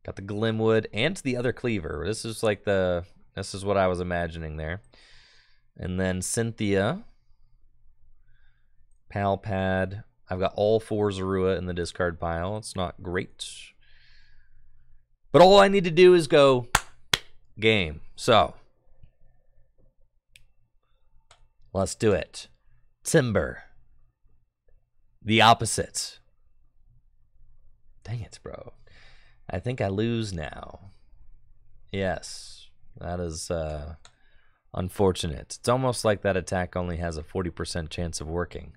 Got the Glimwood and the other Cleaver. This is like this is what I was imagining there. And then Cynthia. Palpad. I've got all 4 Zorua in the discard pile. It's not great. But all I need to do is go game. So, let's do it. Timber. The opposite. Dang it, bro. I think I lose now. Yes, that is unfortunate. It's almost like that attack only has a 40% chance of working.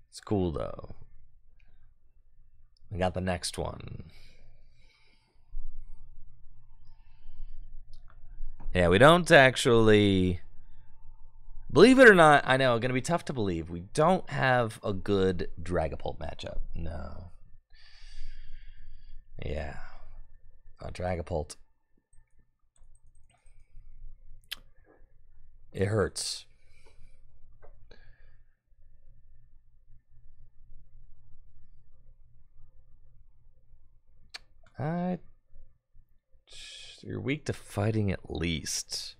It's cool, though. We got the next one. Yeah, we don't actually... Believe it or not, I know, going to be tough to believe. We don't have a good Dragapult matchup. No. Yeah. A Dragapult. It hurts. You're weak to fighting at least.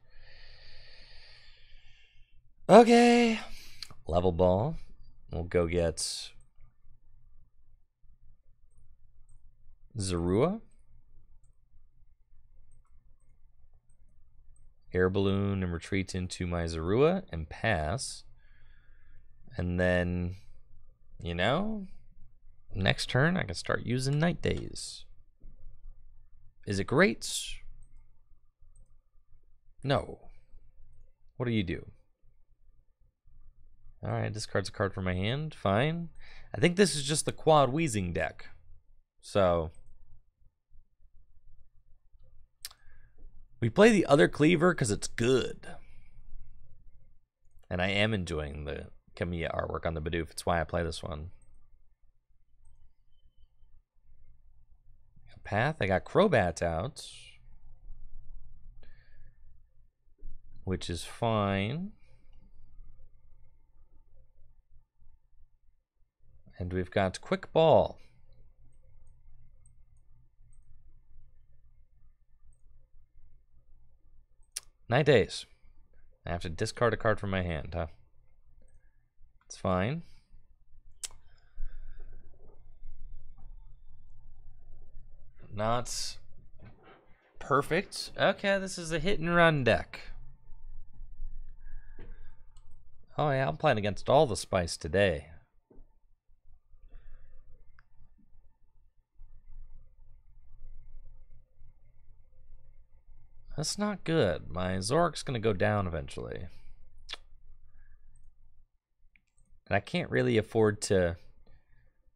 Okay. Level ball. We'll go get Zorua. Air balloon and retreat into my Zorua and pass. And then, you know, next turn I can start using Night Days. Is it great? No. What do you do? Alright, discards a card from my hand. Fine. I think this is just the quad Weezing deck. So, we play the other Kleavor because it's good. And I am enjoying the Kamiya artwork on the Bidoof. It's why I play this one. Path. I got Crobat out, which is fine. And we've got Quick Ball. Night Days. I have to discard a card from my hand, huh? It's fine. Not perfect. Okay, this is a hit and run deck. Oh yeah, I'm playing against all the spice today. That's not good. My Zork's gonna go down eventually. And I can't really afford to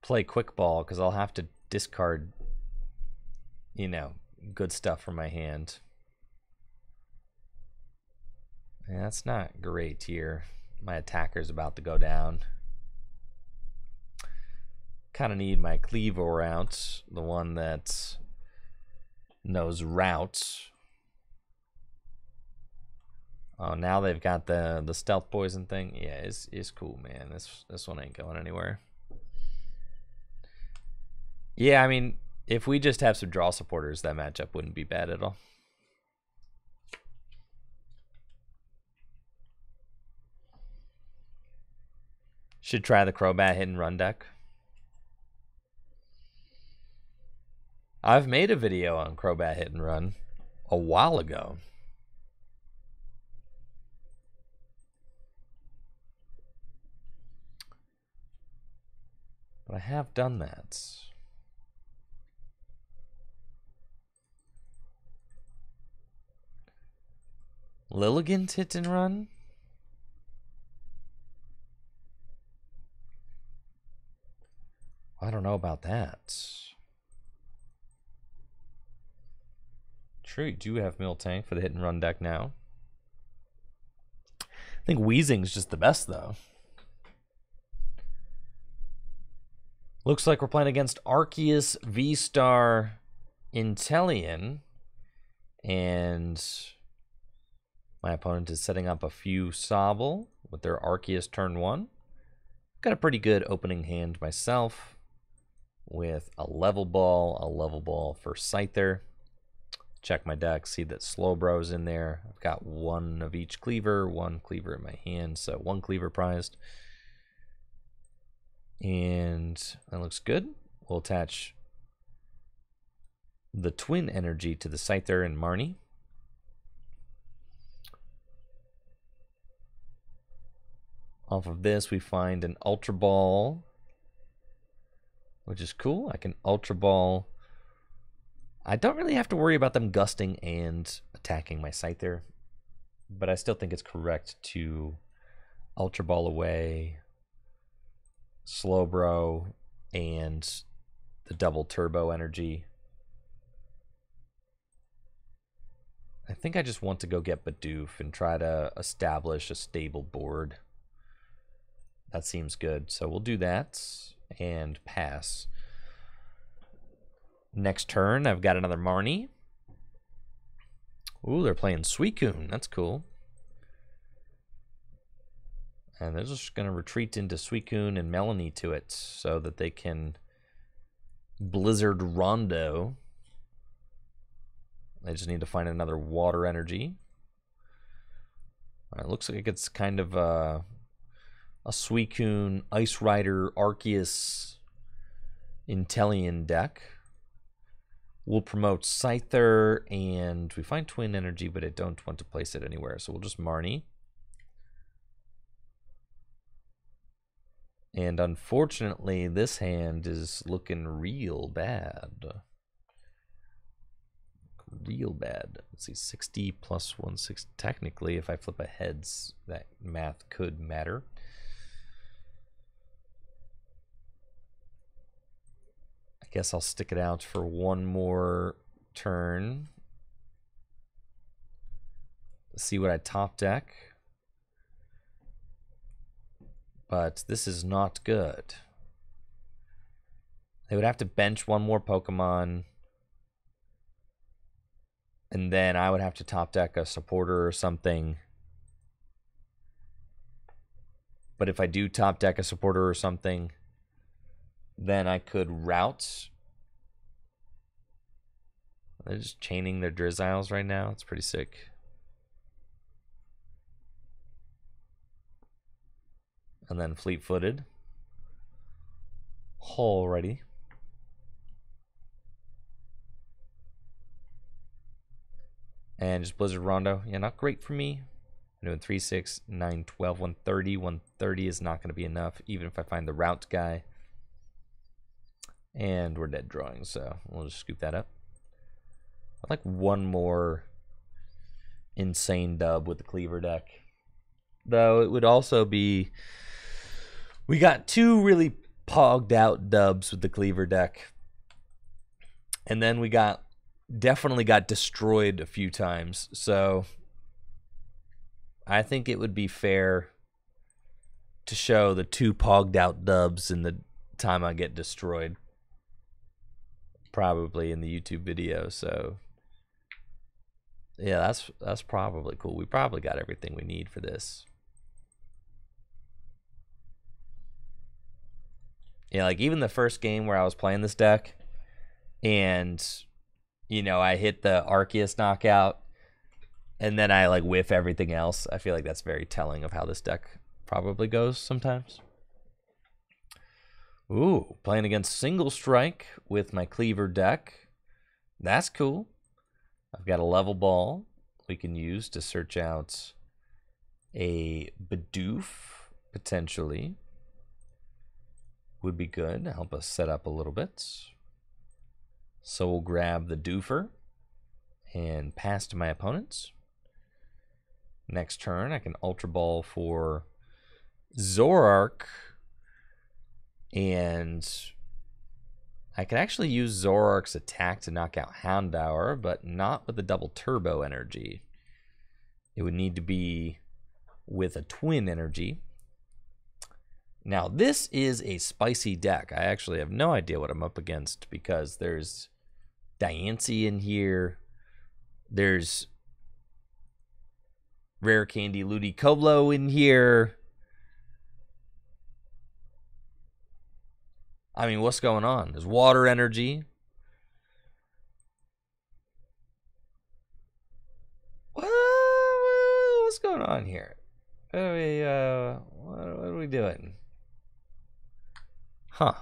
play quick ball because I'll have to discard, you know, good stuff from my hand. Yeah, that's not great here. My attacker's about to go down. Kind of need my Kleavor out, the one that knows routes. Oh, now they've got the stealth poison thing. Yeah, it's cool, man. This one ain't going anywhere. Yeah, I mean, if we just have some draw supporters, that matchup wouldn't be bad at all. Should try the Crobat hit and run deck. I've made a video on Crobat hit and run a while ago. But I have done that. Lilligant hit and run? I don't know about that. True, you do have Miltank for the hit and run deck now. I think Weezing's just the best, though. Looks like we're playing against Arceus, V-Star, Inteleon, and my opponent is setting up a few Sobble with their Arceus turn 1. Got a pretty good opening hand myself with a level ball for Scyther. Check my deck, see that Slowbro's in there. I've got one of each Kleavor, one Kleavor in my hand, so one Kleavor prized. And that looks good. We'll attach the Twin Energy to the Scyther and Marnie. Off of this, we find an Ultra Ball, which is cool. I can Ultra Ball. I don't really have to worry about them gusting and attacking my Scyther, but I still think it's correct to Ultra Ball away Slowbro and the double turbo energy. I think I just want to go get Bidoof and try to establish a stable board. That seems good. So we'll do that and pass. Next turn, I've got another Marnie. Ooh, they're playing Suicune. That's cool. And they're just going to retreat into Suicune and Melanie to it so that they can Blizzard Rondo. They just need to find another water energy. All right, looks like it's kind of a Suicune, Ice Rider, Arceus, Inteleon deck. We'll promote Scyther, and we find Twin Energy, but I don't want to place it anywhere, so we'll just Marnie. And unfortunately, this hand is looking real bad. Real bad. Let's see, 60 plus 160. Technically, if I flip a heads, that math could matter. I guess I'll stick it out for one more turn. See what I top deck. But this is not good. They would have to bench one more Pokemon. And then I would have to top deck a supporter or something. But if I do top deck a supporter or something, then I could route. They're just chaining their Drizziles right now. It's pretty sick. And then fleet-footed. Alrighty. And just Blizzard Rondo. Yeah, not great for me. I'm doing 3, 6, 9, 12, 130. 130 is not going to be enough, even if I find the route guy. And we're dead drawing, so we'll just scoop that up. I'd like one more insane dub with the Kleavor deck. Though it would also be We got two really pogged out dubs with the Kleavor deck. And then we definitely got destroyed a few times. So I think it would be fair to show the two pogged out dubs in the time I get destroyed. Probably in the YouTube video. So yeah, that's probably cool. We probably got everything we need for this. Yeah, like even the first game where I was playing this deck and, you know, I hit the Arceus knockout and then I like whiff everything else. I feel like that's very telling of how this deck probably goes sometimes. Ooh, playing against Single Strike with my Kleavor deck. That's cool. I've got a level ball we can use to search out a Bidoof, potentially. Would be good to help us set up a little bit. So we'll grab the Doofer and pass to my opponents. Next turn, I can Ultra Ball for Zoroark. And I could actually use Zoroark's attack to knock out Houndour, but not with the double turbo energy. It would need to be with a twin energy. Now, this is a spicy deck. I actually have no idea what I'm up against because there's Diancie in here. There's Rare Candy Ludicolo in here. I mean, what's going on? There's water energy. What's going on here? What are we doing? Huh.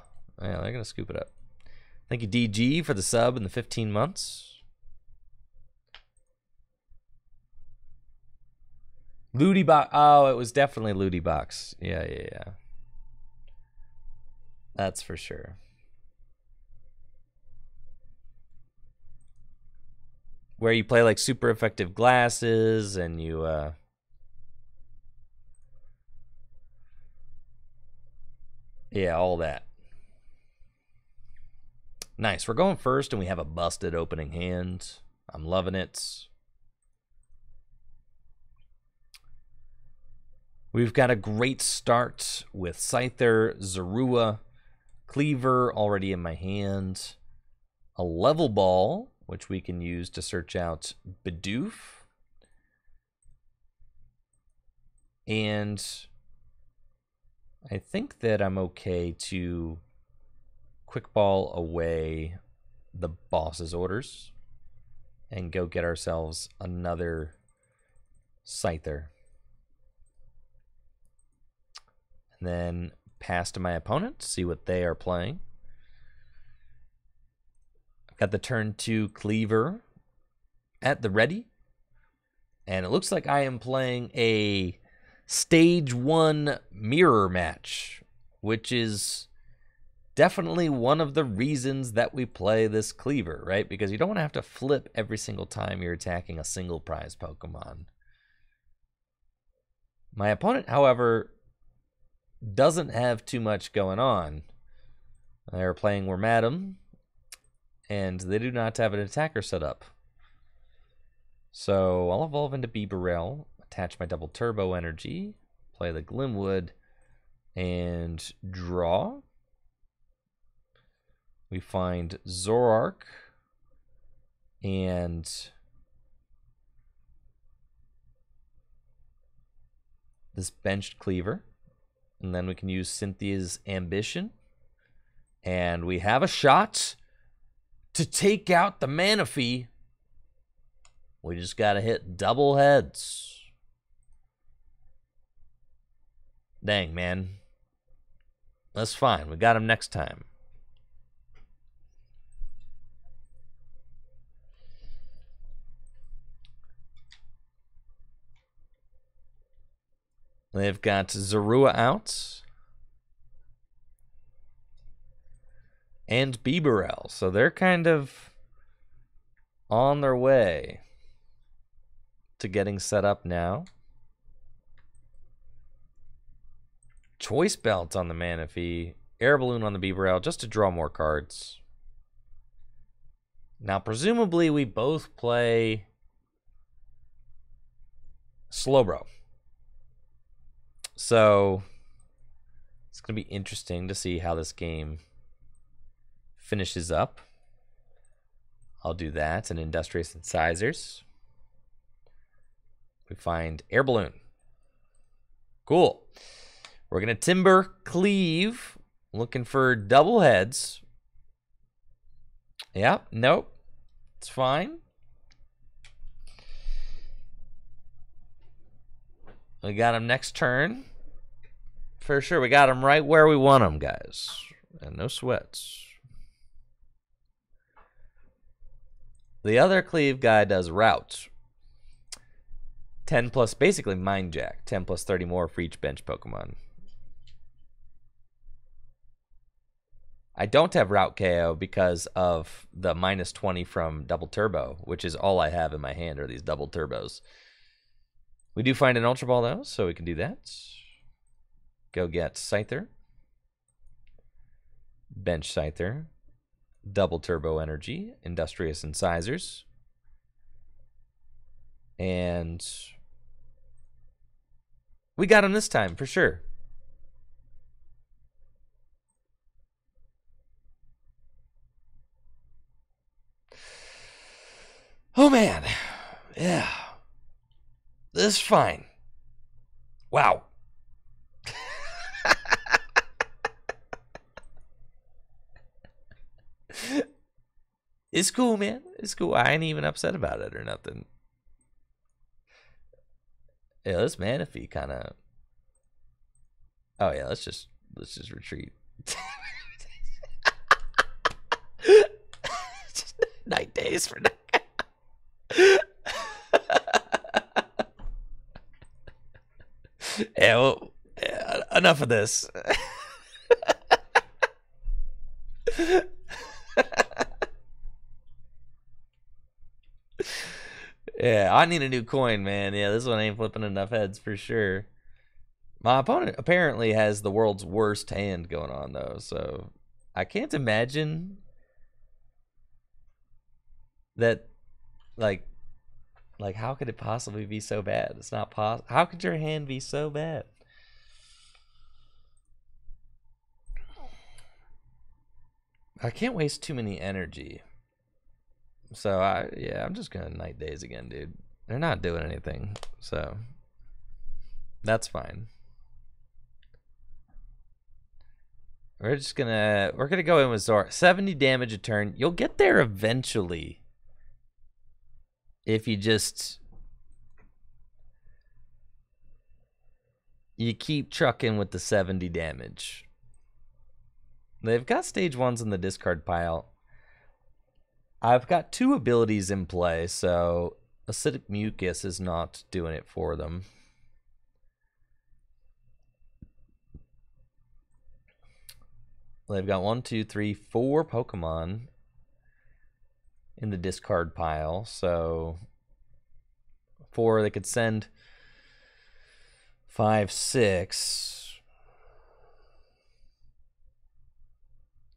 Yeah, they're going to scoop it up. Thank you, DG, for the sub and the 15 months. Ludibox. Oh, it was definitely Ludibox. Yeah. That's for sure. Where you play like super effective glasses and you yeah, all that. Nice. We're going first and we have a busted opening hand. I'm loving it. We've got a great start with Scyther, Zorua, Kleavor already in my hand. A level ball, which we can use to search out Bidoof. And I think that I'm okay to quick ball away the boss's orders and go get ourselves another Scyther. And then pass to my opponent, see what they are playing. I've got the turn 2 Kleavor at the ready. And it looks like I am playing a Stage 1 mirror match, which is definitely one of the reasons that we play this Kleavor, right? Because you don't want to have to flip every single time you're attacking a single prize Pokemon. My opponent, however, doesn't have too much going on. They're playing Wormadam, and they do not have an attacker set up. So I'll evolve into Bibarel, attach my double turbo energy, play the Glimwood, and draw. We find Zoroark and this benched Kleavor. And then we can use Cynthia's Ambition. And we have a shot to take out the Manaphy. We just got to hit double heads. Dang, man. That's fine. We got him next time. They've got Zorua out. And Bibarel. So they're kind of on their way to getting set up now. Choice Belt on the Manaphy. Air Balloon on the Beaverell just to draw more cards. Now, presumably, we both play Slowbro. So, it's going to be interesting to see how this game finishes up. I'll do that. And Industrious Incisors. We find Air Balloon. Cool. We're going to Timber Cleave. Looking for double heads. Yeah, nope. It's fine. We got him next turn. For sure, we got him right where we want him, guys. And no sweats. The other Cleave guy does Route. 10 plus, basically Mind Jack. 10 plus 30 more for each bench Pokemon. I don't have Route KO because of the minus 20 from Double Turbo, which is all I have in my hand are these Double Turbos. We do find an Ultra Ball, though, so we can do that. Go get Scyther. Bench Scyther. Double Turbo Energy. Industrious Incisors. And we got him this time, for sure. Oh, man. Yeah. This is fine. Wow. It's cool, man. It's cool. I ain't even upset about it or nothing. Yeah, this Manaphy kind of... Oh, yeah, let's just retreat. Night days for now. Yeah, well, yeah, enough of this. Yeah, I need a new coin, man. Yeah, this one ain't flipping enough heads for sure. My opponent apparently has the world's worst hand going on, though, so I can't imagine that, like how could it possibly be so bad? It's not possible. How could your hand be so bad? I can't waste too many energy. So, I'm just going to Night Days again, dude. They're not doing anything, so that's fine. We're gonna go in with Zor. 70 damage a turn. You'll get there eventually. If you keep trucking with the 70 damage. They've got stage 1s in the discard pile. I've got 2 abilities in play, so Acidic Mucus is not doing it for them. They've got 1, 2, 3, 4 Pokemon in the discard pile, so 4, they could send 5, 6.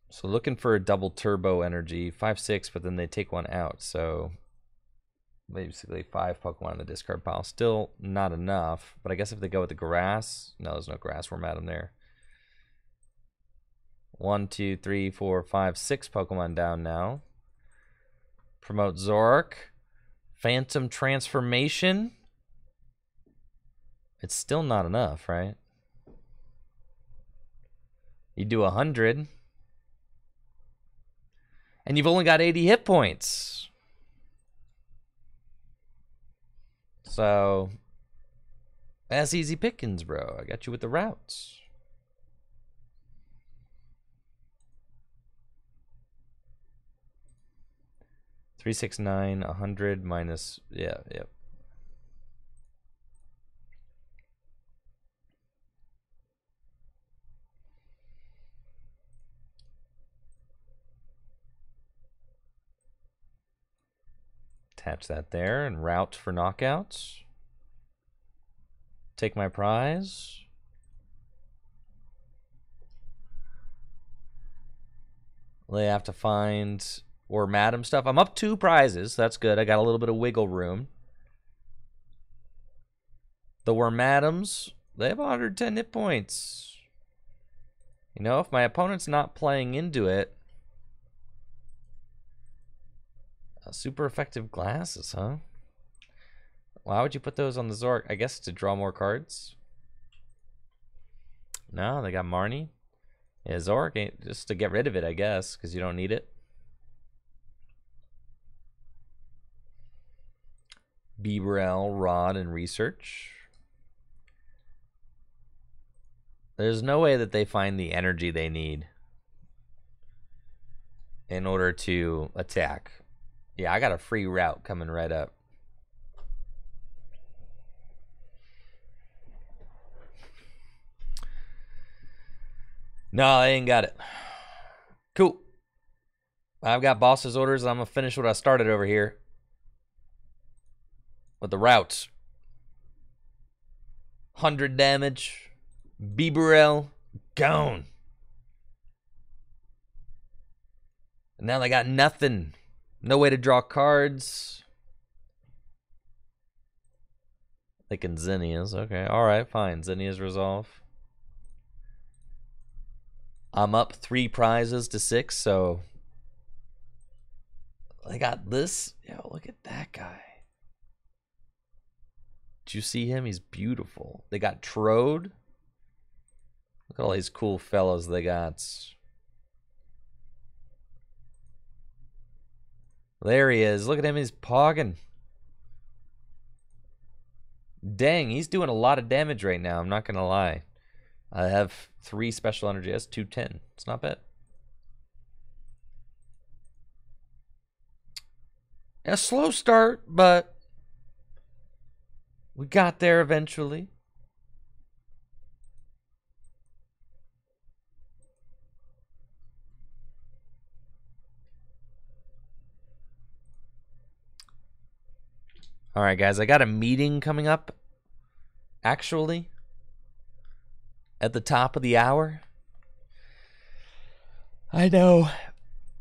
So looking for a double turbo energy, 5, 6, but then they take one out. So basically 5 Pokemon in the discard pile. Still not enough, but I guess if they go with the grass, no, there's no grass worm out in there. 1, 2, 3, 4, 5, 6 Pokemon down now. Promote Zoroark. Phantom Transformation. It's still not enough, right? You do 100. And you've only got 80 hit points. So, that's easy pickings, bro. I got you with the routes. Three, 6, 9, 100 minus, yeah, yep. Attach that there and route for knockouts. Take my prize. They have to find or madam stuff. I'm up 2 prizes. That's good. I got a little bit of wiggle room. The Wormadams, they have 110 hit points. You know, if my opponent's not playing into it, super effective glasses, huh? Why would you put those on the Zork? I guess to draw more cards. No, they got Marnie. Yeah, Zork ain't just to get rid of it, I guess, because you don't need it. Beaverell, Rod, and Research. There's no way that they find the energy they need in order to attack. Yeah, I got a free route coming right up. No, they ain't got it. Cool. I've got boss's orders, and I'm going to finish what I started over here with the routes. 100 damage. Beaverell, gone. And now they got nothing. No way to draw cards. Thinking Zinnias. Okay, alright, fine. Zinnias resolve. I'm up 3 prizes to 6, so I got this. Yo, look at that guy. Did you see him? He's beautiful. They got Trode. Look at all these cool fellows they got. There he is. Look at him. He's pogging. Dang, he's doing a lot of damage right now. I'm not going to lie. I have 3 special energy. That's 210. It's not bad. A slow start, but we got there eventually. All right, guys, I got a meeting coming up, actually, at the top of the hour. I know.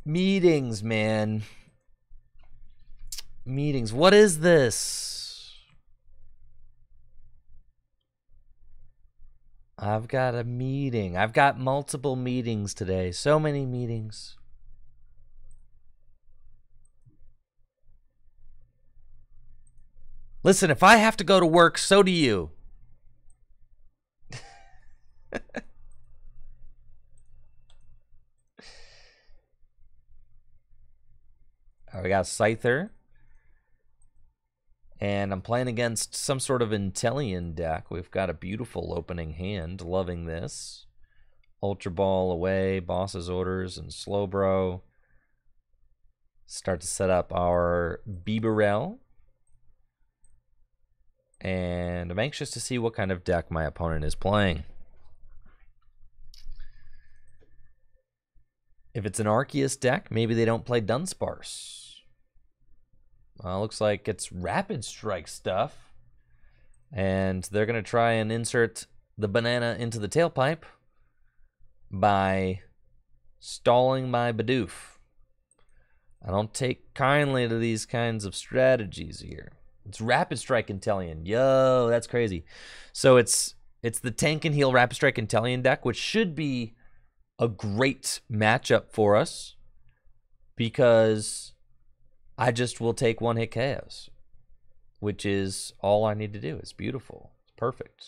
Meetings, man. Meetings. What is this? I've got a meeting. I've got multiple meetings today. So many meetings. Listen, if I have to go to work, so do you. We got Scyther. And I'm playing against some sort of Intellion deck. We've got a beautiful opening hand. Loving this. Ultra Ball away, Boss's Orders, and Slowbro. Start to set up our Beaverell. And I'm anxious to see what kind of deck my opponent is playing. If it's an Arceus deck, maybe they don't play Dunsparce. Looks like it's Rapid Strike stuff. And they're going to try and insert the banana into the tailpipe by stalling my Bidoof. I don't take kindly to these kinds of strategies here. It's Rapid Strike Intellion. Yo, that's crazy. So it's the Tank and Heal Rapid Strike Intellion deck, which should be a great matchup for us because I just will take 1-hit KOs, which is all I need to do. It's beautiful. It's perfect.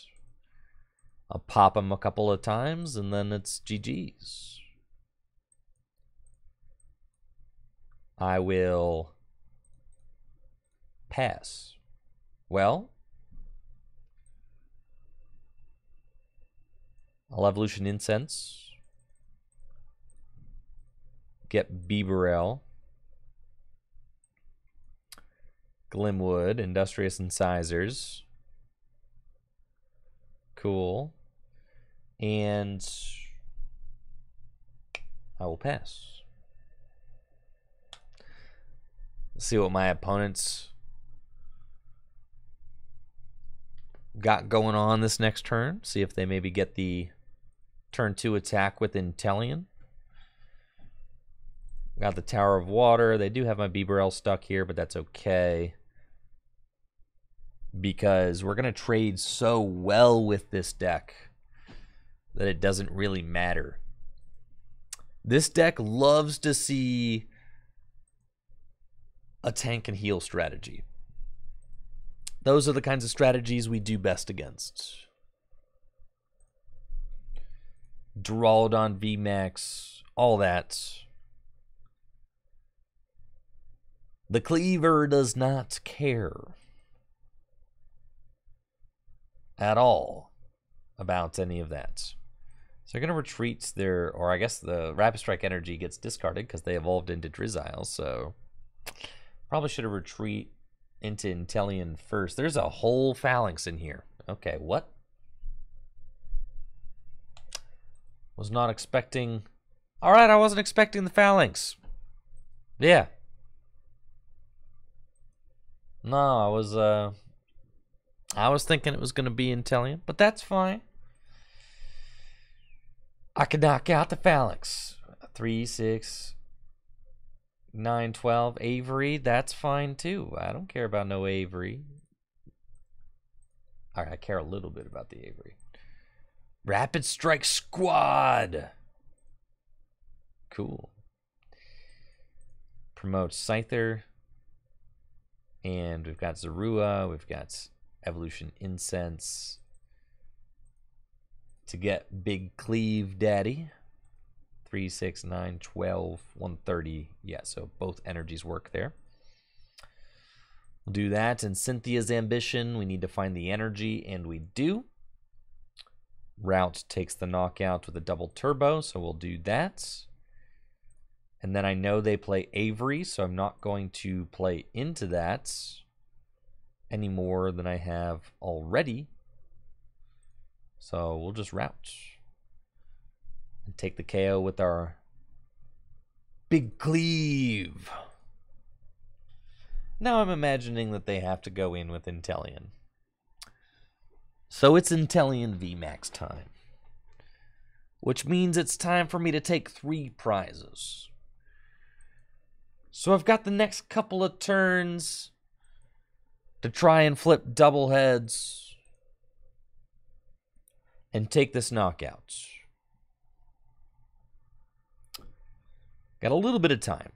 I'll pop them a couple of times, and then it's GG's. I will pass. Well, I'll Evolution Incense. Get Beaverell. Glimwood, Industrious Incisors. Cool. And I will pass. Let's see what my opponents got going on this next turn. See if they maybe get the turn 2 attack with Intellion. Got the Tower of Water. They do have my Bibarel stuck here, but that's okay. Because we're going to trade so well with this deck that it doesn't really matter. This deck loves to see a tank and heal strategy. Those are the kinds of strategies we do best against. Duraludon, VMAX, all that. The Kleavor does not care at all about any of that. So they're going to retreat their, or I guess the Rapid Strike energy gets discarded because they evolved into Drizzile, so probably should have retreat into Inteleon first. There's a whole Phalanx in here. Okay, what? Was not expecting... Alright, I wasn't expecting the Phalanx. Yeah. No, I was thinking it was going to be Inteleon, but that's fine. I could knock out the Phalanx. 3, 6, 9, 12. Avery, that's fine too. I don't care about no Avery. Alright, I care a little bit about the Avery. Rapid Strike Squad. Cool. Promote Scyther. And we've got Zorua. We've got Evolution Incense. To get Big Cleave Daddy. 3, 6, 9, 12, 130. Yeah, so both energies work there. We'll do that. And Cynthia's Ambition. We need to find the energy, and we do. Route takes the knockout with a double turbo, so we'll do that. And then I know they play Avery, so I'm not going to play into that any more than I have already. So we'll just route. And take the KO with our Big Cleave. Now I'm imagining that they have to go in with Inteleon. So it's Inteleon VMAX time. Which means it's time for me to take 3 prizes. So I've got the next couple of turns to try and flip double heads and take this knockout. Got a little bit of time.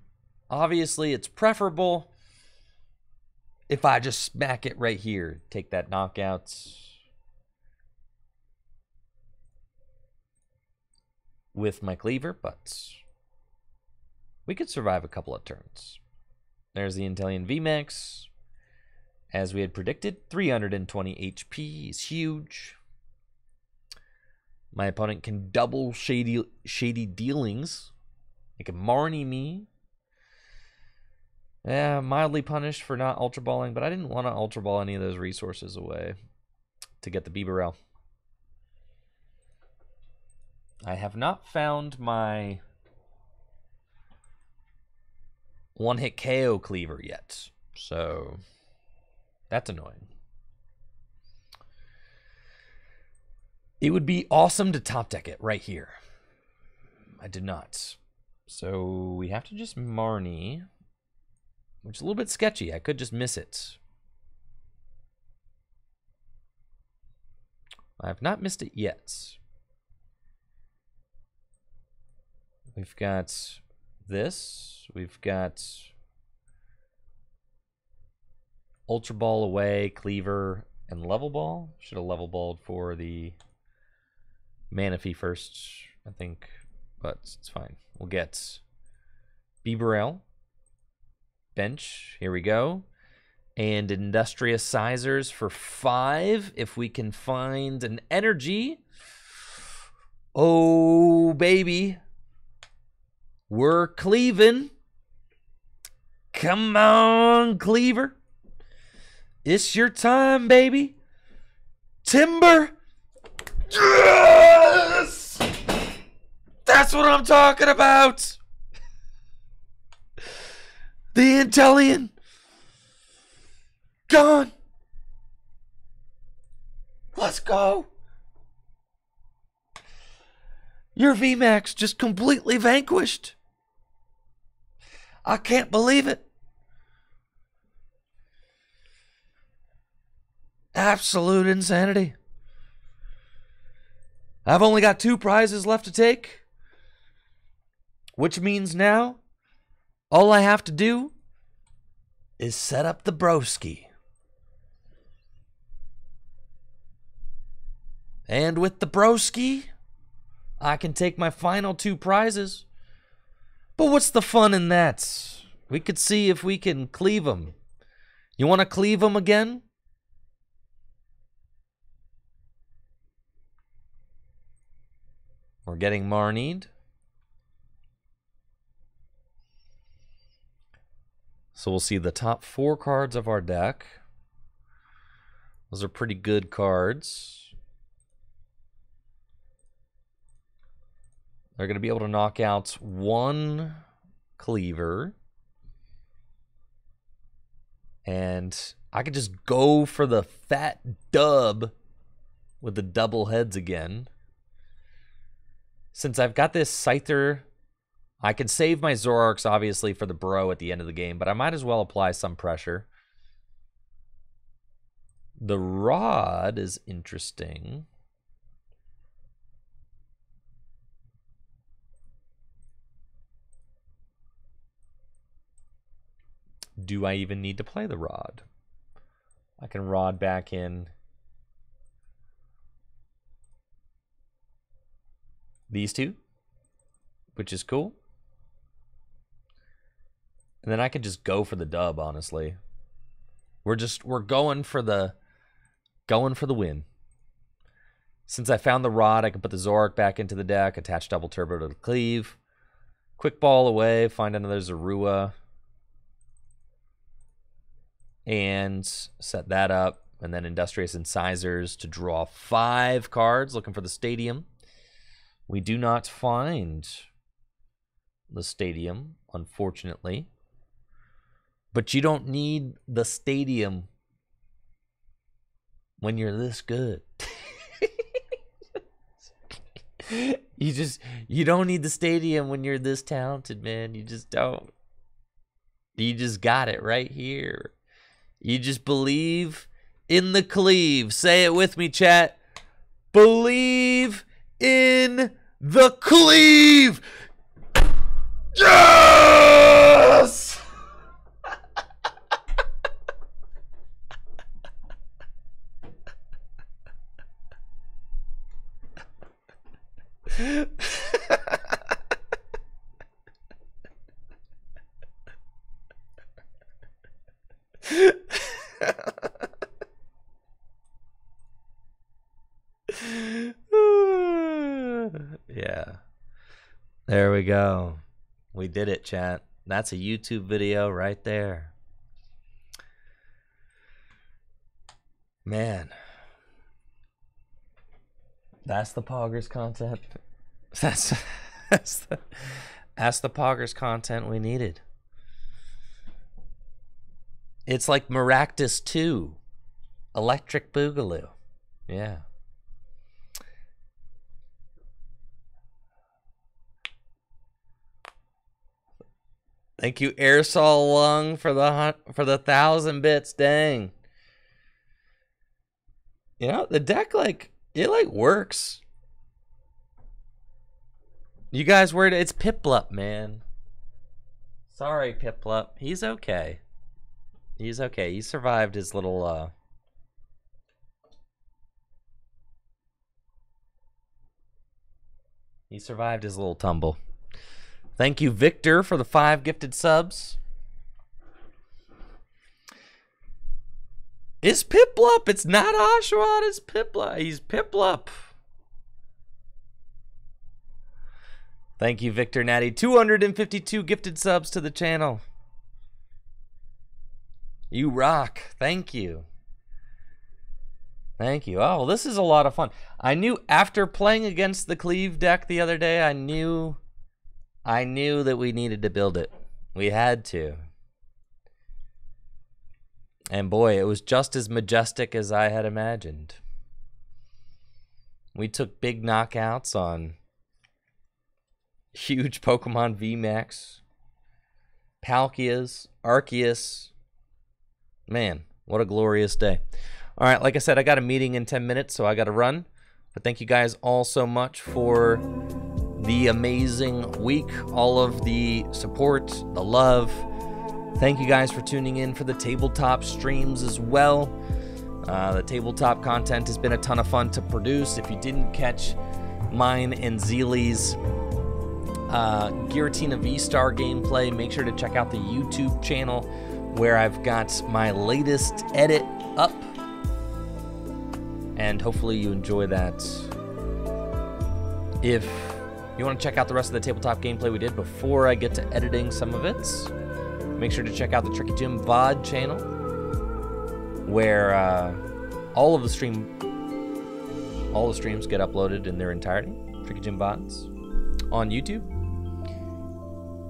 Obviously, it's preferable if I just smack it right here. Take that knockout. With my Kleavor, but we could survive a couple of turns. There's the Inteleon VMAX. As we had predicted, 320 HP is huge. My opponent can double shady dealings. They can Marnie me. Yeah, mildly punished for not Ultra Balling, but I didn't want to Ultra Ball any of those resources away to get the Bibarel. I have not found my one-hit KO Kleavor yet, so that's annoying. It would be awesome to top deck it right here. I did not. So we have to just Marnie, which is a little bit sketchy. I could just miss it. I have not missed it yet. We've got this. We've got Ultra Ball away, Kleavor, and Level Ball. Should have Level Balled for the Manaphy first, I think, but it's fine. We'll get Bibarel, bench. Here we go. And Industrious Sizers for 5 if we can find an energy. Oh, baby. We're cleaving. Come on, Kleavor. It's your time, baby. Timber. Yes! That's what I'm talking about. The Inteleon. Gone. Let's go. Your VMAX just completely vanquished. I can't believe it. Absolute insanity. I've only got 2 prizes left to take, which means now all I have to do is set up the broski. And with the broski, I can take my final 2 prizes. But what's the fun in that? We could see if we can cleave them. You want to cleave them again? We're getting Marnied. So we'll see the top 4 cards of our deck. Those are pretty good cards. They're going to be able to knock out 1 Kleavor. And I could just go for the fat dub with the double heads again. Since I've got this Scyther, I can save my Zoroarks, obviously, for the bro at the end of the game, but I might as well apply some pressure. The Rod is interesting. Do I even need to play the Rod? I can Rod back in these 2, which is cool. And then I could just go for the dub, honestly. We're going for the win. Since I found the Rod, I can put the Zoroark back into the deck, attach double turbo to the cleave, quick ball away, find another Zorua, and set that up, and then Industrious Incisors to draw 5 cards, looking for the Stadium. We do not find the Stadium, unfortunately. But you don't need the Stadium when you're this good. You don't need the Stadium when you're this talented, man. You just don't. You just got it right here. You just believe in the cleave. Say it with me, chat. Believe in the cleave. Yes! Yeah. There we go. We did it, chat. That's a YouTube video right there. Man. That's the Poggers content. That's the Poggers content we needed. It's like Maractus 2. Electric Boogaloo. Yeah. Thank you, Airsoul Lung, for the 1,000 bits. Dang. You know, the deck, it works. You guys worried? It's Piplup, man. Sorry, Piplup. He's okay. He's okay. He survived his little, he survived his little tumble. Thank you, Victor, for the 5 gifted subs. It's Piplup. It's not Oshawott. It's Piplup. He's Piplup. Thank you, Victor Natty. 252 gifted subs to the channel. You rock. Thank you. Thank you. Oh, well, this is a lot of fun. I knew after playing against the Cleave deck the other day, I knew that we needed to build it. We had to. And boy, it was just as majestic as I had imagined. We took big knockouts on huge Pokemon VMAX. Palkias, Arceus. Man, what a glorious day. All right, like I said, I got a meeting in 10 minutes, so I got to run. But thank you guys all so much for the amazing week, all of the support, the love. Thank you guys for tuning in for the tabletop streams as well. The tabletop content has been a ton of fun to produce. If you didn't catch mine and Zeely's Giratina V-Star gameplay, make sure to check out the YouTube channel where I've got my latest edit up. And hopefully you enjoy that. If you want to check out the rest of the tabletop gameplay we did before I get to editing some of it, make sure to check out the Tricky Jim VOD channel, where all the streams get uploaded in their entirety. Tricky Jim VODs on YouTube.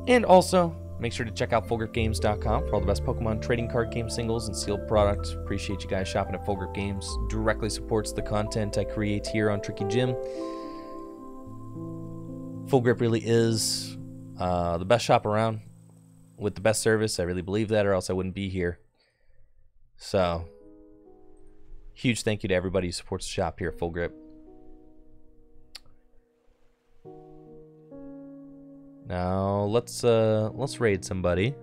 And also, make sure to check out FullGripGames.com for all the best Pokemon trading card game singles and sealed products. Appreciate you guys shopping at Full Grip Games. Directly supports the content I create here on Tricky Jim. Full Grip really is the best shop around with the best service. I really believe that, or else I wouldn't be here. So, huge thank you to everybody who supports the shop here at Full Grip. Now let's raid somebody.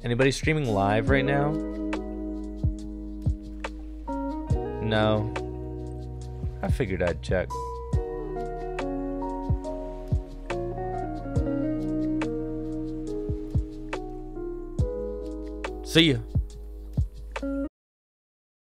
Anybody streaming live right now? No. I figured I'd check. See ya.